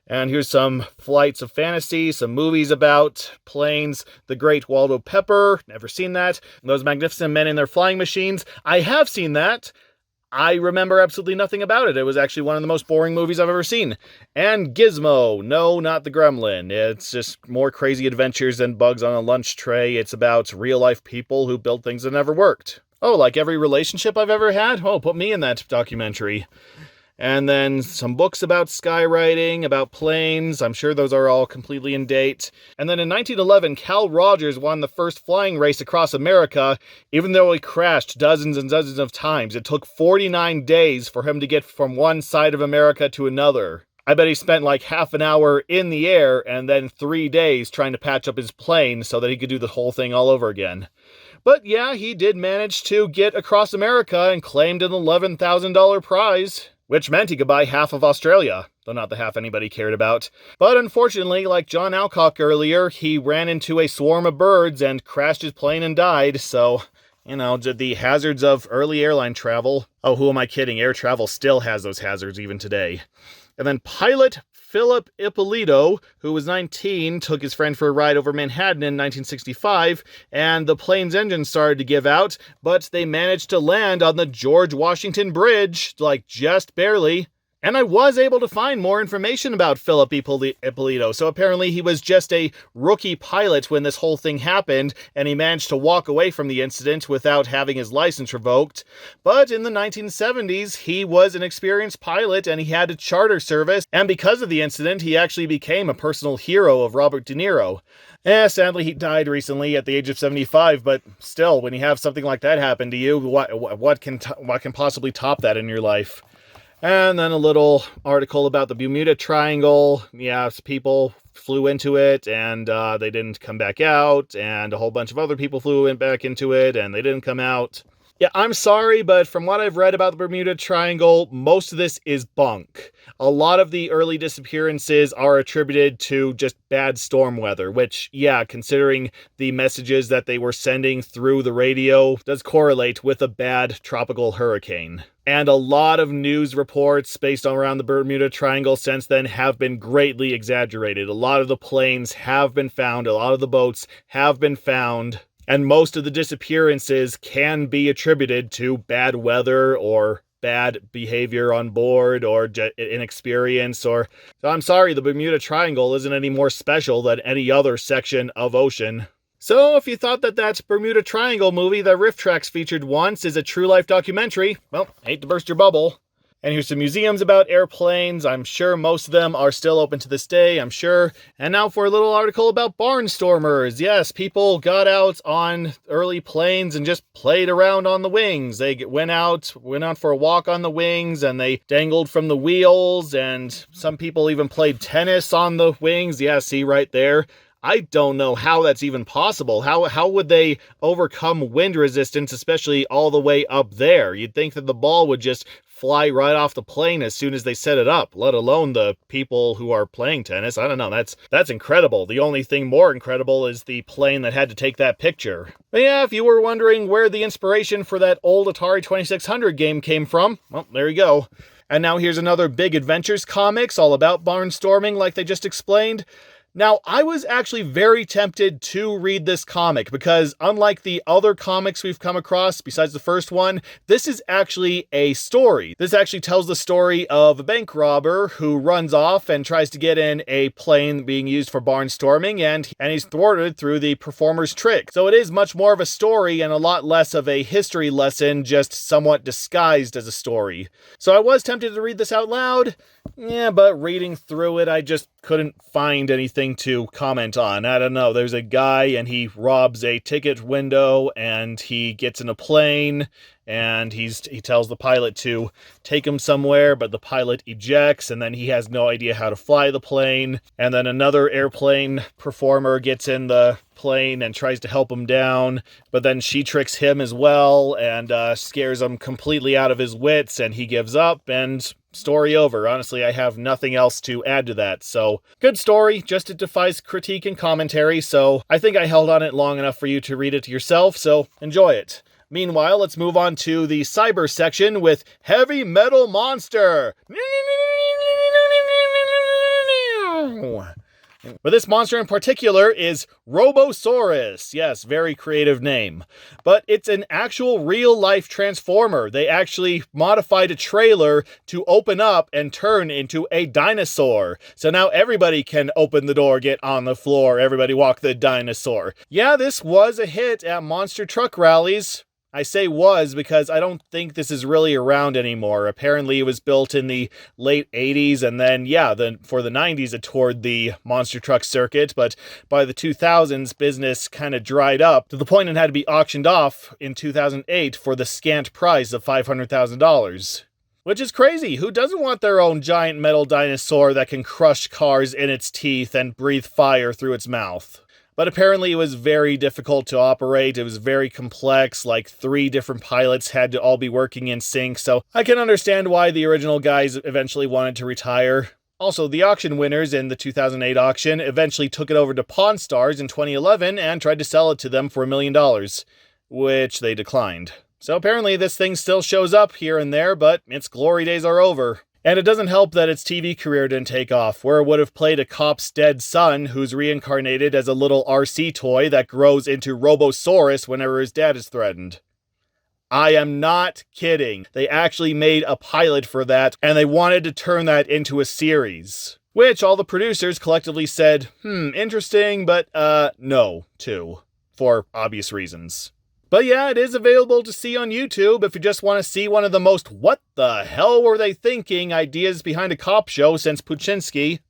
And here's some flights of fantasy, some movies about planes. The Great Waldo Pepper, never seen that. Those Magnificent Men in Their Flying Machines, I have seen that. I remember absolutely nothing about it. It was actually one of the most boring movies I've ever seen. And Gizmo. No, not the Gremlin. It's just more crazy adventures than bugs on a lunch tray. It's about real-life people who build things that never worked. Oh, like every relationship I've ever had? Oh, put me in that documentary. And then some books about skywriting, about planes. I'm sure those are all completely in date. And then in 1911, Cal Rogers won the first flying race across America, even though he crashed dozens and dozens of times. It took 49 days for him to get from one side of America to another. I bet he spent like half an hour in the air and then 3 days trying to patch up his plane so that he could do the whole thing all over again. But yeah, he did manage to get across America and claimed an $11,000 prize, which meant he could buy half of Australia, though not the half anybody cared about. But unfortunately, like John Alcock earlier, he ran into a swarm of birds and crashed his plane and died, so, you know, the hazards of early airline travel. Oh, who am I kidding? Air travel still has those hazards even today. And then pilot Philip Ippolito, who was 19, took his friend for a ride over Manhattan in 1965, and the plane's engine started to give out, but they managed to land on the George Washington Bridge, like just barely. And I was able to find more information about Philip Ippolito. So apparently he was just a rookie pilot when this whole thing happened, and he managed to walk away from the incident without having his license revoked. But in the 1970s, he was an experienced pilot, and he had a charter service, and because of the incident, he actually became a personal hero of Robert De Niro. Sadly, he died recently at the age of 75, but still, when you have something like that happen to you, what can possibly top that in your life? And then a little article about the Bermuda Triangle. Yeah, people flew into it and they didn't come back out, and a whole bunch of other people flew back into it and they didn't come out. Yeah, I'm sorry, but from what I've read about the Bermuda Triangle, most of this is bunk. A lot of the early disappearances are attributed to just bad storm weather, which, yeah, considering the messages that they were sending through the radio, does correlate with a bad tropical hurricane. And a lot of news reports based around the Bermuda Triangle since then have been greatly exaggerated. A lot of the planes have been found, a lot of the boats have been found, and most of the disappearances can be attributed to bad weather or bad behavior on board or inexperience. So I'm sorry, the Bermuda Triangle isn't any more special than any other section of ocean. So if you thought that Bermuda Triangle movie that Riff Tracks featured once is a true life documentary, well, hate to burst your bubble. And here's some museums about airplanes. I'm sure most of them are still open to this day, I'm sure. And now for a little article about barnstormers. Yes, people got out on early planes and just played around on the wings. They went out for a walk on the wings, and they dangled from the wheels, and some people even played tennis on the wings. Yeah, see right there. I don't know how that's even possible. How would they overcome wind resistance, especially all the way up there? You'd think that the ball would just fly right off the plane as soon as they set it up, let alone the people who are playing tennis. I don't know. That's incredible. The only thing more incredible is the plane that had to take that picture. But yeah, if you were wondering where the inspiration for that old Atari 2600 game came from, well, there you go. And now here's another Big Adventures comics all about barnstorming like they just explained. Now, I was actually very tempted to read this comic because unlike the other comics we've come across, besides the first one, this is actually a story. This actually tells the story of a bank robber who runs off and tries to get in a plane being used for barnstorming, and he's thwarted through the performer's trick. So it is much more of a story and a lot less of a history lesson, just somewhat disguised as a story. So I was tempted to read this out loud. Yeah, but reading through it, I just couldn't find anything to comment on. I don't know. There's a guy and he robs a ticket window and he gets in a plane and he tells the pilot to take him somewhere, but the pilot ejects and then he has no idea how to fly the plane. And then another airplane performer gets in the plane and tries to help him down, but then she tricks him as well and scares him completely out of his wits, and he gives up, and story over. Honestly, I have nothing else to add to that. So, good story, just it defies critique and commentary, so I think I held on it long enough for you to read it yourself, so enjoy it. Meanwhile, let's move on to the cyber section with Heavy Metal Monster. But this monster in particular is Robosaurus. Yes, very creative name. But it's an actual real-life transformer. They actually modified a trailer to open up and turn into a dinosaur. So now everybody can open the door, get on the floor, everybody walk the dinosaur. Yeah, this was a hit at monster truck rallies. I say was because I don't think this is really around anymore. Apparently it was built in the late 80s, and then, for the 90s it toured the monster truck circuit, but by the 2000s business kind of dried up to the point it had to be auctioned off in 2008 for the scant price of $500,000. Which is crazy. Who doesn't want their own giant metal dinosaur that can crush cars in its teeth and breathe fire through its mouth? But apparently it was very difficult to operate. It was very complex, like 3 different pilots had to all be working in sync, so I can understand why the original guys eventually wanted to retire. Also, the auction winners in the 2008 auction eventually took it over to Pawn Stars in 2011 and tried to sell it to them for $1 million, which they declined. So apparently this thing still shows up here and there, but its glory days are over. And it doesn't help that its TV career didn't take off, where it would have played a cop's dead son who's reincarnated as a little RC toy that grows into Robosaurus whenever his dad is threatened. I am not kidding. They actually made a pilot for that, and they wanted to turn that into a series. Which all the producers collectively said, interesting, but no, to. For obvious reasons. But yeah, it is available to see on YouTube if you just want to see one of the most what the hell were they thinking ideas behind a cop show since Puczynski.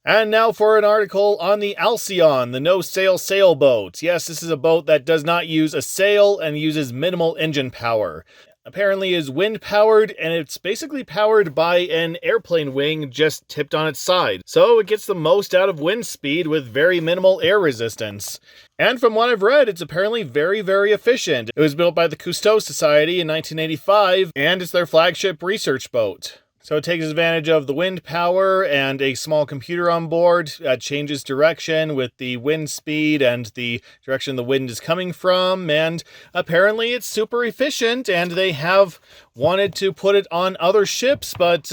And now for an article on the Alcyon, the no-sail sailboat. Yes, this is a boat that does not use a sail and uses minimal engine power. apparently is wind-powered, and it's basically powered by an airplane wing just tipped on its side. So it gets the most out of wind speed with very minimal air resistance. And from what I've read, it's apparently very, very efficient. It was built by the Cousteau Society in 1985, and it's their flagship research boat. So it takes advantage of the wind power and a small computer on board, changes direction with the wind speed and the direction the wind is coming from, and apparently it's super efficient, and they have wanted to put it on other ships, but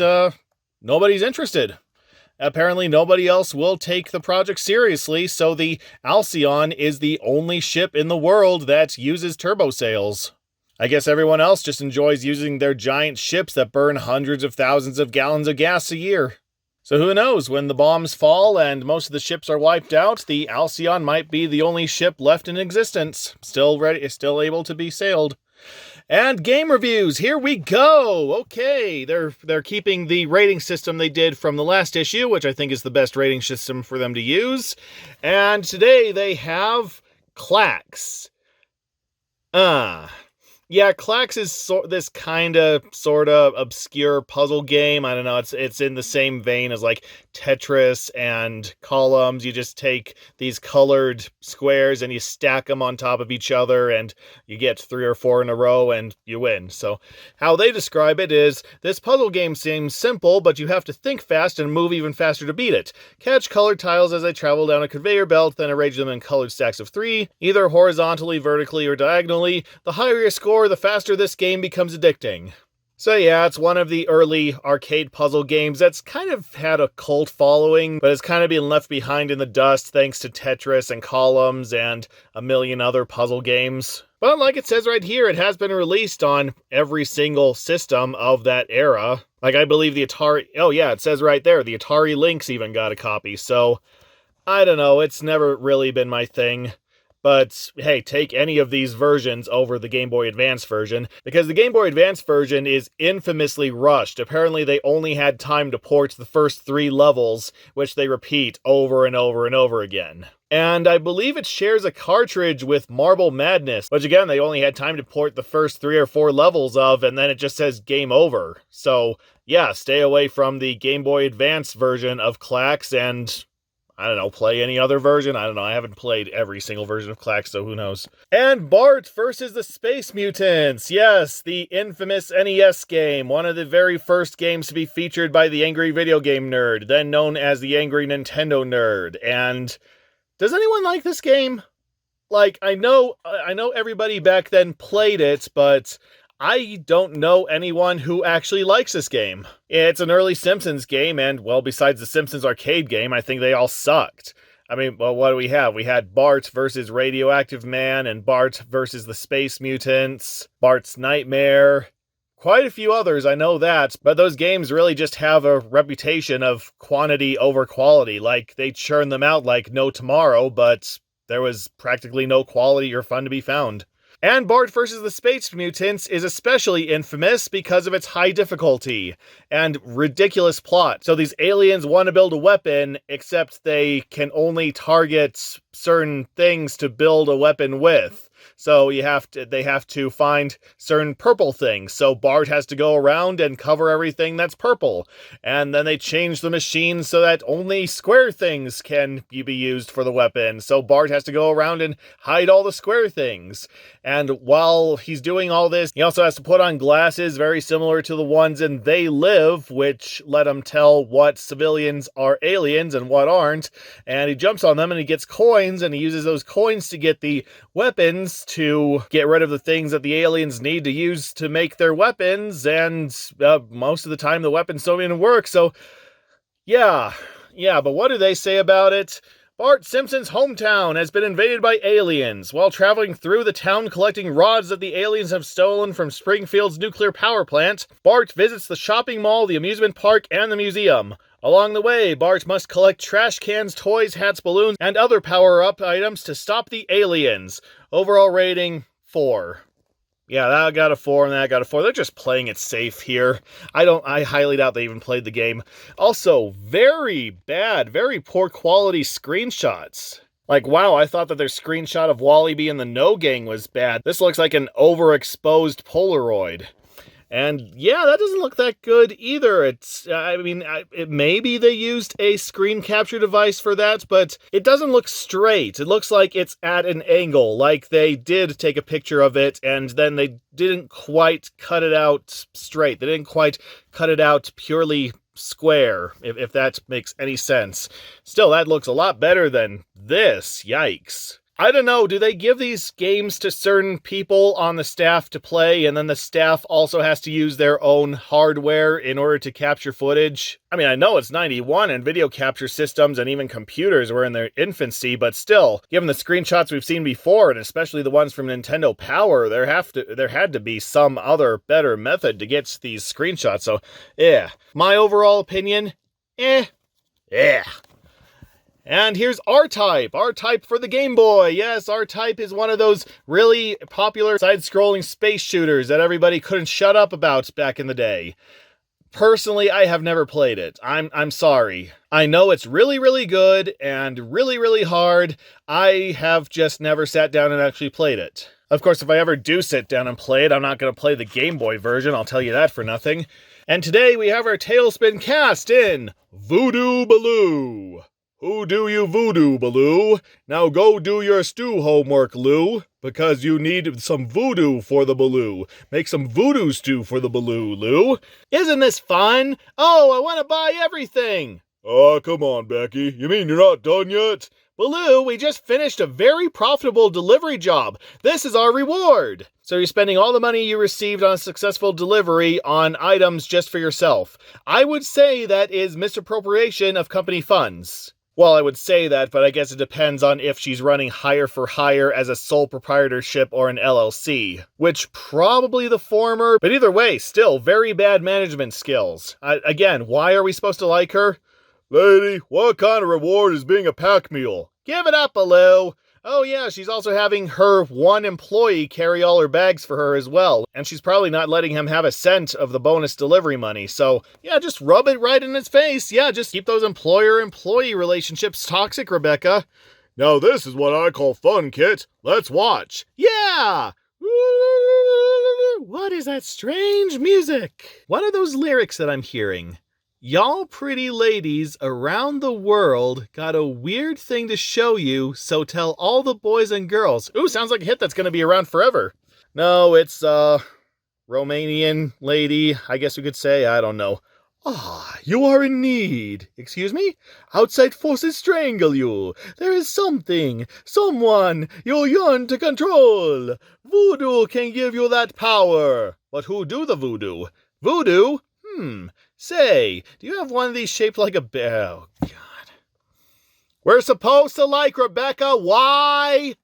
nobody's interested. Apparently nobody else will take the project seriously, so the Alcyon is the only ship in the world that uses turbosails. I guess everyone else just enjoys using their giant ships that burn hundreds of thousands of gallons of gas a year. So who knows, when the bombs fall and most of the ships are wiped out, the Alcyon might be the only ship left in existence, still able to be sailed. And game reviews, here we go! Okay, they're keeping the rating system they did from the last issue, which I think is the best rating system for them to use. And today they have quacks. Yeah, quacks is this kind of, sort of obscure puzzle game. I don't know, it's in the same vein as like Tetris and Columns. You just take these colored squares and you stack them on top of each other and you get 3 or 4 in a row and you win. So how they describe it is, this puzzle game seems simple, but you have to think fast and move even faster to beat it. Catch colored tiles as they travel down a conveyor belt, then arrange them in colored stacks of 3, either horizontally, vertically, or diagonally. The higher your score, the faster this game becomes addicting. So yeah, it's one of the early arcade puzzle games that's kind of had a cult following, but it's kind of been left behind in the dust thanks to Tetris and Columns and a million other puzzle games. But like it says right here, it has been released on every single system of that era. Like I believe the Atari, oh yeah, it says right there, the Atari Lynx even got a copy, so I don't know, it's never really been my thing. But hey, take any of these versions over the Game Boy Advance version, because the Game Boy Advance version is infamously rushed. Apparently they only had time to port the first 3 levels, which they repeat over and over and over again. And I believe it shares a cartridge with Marble Madness, which again, they only had time to port the first 3 or 4 levels of, and then it just says game over. So yeah, stay away from the Game Boy Advance version of quacks and I don't know, play any other version? I don't know, I haven't played every single version of quacks, so who knows. And Bart versus the Space Mutants! Yes, the infamous NES game, one of the very first games to be featured by the Angry Video Game Nerd, then known as the Angry Nintendo Nerd. And does anyone like this game? Like, I know everybody back then played it, but I don't know anyone who actually likes this game. It's an early Simpsons game, and, well, besides the Simpsons arcade game, I think they all sucked. I mean, well, what do we have? We had Bart versus Radioactive Man, and Bart versus the Space Mutants, Bart's Nightmare, quite a few others, I know that, but those games really just have a reputation of quantity over quality. Like, they churn them out like no tomorrow, but there was practically no quality or fun to be found. And Bart vs. the Space Mutants is especially infamous because of its high difficulty and ridiculous plot. So these aliens want to build a weapon, except they can only target certain things to build a weapon with. So they have to find certain purple things. So Bart has to go around and cover everything that's purple. And then they change the machine so that only square things can be used for the weapon. So Bart has to go around and hide all the square things. And while he's doing all this, he also has to put on glasses very similar to the ones in They Live, which let him tell what civilians are aliens and what aren't. And he jumps on them and he gets coins, and he uses those coins to get the weapons to get rid of the things that the aliens need to use to make their weapons, and most of the time the weapons don't even work. So yeah, but what do they say about it? Bart Simpson's hometown has been invaded by aliens. While traveling through the town collecting rods that the aliens have stolen from Springfield's nuclear power plant, Bart visits the shopping mall, the amusement park, and the museum. Along the way, Bart must collect trash cans, toys, hats, balloons, and other power-up items to stop the aliens. Overall rating, 4. Yeah, that got a 4 and that got a 4. They're just playing it safe here. I highly doubt they even played the game. Also, very bad, very poor quality screenshots. Like, wow, I thought that their screenshot of Wally-B and the No Gang was bad. This looks like an overexposed Polaroid. And yeah, that doesn't look that good either. Maybe they used a screen capture device for that, but it doesn't look straight. It looks like it's at an angle, like they did take a picture of it and then they didn't quite cut it out straight. They didn't quite cut it out purely square, if that makes any sense. Still, that looks a lot better than this. Yikes. I don't know, do they give these games to certain people on the staff to play, and then the staff also has to use their own hardware in order to capture footage? I mean, I know it's 91 and video capture systems and even computers were in their infancy, but still, given the screenshots we've seen before, and especially the ones from Nintendo Power, there had to be some other better method to get these screenshots, so, yeah. My overall opinion, yeah. And here's R-Type. R-Type for the Game Boy. Yes, R-Type is one of those really popular side-scrolling space shooters that everybody couldn't shut up about back in the day. Personally, I have never played it. I'm sorry. I know it's really, really good and really, really hard. I have just never sat down and actually played it. Of course, if I ever do sit down and play it, I'm not going to play the Game Boy version, I'll tell you that for nothing. And today we have our Tailspin cast in Voodoo Baloo. Who do you voodoo, Baloo? Now go do your stew homework, Lou, because you need some voodoo for the Baloo. Make some voodoo stew for the Baloo, Lou. Isn't this fun? Oh, I want to buy everything. Oh, come on, Becky. You mean you're not done yet? Baloo, we just finished a very profitable delivery job. This is our reward. So you're spending all the money you received on a successful delivery on items just for yourself. I would say that is misappropriation of company funds. Well, I would say that, but I guess it depends on if she's running hire for hire as a sole proprietorship or an LLC, which probably the former, but either way, still very bad management skills. Again, why are we supposed to like her? Lady, what kind of reward is being a pack mule? Give it up, Baloo. Oh yeah, she's also having her one employee carry all her bags for her as well, and she's probably not letting him have a cent of the bonus delivery money, so yeah, just rub it right in his face. Yeah, just keep those employer-employee relationships toxic, Rebecca. Now this is what I call fun, Kit. Let's watch. Yeah! What is that strange music? What are those lyrics that I'm hearing? Y'all pretty ladies around the world got a weird thing to show you, so tell all the boys and girls. Ooh, sounds like a hit that's going to be around forever. No, it's, Romanian lady, I guess we could say, I don't know. Ah, you are in need. Excuse me? Outside forces strangle you. There is something, someone you yearn to control. Voodoo can give you that power. But who do the voodoo? Voodoo? Say, do you have one of these shaped like a bear? Oh, God. We're supposed to like Rebecca. Why?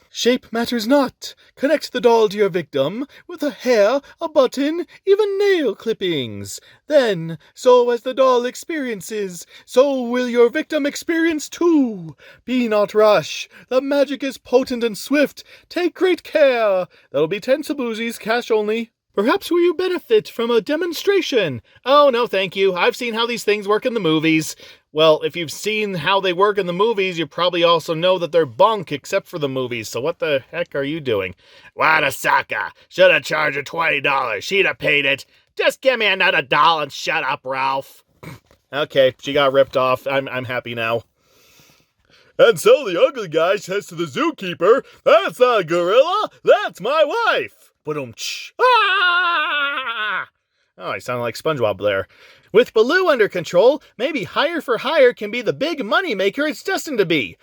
Shape matters not. Connect the doll to your victim with a hair, a button, even nail clippings. Then, so as the doll experiences, so will your victim experience too. Be not rash. The magic is potent and swift. Take great care. That'll be 10 sabuzis, cash only. Perhaps will you benefit from a demonstration? Oh, no, thank you. I've seen how these things work in the movies. Well, if you've seen how they work in the movies, you probably also know that they're bunk except for the movies, so what the heck are you doing? What a sucker. Should have charged her $20. She'd have paid it. Just give me another doll and shut up, Ralph. Okay, she got ripped off. I'm happy now. And so the ugly guy says to the zookeeper, "That's not a gorilla, that's my wife." Ah! Oh, I sound like SpongeBob there. With Baloo under control, maybe hire for hire can be the big money maker it's destined to be.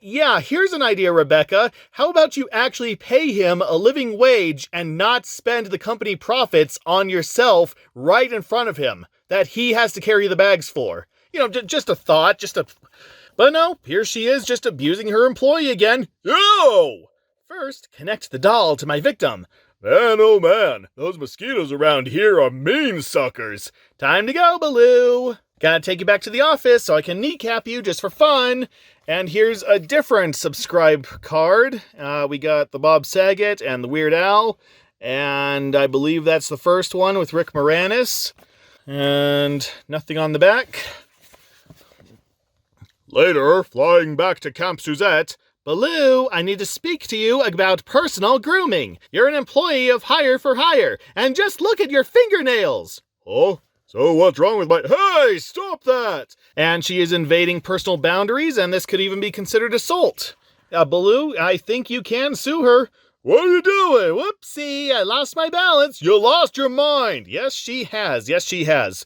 Yeah, here's an idea, Rebecca. How about you actually pay him a living wage and not spend the company profits on yourself right in front of him that he has to carry the bags for? You know, just a thought, But no, here she is just abusing her employee again. Yo! First, connect the doll to my victim. Man, oh man, those mosquitoes around here are mean suckers. Time to go, Baloo. Gotta take you back to the office so I can kneecap you just for fun. And here's a different subscribe card. We got the Bob Saget and the Weird Al. And I believe that's the first one with Rick Moranis. And nothing on the back. Later, flying back to Camp Suzette, Baloo, I need to speak to you about personal grooming. You're an employee of Hire for Hire, and just look at your fingernails. Oh? So what's wrong with my... Hey, stop that! And she is invading personal boundaries, and this could even be considered assault. Baloo, I think you can sue her. What are you doing? Whoopsie, I lost my balance. You lost your mind. Yes, she has. Yes, she has.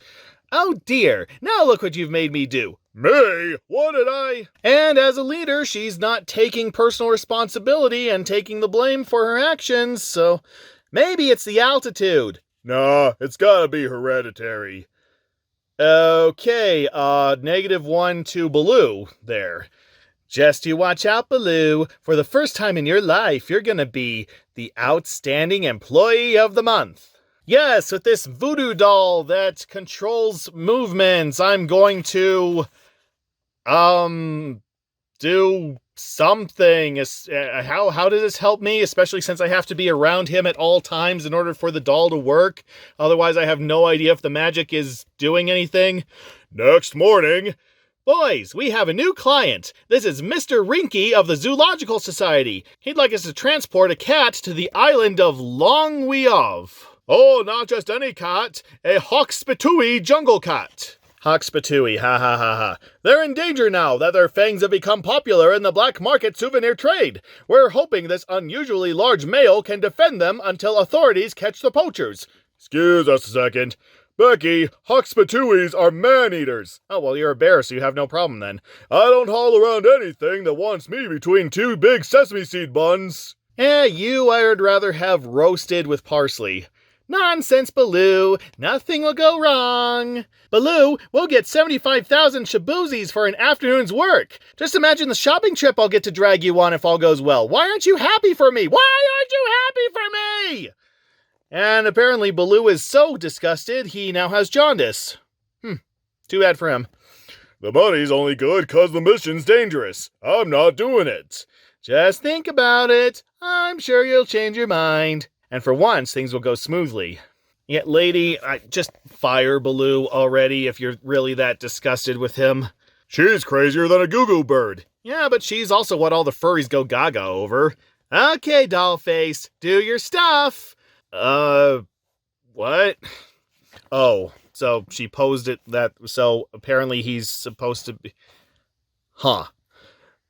Oh dear, now look what you've made me do. Me? What did I? And as a leader, she's not taking personal responsibility and taking the blame for her actions, so maybe it's the altitude. Nah, it's gotta be hereditary. Okay, -1 to Baloo there. Just you watch out, Baloo. For the first time in your life, you're gonna be the Outstanding Employee of the Month. Yes, with this voodoo doll that controls movements, I'm going to, do something. How does this help me? Especially since I have to be around him at all times in order for the doll to work. Otherwise, I have no idea if the magic is doing anything. Next morning. Boys, we have a new client. This is Mr. Rinky of the Zoological Society. He'd like us to transport a cat to the island of Longweov. Oh, not just any cat, a Hoxpatui jungle cat. Hoxpatui, ha ha ha ha. They're in danger now that their fangs have become popular in the black market souvenir trade. We're hoping this unusually large male can defend them until authorities catch the poachers. Excuse us a second. Becky, Hoxpatuis are man-eaters. Oh, well, you're a bear, so you have no problem then. I don't haul around anything that wants me between two big sesame seed buns. You I would rather have roasted with parsley. Nonsense, Baloo. Nothing will go wrong. Baloo, we'll get 75,000 shaboozis for an afternoon's work. Just imagine the shopping trip I'll get to drag you on if all goes well. Why aren't you happy for me? Why aren't you happy for me? And apparently Baloo is so disgusted, he now has jaundice. Too bad for him. The money's only good 'cause the mission's dangerous. I'm not doing it. Just think about it. I'm sure you'll change your mind. And for once, things will go smoothly. Yet, lady, just fire Baloo already if you're really that disgusted with him. She's crazier than a goo-goo bird. Yeah, but she's also what all the furries go gaga over. Okay, Dollface, do your stuff. What? Oh, so she posed it that, so apparently he's supposed to be... Huh.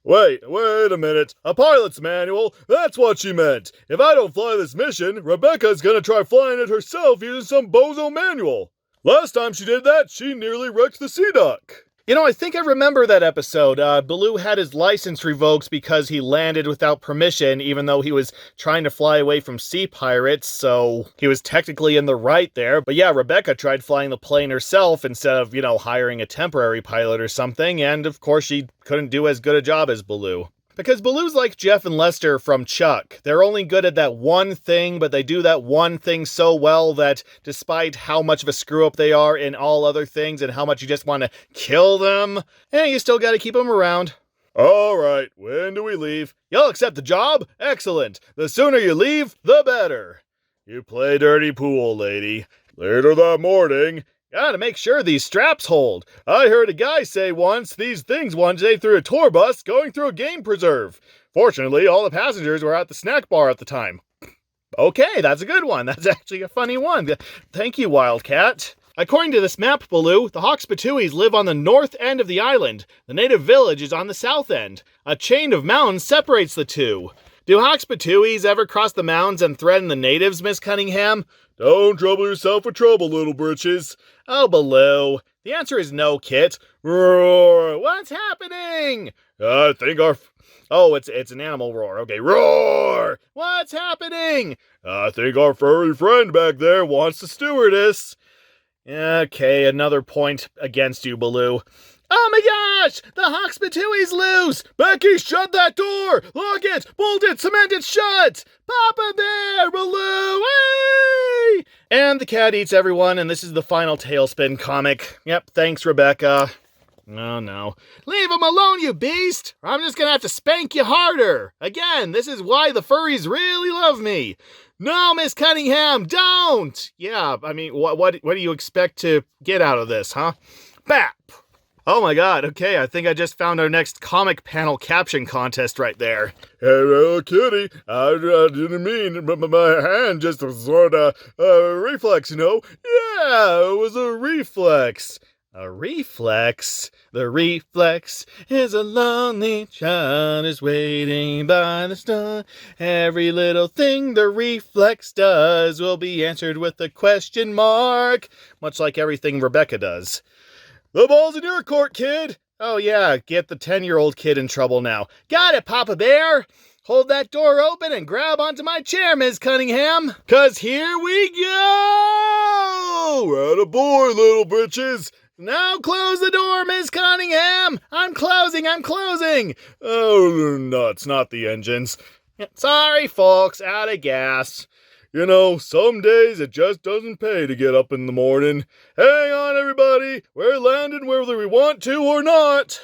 Wait a minute. A pilot's manual? That's what she meant. If I don't fly this mission, Rebecca's gonna try flying it herself using some bozo manual. Last time she did that, she nearly wrecked the Sea Duck. You know, I think I remember that episode. Baloo had his license revoked because he landed without permission, even though he was trying to fly away from sea pirates, so he was technically in the right there. But yeah, Rebecca tried flying the plane herself instead of, hiring a temporary pilot or something, and of course she couldn't do as good a job as Baloo. Because Baloo's like Jeff and Lester from Chuck. They're only good at that one thing, but they do that one thing so well that despite how much of a screw-up they are in all other things and how much you just want to kill them, you still got to keep them around. All right, when do we leave? You'll accept the job? Excellent. The sooner you leave, the better. You play dirty pool, lady. Later that morning... Gotta make sure these straps hold. I heard a guy say once these things one day through a tour bus going through a game preserve. Fortunately, all the passengers were at the snack bar at the time. Okay, that's a good one. That's actually a funny one. Thank you, Wildcat. According to this map, Baloo, the Hoxpatuis live on the north end of the island. The native village is on the south end. A chain of mountains separates the two. Do Hoxpatuis ever cross the mountains and threaten the natives, Miss Cunningham? Don't trouble yourself with trouble, little britches. Oh, Baloo. The answer is no, Kit. Roar! What's happening? I think our... Oh, it's an animal roar. Okay, roar! What's happening? I think our furry friend back there wants the stewardess. Okay, another point against you, Baloo. Oh my gosh! The Hoxpatui's loose! Becky, shut that door! Lock it! Bolt it! Cement it shut! Papa Bear! Baloo! Hey! And the cat eats everyone, and this is the final Tailspin comic. Yep, thanks, Rebecca. Oh, no. Leave him alone, you beast! Or I'm just gonna have to spank you harder! Again, this is why the furries really love me! No, Miss Cunningham, don't! Yeah, I mean, what do you expect to get out of this, huh? Bap! Oh my god, okay, I think I just found our next comic panel caption contest right there. Hello, kitty. I didn't mean, but my hand just was sort of reflex, you know? Yeah, it was a reflex. A reflex? The reflex is a lonely child is waiting by the sun. Every little thing the reflex does will be answered with a question mark. Much like everything Rebecca does. The ball's in your court, kid. Oh yeah, get the 10-year-old kid in trouble now. Got it, Papa Bear. Hold that door open and grab onto my chair, Ms. Cunningham. 'Cause here we go! Attaboy, little britches. Now close the door, Ms. Cunningham. I'm closing. Oh, nuts, not the engines. Sorry, folks, out of gas. You know, some days it just doesn't pay to get up in the morning. Hang on, everybody. We're landing whether we want to or not.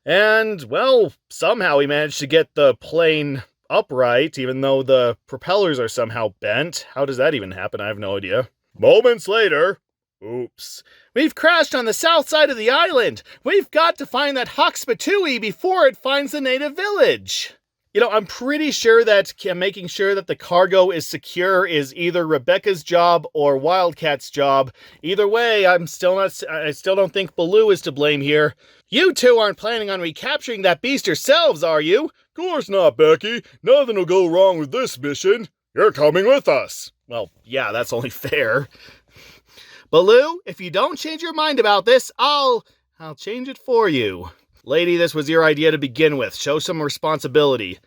And, well, somehow we managed to get the plane upright, even though the propellers are somehow bent. How does that even happen? I have no idea. Moments later. Oops. We've crashed on the south side of the island. We've got to find that husk before it finds the native village. You know, I'm pretty sure that making sure that the cargo is secure is either Rebecca's job or Wildcat's job. Either way, I still don't think Baloo is to blame here. You two aren't planning on recapturing that beast yourselves, are you? Course not, Becky. Nothing will go wrong with this mission. You're coming with us. Well, yeah, that's only fair. Baloo, if you don't change your mind about this, I'll change it for you. Lady, this was your idea to begin with. Show some responsibility.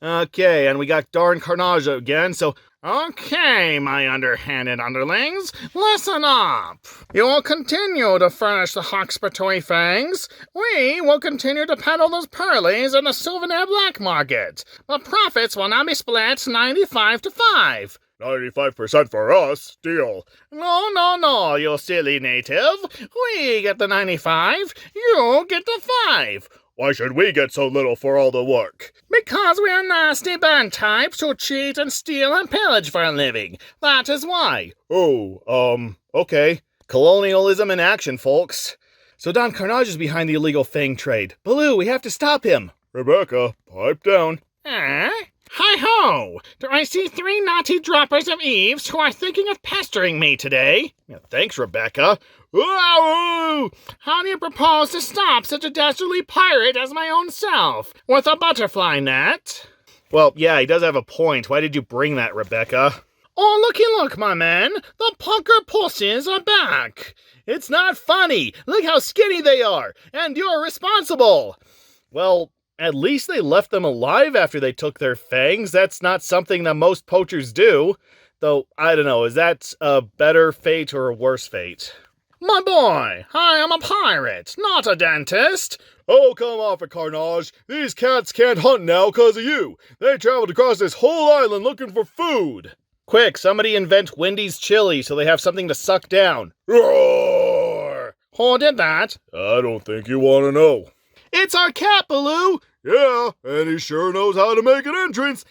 Okay, and we got darn Carnage again, so... Okay, my underhanded underlings, listen up. You will continue to furnish the Huxpatoy fangs. We will continue to peddle those pearlies in the souvenir black market. The profits will now be split 95-5. 95% for us, deal. No, you silly native. We get the 95, you get the 5. Why should we get so little for all the work? Because we are nasty band types who cheat and steal and pillage for a living. That is why. Oh, okay. Colonialism in action, folks. So Don Carnage is behind the illegal fang trade. Baloo, we have to stop him. Rebecca, pipe down. Hi-ho! Do I see 3 naughty droppers of eaves who are thinking of pestering me today? Yeah, thanks, Rebecca. Wow! How do you propose to stop such a dastardly pirate as my own self? With a butterfly net? Well, yeah, he does have a point. Why did you bring that, Rebecca? Oh, looky look, my man. The punker pussies are back. It's not funny. Look how skinny they are. And you're responsible. Well, at least they left them alive after they took their fangs. That's not something that most poachers do. Though, I don't know, is that a better fate or a worse fate? My boy, I am a pirate, not a dentist. Oh, come off it, Carnage. These cats can't hunt now 'cause of you. They traveled across this whole island looking for food. Quick, somebody invent Wendy's chili so they have something to suck down. Roar! Who did that? I don't think you want to know. It's our cat, Baloo! Yeah, and he sure knows how to make an entrance.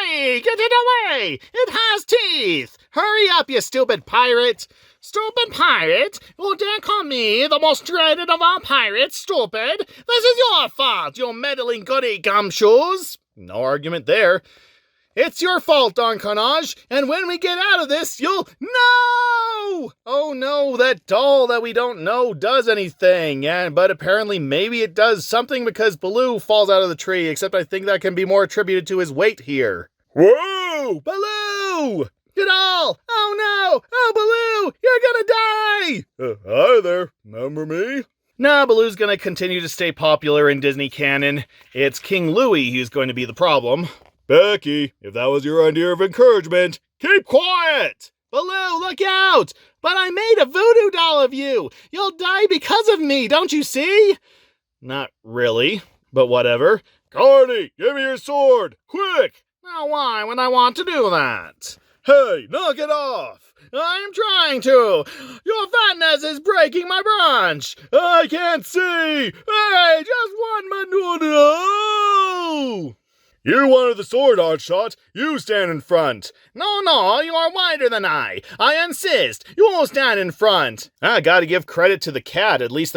Hey, get it away! It has teeth! Hurry up, you stupid pirate! Stupid pirate? You dare call me the most dreaded of all pirates stupid? This is your fault, you meddling goody gumshoes! No argument there. It's your fault, Don Carnage, and when we get out of this, you'll... No! Oh no, that doll that we don't know does anything, but apparently maybe it does something because Baloo falls out of the tree, except I think that can be more attributed to his weight here. Whoa! Baloo! Get all! Oh no! Oh, Baloo! You're gonna die! Hi there, remember me? Nah, Baloo's gonna continue to stay popular in Disney canon. It's King Louie who's going to be the problem. Becky, if that was your idea of encouragement, keep quiet! Baloo, look out! But I made a voodoo doll of you! You'll die because of me, don't you see? Not really, but whatever. Carney, give me your sword, quick! Now why would I want to do that? Hey, knock it off! I'm trying to! Your fatness is breaking my branch! I can't see! Hey, just one minute! You wanted the sword, Hotshot. You stand in front. No, you are wider than I insist. You will stand in front. I gotta give credit to the cat. At least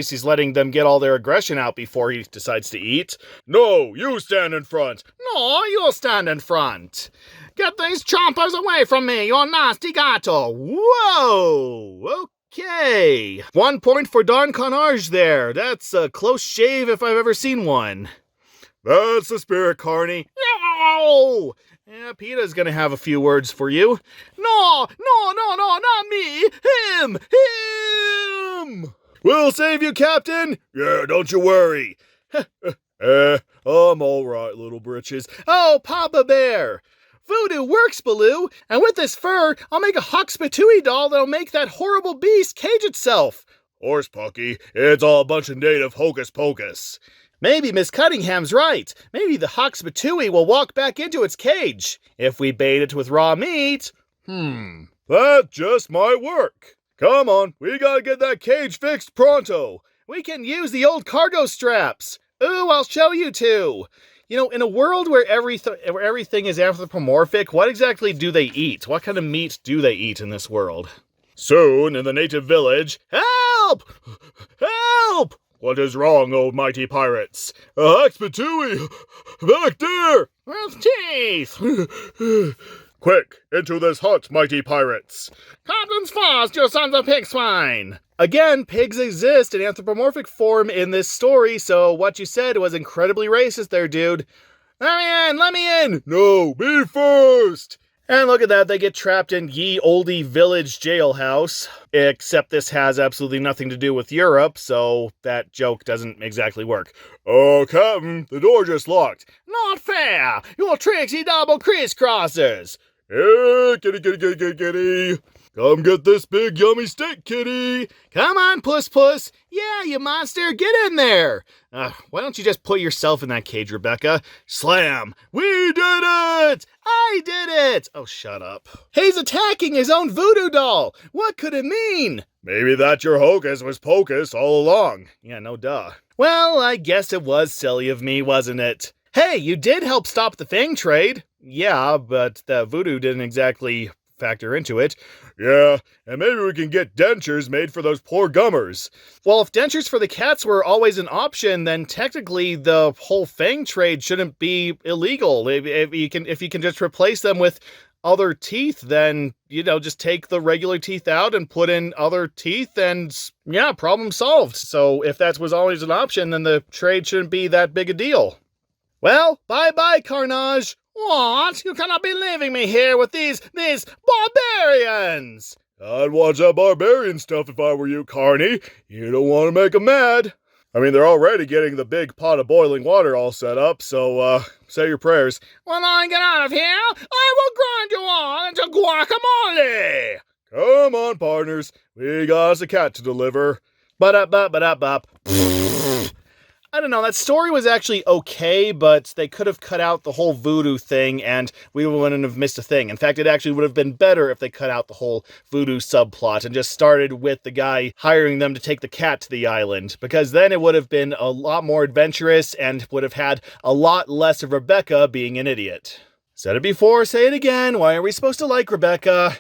he's letting them get all their aggression out before he decides to eat. No, you stand in front. No, you'll stand in front. Get these chompers away from me, you nasty gato. Whoa! Okay. 1 point for Don Carnage there. That's a close shave if I've ever seen one. That's the spirit, Carney. No! Yeah, PETA's gonna have a few words for you. No, not me. Him! We'll save you, Captain. Yeah, don't you worry. I'm all right, little britches. Oh, Papa Bear! Voodoo works, Baloo, and with this fur, I'll make a husk doll that'll make that horrible beast cage itself. Horse Pucky, it's all a bunch of native hocus pocus. Maybe Miss Cunningham's right. Maybe the husk will walk back into its cage. If we bait it with raw meat. That just might work. Come on, we gotta get that cage fixed pronto. We can use the old cargo straps. Ooh, I'll show you two. You know, in a world where everything is anthropomorphic, what exactly do they eat? What kind of meat do they eat in this world? Soon, in the native village... Help! Help! What is wrong, oh mighty pirates? A Huxpatui! Back there! With teeth! Quick, into this hut, mighty pirates! Captain's fast, you sons of pig swine! Again, pigs exist in anthropomorphic form in this story, so what you said was incredibly racist there, dude. Let me in! No, me first! And look at that, they get trapped in ye olde village jailhouse. Except this has absolutely nothing to do with Europe, so that joke doesn't exactly work. Oh, Captain, the door just locked. Not fair! You're tricksy double crisscrossers! Hey, kitty. Come get this big yummy steak, kitty. Come on, puss. Yeah, you monster, get in there. Why don't you just put yourself in that cage, Rebecca? Slam. We did it! I did it! Oh, shut up. He's attacking his own voodoo doll. What could it mean? Maybe that your hocus was pocus all along. Yeah, no duh. Well, I guess it was silly of me, wasn't it? Hey, you did help stop the Fang trade. Yeah, but the voodoo didn't exactly factor into it. Yeah, and maybe we can get dentures made for those poor gummers. Well, if dentures for the cats were always an option, then technically the whole Fang trade shouldn't be illegal. If you can just replace them with other teeth, then, just take the regular teeth out and put in other teeth and, yeah, problem solved. So if that was always an option, then the trade shouldn't be that big a deal. Well, bye-bye, Carnage. What? You cannot be leaving me here with these barbarians! I'd watch that barbarian stuff if I were you, Carney. You don't want to make them mad. I mean, they're already getting the big pot of boiling water all set up, so, say your prayers. When I get out of here, I will grind you all into guacamole! Come on, partners. We got us a cat to deliver. Ba-da-ba-ba-da-bop. I don't know, that story was actually okay, but they could have cut out the whole voodoo thing and we wouldn't have missed a thing. In fact, it actually would have been better if they cut out the whole voodoo subplot and just started with the guy hiring them to take the cat to the island, because then it would have been a lot more adventurous and would have had a lot less of Rebecca being an idiot. Said it before, say it again, why are we supposed to like Rebecca?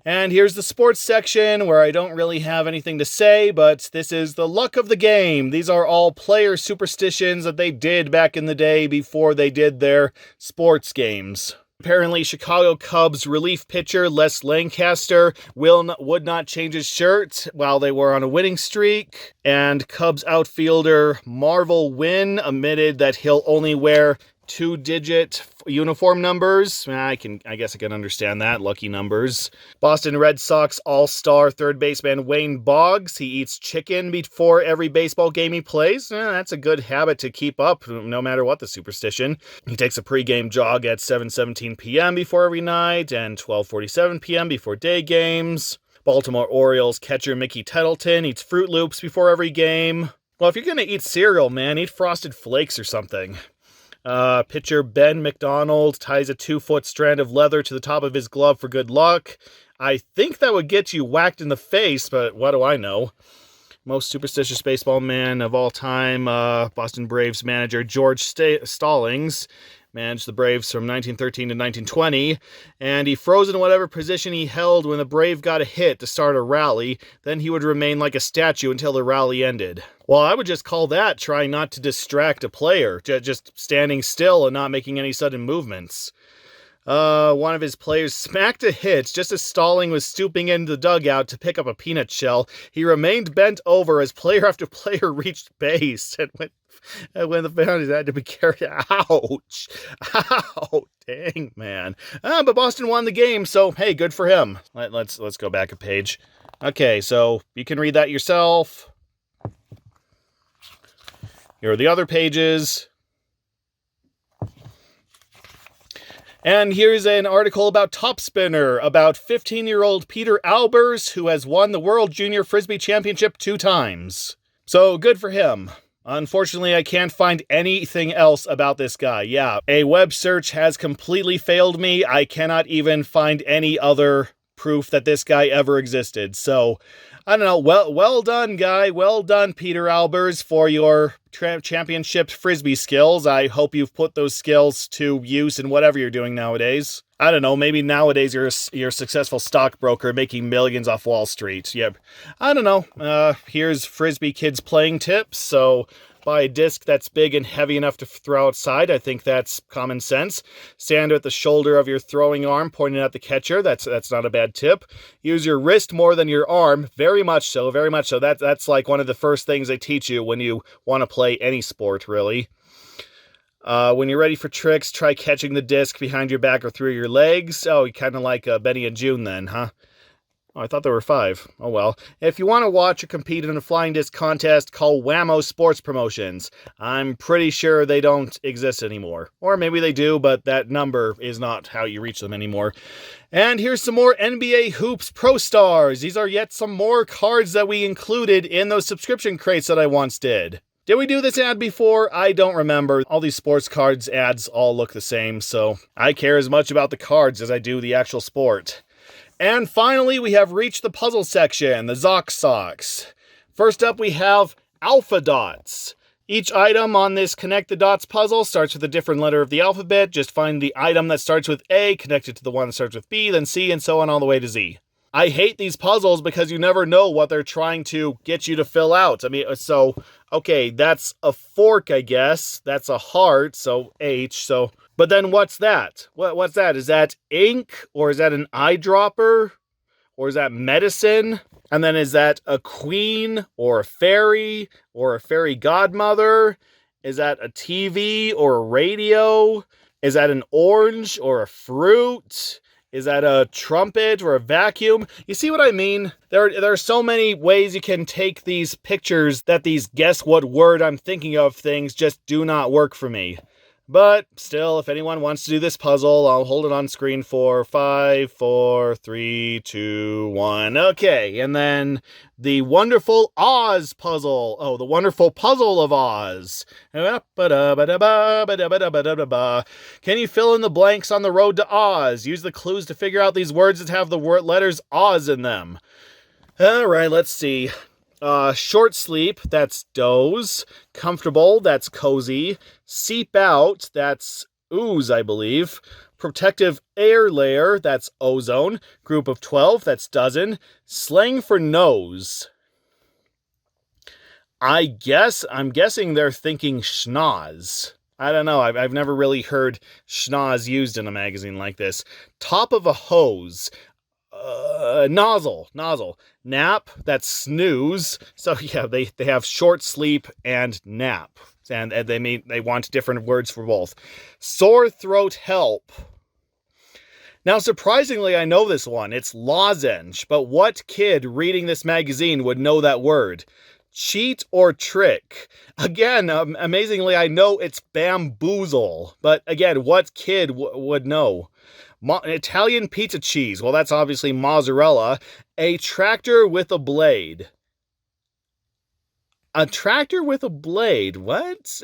And here's the sports section where I don't really have anything to say, but this is the luck of the game. These are all player superstitions that they did back in the day before they did their sports games. Apparently, Chicago Cubs relief pitcher Les Lancaster would not change his shirt while they were on a winning streak. And Cubs outfielder Marvel Wynn admitted that he'll only wear 2-digit uniform numbers. I guess I can understand that. Lucky numbers. Boston Red Sox all-star third baseman Wayne Boggs. He eats chicken before every baseball game he plays. That's a good habit to keep up, no matter what the superstition. He takes a pregame jog at 7:17 p.m. before every night and 12:47 p.m. before day games. Baltimore Orioles catcher Mickey Tettleton eats Fruit Loops before every game. Well, if you're gonna eat cereal, man, eat Frosted Flakes or something. Pitcher Ben McDonald ties a 2-foot strand of leather to the top of his glove for good luck. I think that would get you whacked in the face, but what do I know? Most superstitious baseball man of all time, Boston Braves manager George Stallings. managed the Braves from 1913 to 1920, and he froze in whatever position he held when the Brave got a hit to start a rally. Then he would remain like a statue until the rally ended. Well, I would just call that trying not to distract a player, just standing still and not making any sudden movements. One of his players smacked a hit just as Stalling was stooping into the dugout to pick up a peanut shell. He remained bent over as player after player reached base, and when the bounties had to be carried. Ouch! Ow! Dang, man. But Boston won the game, so hey, good for him. Let's go back a page. Okay, so you can read that yourself. Here are the other pages. And here's an article about topspinner, about 15-year-old Peter Albers, who has won the World Junior Frisbee Championship 2 times. So, good for him. Unfortunately, I can't find anything else about this guy. Yeah, a web search has completely failed me. I cannot even find any other proof that this guy ever existed. So, I don't know. Well done, guy. Well done, Peter Albers, for your championship Frisbee skills. I hope you've put those skills to use in whatever you're doing nowadays. I don't know. Maybe nowadays you're a successful stockbroker making millions off Wall Street. Yep. I don't know. Here's Frisbee kids playing tips. So, buy a disc that's big and heavy enough to throw outside. I think that's common sense. Stand at the shoulder of your throwing arm, pointing at the catcher. That's not a bad tip. Use your wrist more than your arm. Very much so. Very much so. That's like one of the first things they teach you when you want to play any sport, really. When you're ready for tricks, try catching the disc behind your back or through your legs. Oh, kind of like Benny and June then, huh? Oh, I thought there were 5. Oh well. If you want to watch or compete in a flying disc contest, call Whammo Sports Promotions. I'm pretty sure they don't exist anymore. Or maybe they do, but that number is not how you reach them anymore. And here's some more NBA Hoops Pro Stars. These are yet some more cards that we included in those subscription crates that I once did. Did we do this ad before? I don't remember. All these sports cards ads all look the same, so I care as much about the cards as I do the actual sport. And finally, we have reached the puzzle section, the Zoc Socks. First up, we have Alpha Dots. Each item on this Connect the Dots puzzle starts with a different letter of the alphabet. Just find the item that starts with A, connect it to the one that starts with B, then C, and so on all the way to Z. I hate these puzzles because you never know what they're trying to get you to fill out. I mean, so, okay, that's a fork, I guess. That's a heart, so H, so... But then what's that? What's that? Is that ink? Or is that an eyedropper? Or is that medicine? And then is that a queen? Or a fairy? Or a fairy godmother? Is that a TV or a radio? Is that an orange or a fruit? Is that a trumpet or a vacuum? You see what I mean? There are so many ways you can take these pictures that these guess what word I'm thinking of things just do not work for me. But still, if anyone wants to do this puzzle, I'll hold it on screen for 5, 4, 3, 2, 1. Okay, and then the Wonderful Oz puzzle. Oh, the Wonderful Puzzle of Oz. Can you fill in the blanks on the road to Oz? Use the clues to figure out these words that have the letters Oz in them. All right, let's see. Short sleep, that's doze. Comfortable, that's cozy. Seep out, that's ooze, I believe. Protective air layer, that's ozone. Group of 12, that's dozen. Slang for nose. I'm guessing they're thinking schnoz. I don't know, I've never really heard schnoz used in a magazine like this. Top of a hose. Nozzle. Nap, that's snooze. So yeah, they have short sleep and nap. And they want different words for both. Sore throat help. Now, surprisingly, I know this one. It's lozenge. But what kid reading this magazine would know that word? Cheat or trick? Again, amazingly, I know it's bamboozle. But again, what kid would know? Italian pizza cheese. Well, that's obviously mozzarella. A tractor with a blade. A tractor with a blade. What?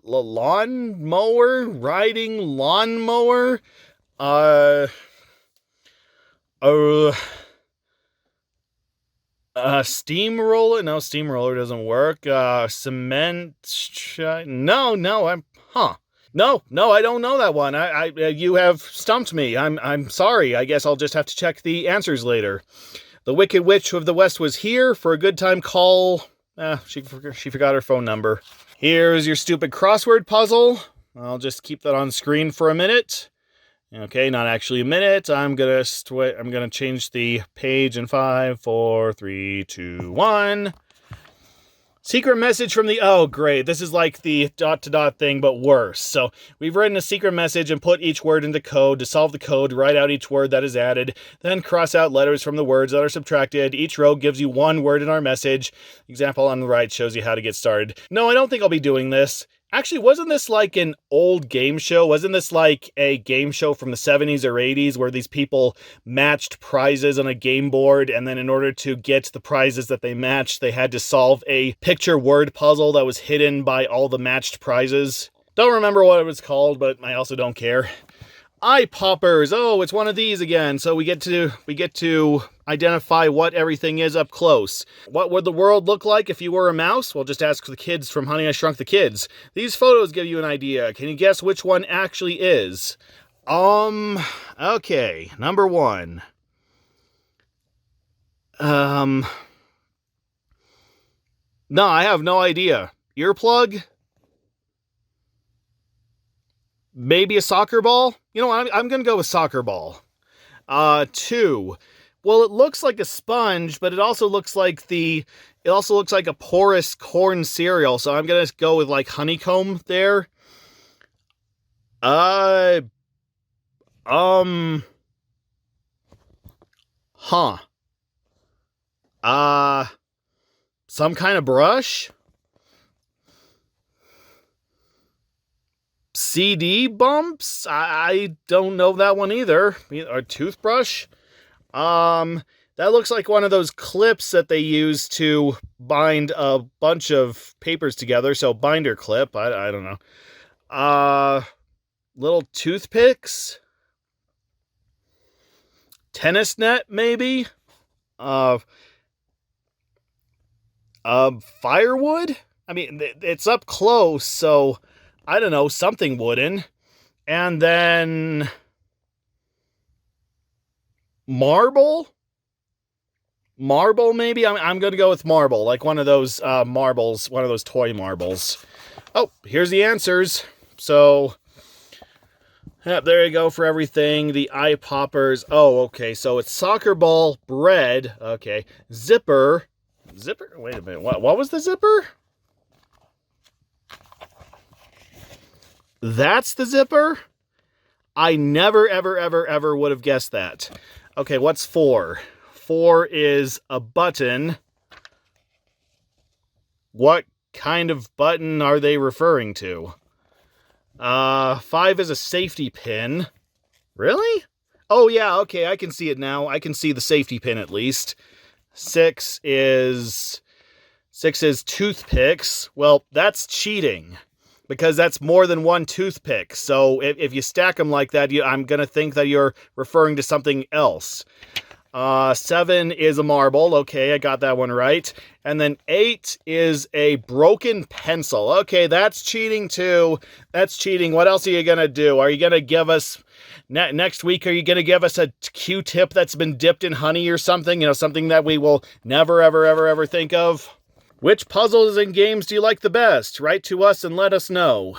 Lawn mower? Riding lawn mower? Steamroller? No, steamroller doesn't work. Cement? No, No, I don't know that one. You have stumped me. I'm sorry. I guess I'll just have to check the answers later. The Wicked Witch of the West was here. For a good time, call... she forgot her phone number. Here's your stupid crossword puzzle. I'll just keep that on screen for a minute. Okay, not actually a minute. I'm gonna change the page in 5, 4, 3, 2, 1. Secret message from the... Oh, great. This is like the dot-to-dot thing, but worse. So we've written a secret message and put each word into code. To solve the code, write out each word that is added, then cross out letters from the words that are subtracted. Each row gives you one word in our message. Example on the right shows you how to get started. No, I don't think I'll be doing this. Actually, wasn't this like an old game show? Wasn't this like a game show from the 70s or 80s where these people matched prizes on a game board, and then in order to get the prizes that they matched, they had to solve a picture word puzzle that was hidden by all the matched prizes? Don't remember what it was called, but I also don't care. Eye poppers. Oh, it's one of these again. So we get to identify what everything is up close. What would the world look like if you were a mouse? Well, just ask the kids from Honey, I Shrunk the Kids. These photos give you an idea. Can you guess which one actually is? Okay, number 1. No, I have no idea. Earplug? Maybe a soccer ball? You know what, I'm gonna go with soccer ball. 2. Well, it looks like a sponge, but it also looks like a porous corn cereal, so I'm gonna go with like honeycomb there. Some kind of brush? CD bumps? I don't know that one either. Or toothbrush? That looks like one of those clips that they use to bind a bunch of papers together. So binder clip. I don't know. Little toothpicks? Tennis net, maybe? Firewood? I mean, it's up close, so... I don't know, something wooden. And then... marble? Marble, maybe? I'm going to go with marble. Like one of those marbles. One of those toy marbles. Oh, here's the answers. So... yep, there you go for everything. The eye poppers. Oh, okay. So it's soccer ball, bread. Okay. Zipper. Zipper? Wait a minute. What was the zipper? That's the zipper? I never, ever would have guessed that. Okay, what's 4? 4 is a button. What kind of button are they referring to? 5 is a safety pin. Really? Oh, yeah, okay, I can see it now. I can see the safety pin at least. 6 is toothpicks. Well, that's cheating. Because that's more than one toothpick. So if you stack them like that, I'm going to think that you're referring to something else. 7 is a marble. Okay, I got that one right. And then 8 is a broken pencil. Okay, that's cheating too. That's cheating. What else are you going to do? Are you going to give us... next week, are you going to give us a Q-tip that's been dipped in honey or something? You know, something that we will never, ever think of? Which puzzles and games do you like the best? Write to us and let us know.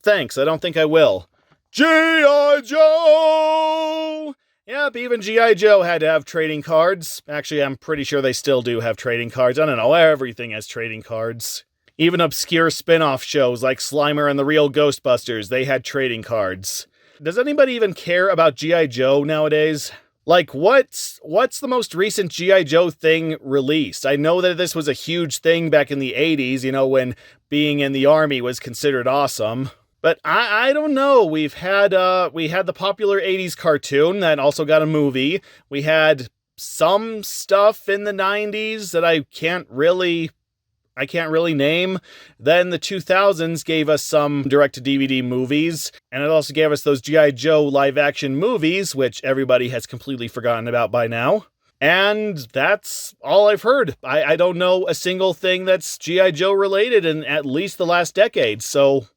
Thanks, I don't think I will. G.I. Joe! Yep, even G.I. Joe had to have trading cards. Actually, I'm pretty sure they still do have trading cards. I don't know, everything has trading cards. Even obscure spin-off shows like Slimer and the Real Ghostbusters, they had trading cards. Does anybody even care about G.I. Joe nowadays? Like, what's the most recent G.I. Joe thing released? I know that this was a huge thing back in the 80s, you know, when being in the army was considered awesome. But I don't know. We had the popular 80s cartoon that also got a movie. We had some stuff in the 90s that I can't really name. Then the 2000s gave us some direct-to-DVD movies, and it also gave us those G.I. Joe live-action movies, which everybody has completely forgotten about by now. And that's all I've heard. I don't know a single thing that's G.I. Joe related in at least the last decade, so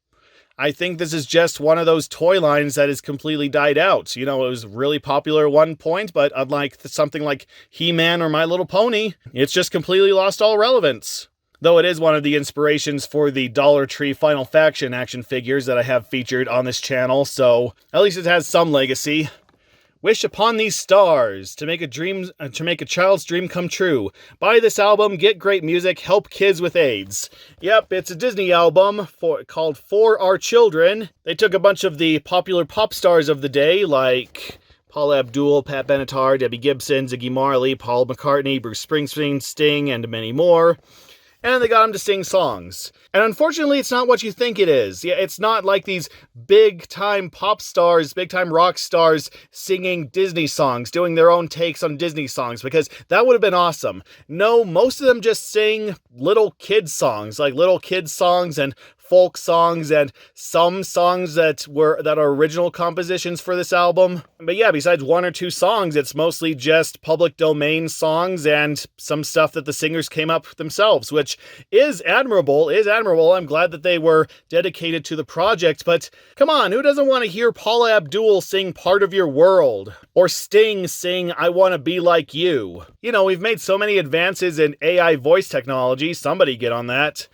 I think this is just one of those toy lines that has completely died out. You know, it was really popular at one point, but unlike something like He-Man or My Little Pony, it's just completely lost all relevance. Though it is one of the inspirations for the Dollar Tree Final Faction action figures that I have featured on this channel, so at least it has some legacy. Wish upon these stars to make a child's dream come true. Buy this album, get great music, help kids with AIDS. Yep, it's a Disney album called For Our Children. They took a bunch of the popular pop stars of the day, like Paula Abdul, Pat Benatar, Debbie Gibson, Ziggy Marley, Paul McCartney, Bruce Springsteen, Sting, and many more. And they got him to sing songs. And unfortunately, it's not what you think it is. Yeah, it's not like these big-time pop stars, big-time rock stars singing Disney songs, doing their own takes on Disney songs, because that would have been awesome. No, most of them just sing little kid songs and folk songs and some songs that are original compositions for this album. But yeah, besides one or two songs, it's mostly just public domain songs and some stuff that the singers came up with themselves, which is admirable. I'm glad that they were dedicated to the project, but come on, who doesn't want to hear Paula Abdul sing Part of Your World? Or Sting sing I Want to Be Like You? You know, we've made so many advances in AI voice technology, somebody get on that.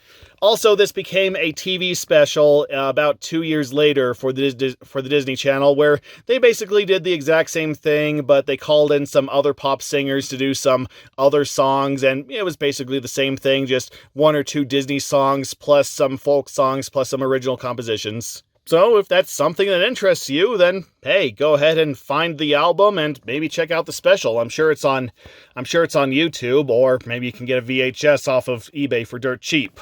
Also, this became a TV special about 2 years later for the Disney Channel, where they basically did the exact same thing, but they called in some other pop singers to do some other songs, and it was basically the same thing, just one or two Disney songs, plus some folk songs, plus some original compositions. So if that's something that interests you, then hey, go ahead and find the album and maybe check out the special. I'm sure it's on YouTube, or maybe you can get a VHS off of eBay for dirt cheap.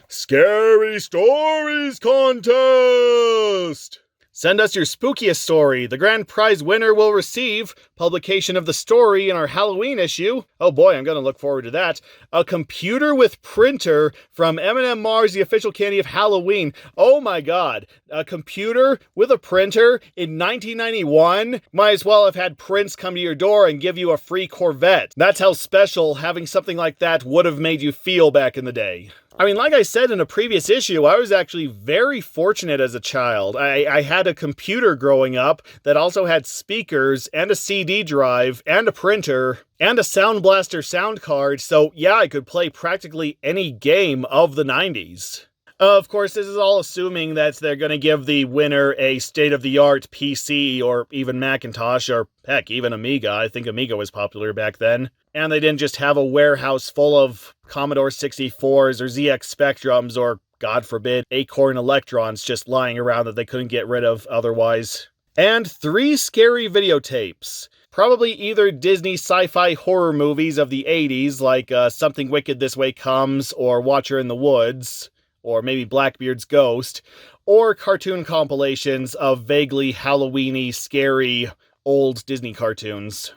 Scary Stories Contest! Send us your spookiest story. The grand prize winner will receive publication of the story in our Halloween issue. Oh boy, I'm going to look forward to that. A computer with printer from M&M Mars, the official candy of Halloween. Oh my god. A computer with a printer in 1991? Might as well have had Prince come to your door and give you a free Corvette. That's how special having something like that would have made you feel back in the day. I mean, like I said in a previous issue, I was actually very fortunate as a child. I had a computer growing up that also had speakers and a CD drive and a printer and a Sound Blaster sound card, so yeah, I could play practically any game of the 90s. Of course, this is all assuming that they're going to give the winner a state-of-the-art PC or even Macintosh or, heck, even Amiga. I think Amiga was popular back then. And they didn't just have a warehouse full of Commodore 64s or ZX Spectrums or, God forbid, Acorn Electrons just lying around that they couldn't get rid of otherwise. And 3 scary videotapes. Probably either Disney sci-fi horror movies of the 80s, like Something Wicked This Way Comes or Watcher in the Woods, or maybe Blackbeard's Ghost, or cartoon compilations of vaguely Halloween-y, scary, old Disney cartoons.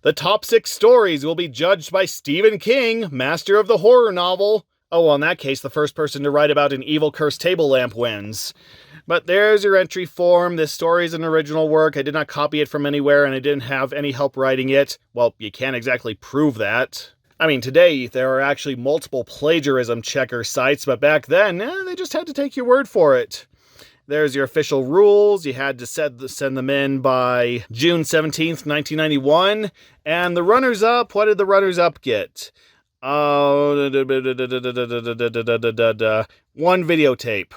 The top 6 stories will be judged by Stephen King, master of the horror novel. Oh, well, in that case, the first person to write about an evil cursed table lamp wins. But there's your entry form. This story is an original work. I did not copy it from anywhere, and I didn't have any help writing it. Well, you can't exactly prove that. I mean, today, there are actually multiple plagiarism checker sites, but back then, they just had to take your word for it. There's your official rules. You had to send them in by June 17th, 1991. And the runners-up, what did the runners-up get? One videotape.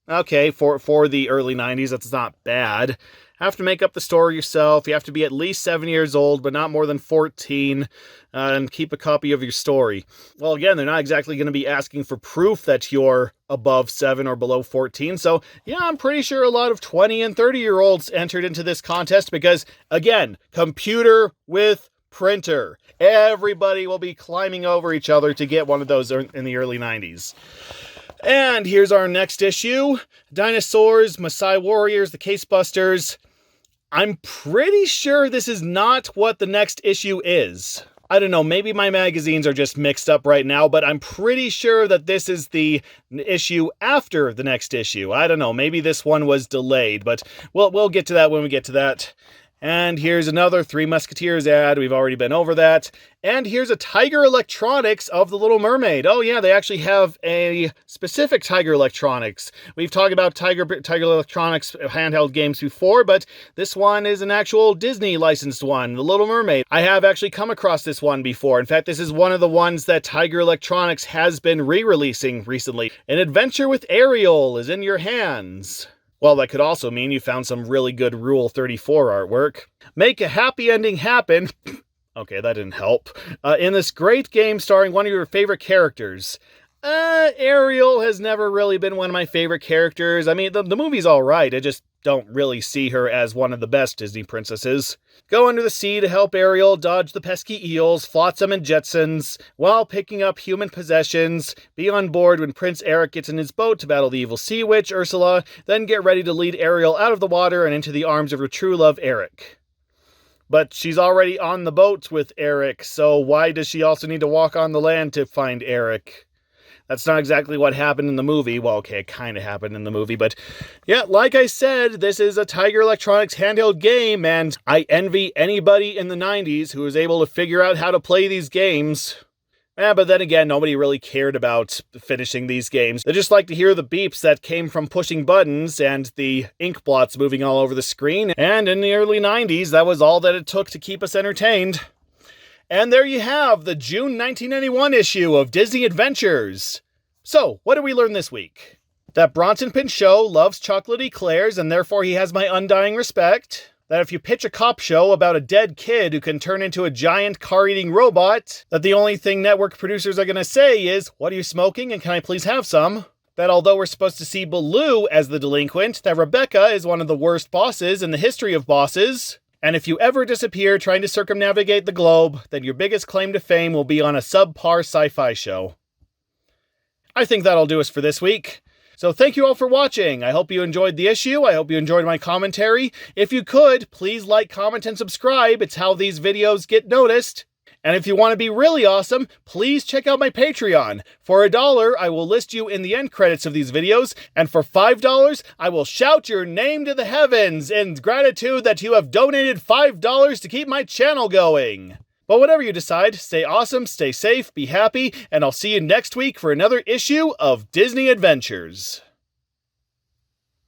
Okay, for the early 90s, that's not bad. Have to make up the story yourself. You have to be at least 7 years old, but not more than 14, and keep a copy of your story. Well, again, they're not exactly going to be asking for proof that you're above 7 or below 14, so yeah, I'm pretty sure a lot of 20 and 30-year-olds entered into this contest because, again, computer with printer. Everybody will be climbing over each other to get one of those in the early 90s. And here's our next issue. Dinosaurs, Maasai Warriors, the Case Busters. I'm pretty sure this is not what the next issue is. I don't know, maybe my magazines are just mixed up right now, but I'm pretty sure that this is the issue after the next issue. I don't know, maybe this one was delayed, but we'll get to that when we get to that. And here's another Three Musketeers ad. We've already been over that. And here's a Tiger Electronics of The Little Mermaid. Oh yeah, they actually have a specific Tiger Electronics. We've talked about Tiger Electronics handheld games before, but this one is an actual Disney licensed one, The Little Mermaid. I have actually come across this one before. In fact, this is one of the ones that Tiger Electronics has been re-releasing recently. An Adventure with Ariel is in your hands. Well, that could also mean you found some really good Rule 34 artwork. Make a happy ending happen. Okay, that didn't help. In this great game starring one of your favorite characters. Ariel has never really been one of my favorite characters. I mean, the movie's alright. I just don't really see her as one of the best Disney princesses. Go under the sea to help Ariel dodge the pesky eels, flotsam and jetsams, while picking up human possessions. Be on board when Prince Eric gets in his boat to battle the evil sea witch, Ursula. Then get ready to lead Ariel out of the water and into the arms of her true love, Eric. But she's already on the boat with Eric, so why does she also need to walk on the land to find Eric? That's not exactly what happened in the movie. Well, okay, it kind of happened in the movie, but yeah, like I said, this is a Tiger Electronics handheld game, and I envy anybody in the 90s who was able to figure out how to play these games. But then again, nobody really cared about finishing these games. They just like to hear the beeps that came from pushing buttons and the ink blots moving all over the screen, and in the early 90s, that was all that it took to keep us entertained. And there you have the June 1991 issue of Disney Adventures. So, what did we learn this week? That Bronson Pinchot loves chocolate eclairs and therefore he has my undying respect. That if you pitch a cop show about a dead kid who can turn into a giant car-eating robot, that the only thing network producers are going to say is, "What are you smoking and can I please have some?" That although we're supposed to see Baloo as the delinquent, that Rebecca is one of the worst bosses in the history of bosses. And if you ever disappear trying to circumnavigate the globe, then your biggest claim to fame will be on a subpar sci-fi show. I think that'll do us for this week. So thank you all for watching. I hope you enjoyed the issue. I hope you enjoyed my commentary. If you could, please like, comment, and subscribe. It's how these videos get noticed. And if you want to be really awesome, please check out my Patreon. For $1, I will list you in the end credits of these videos, and for $5, I will shout your name to the heavens in gratitude that you have donated $5 to keep my channel going. But whatever you decide, stay awesome, stay safe, be happy, and I'll see you next week for another issue of Disney Adventures.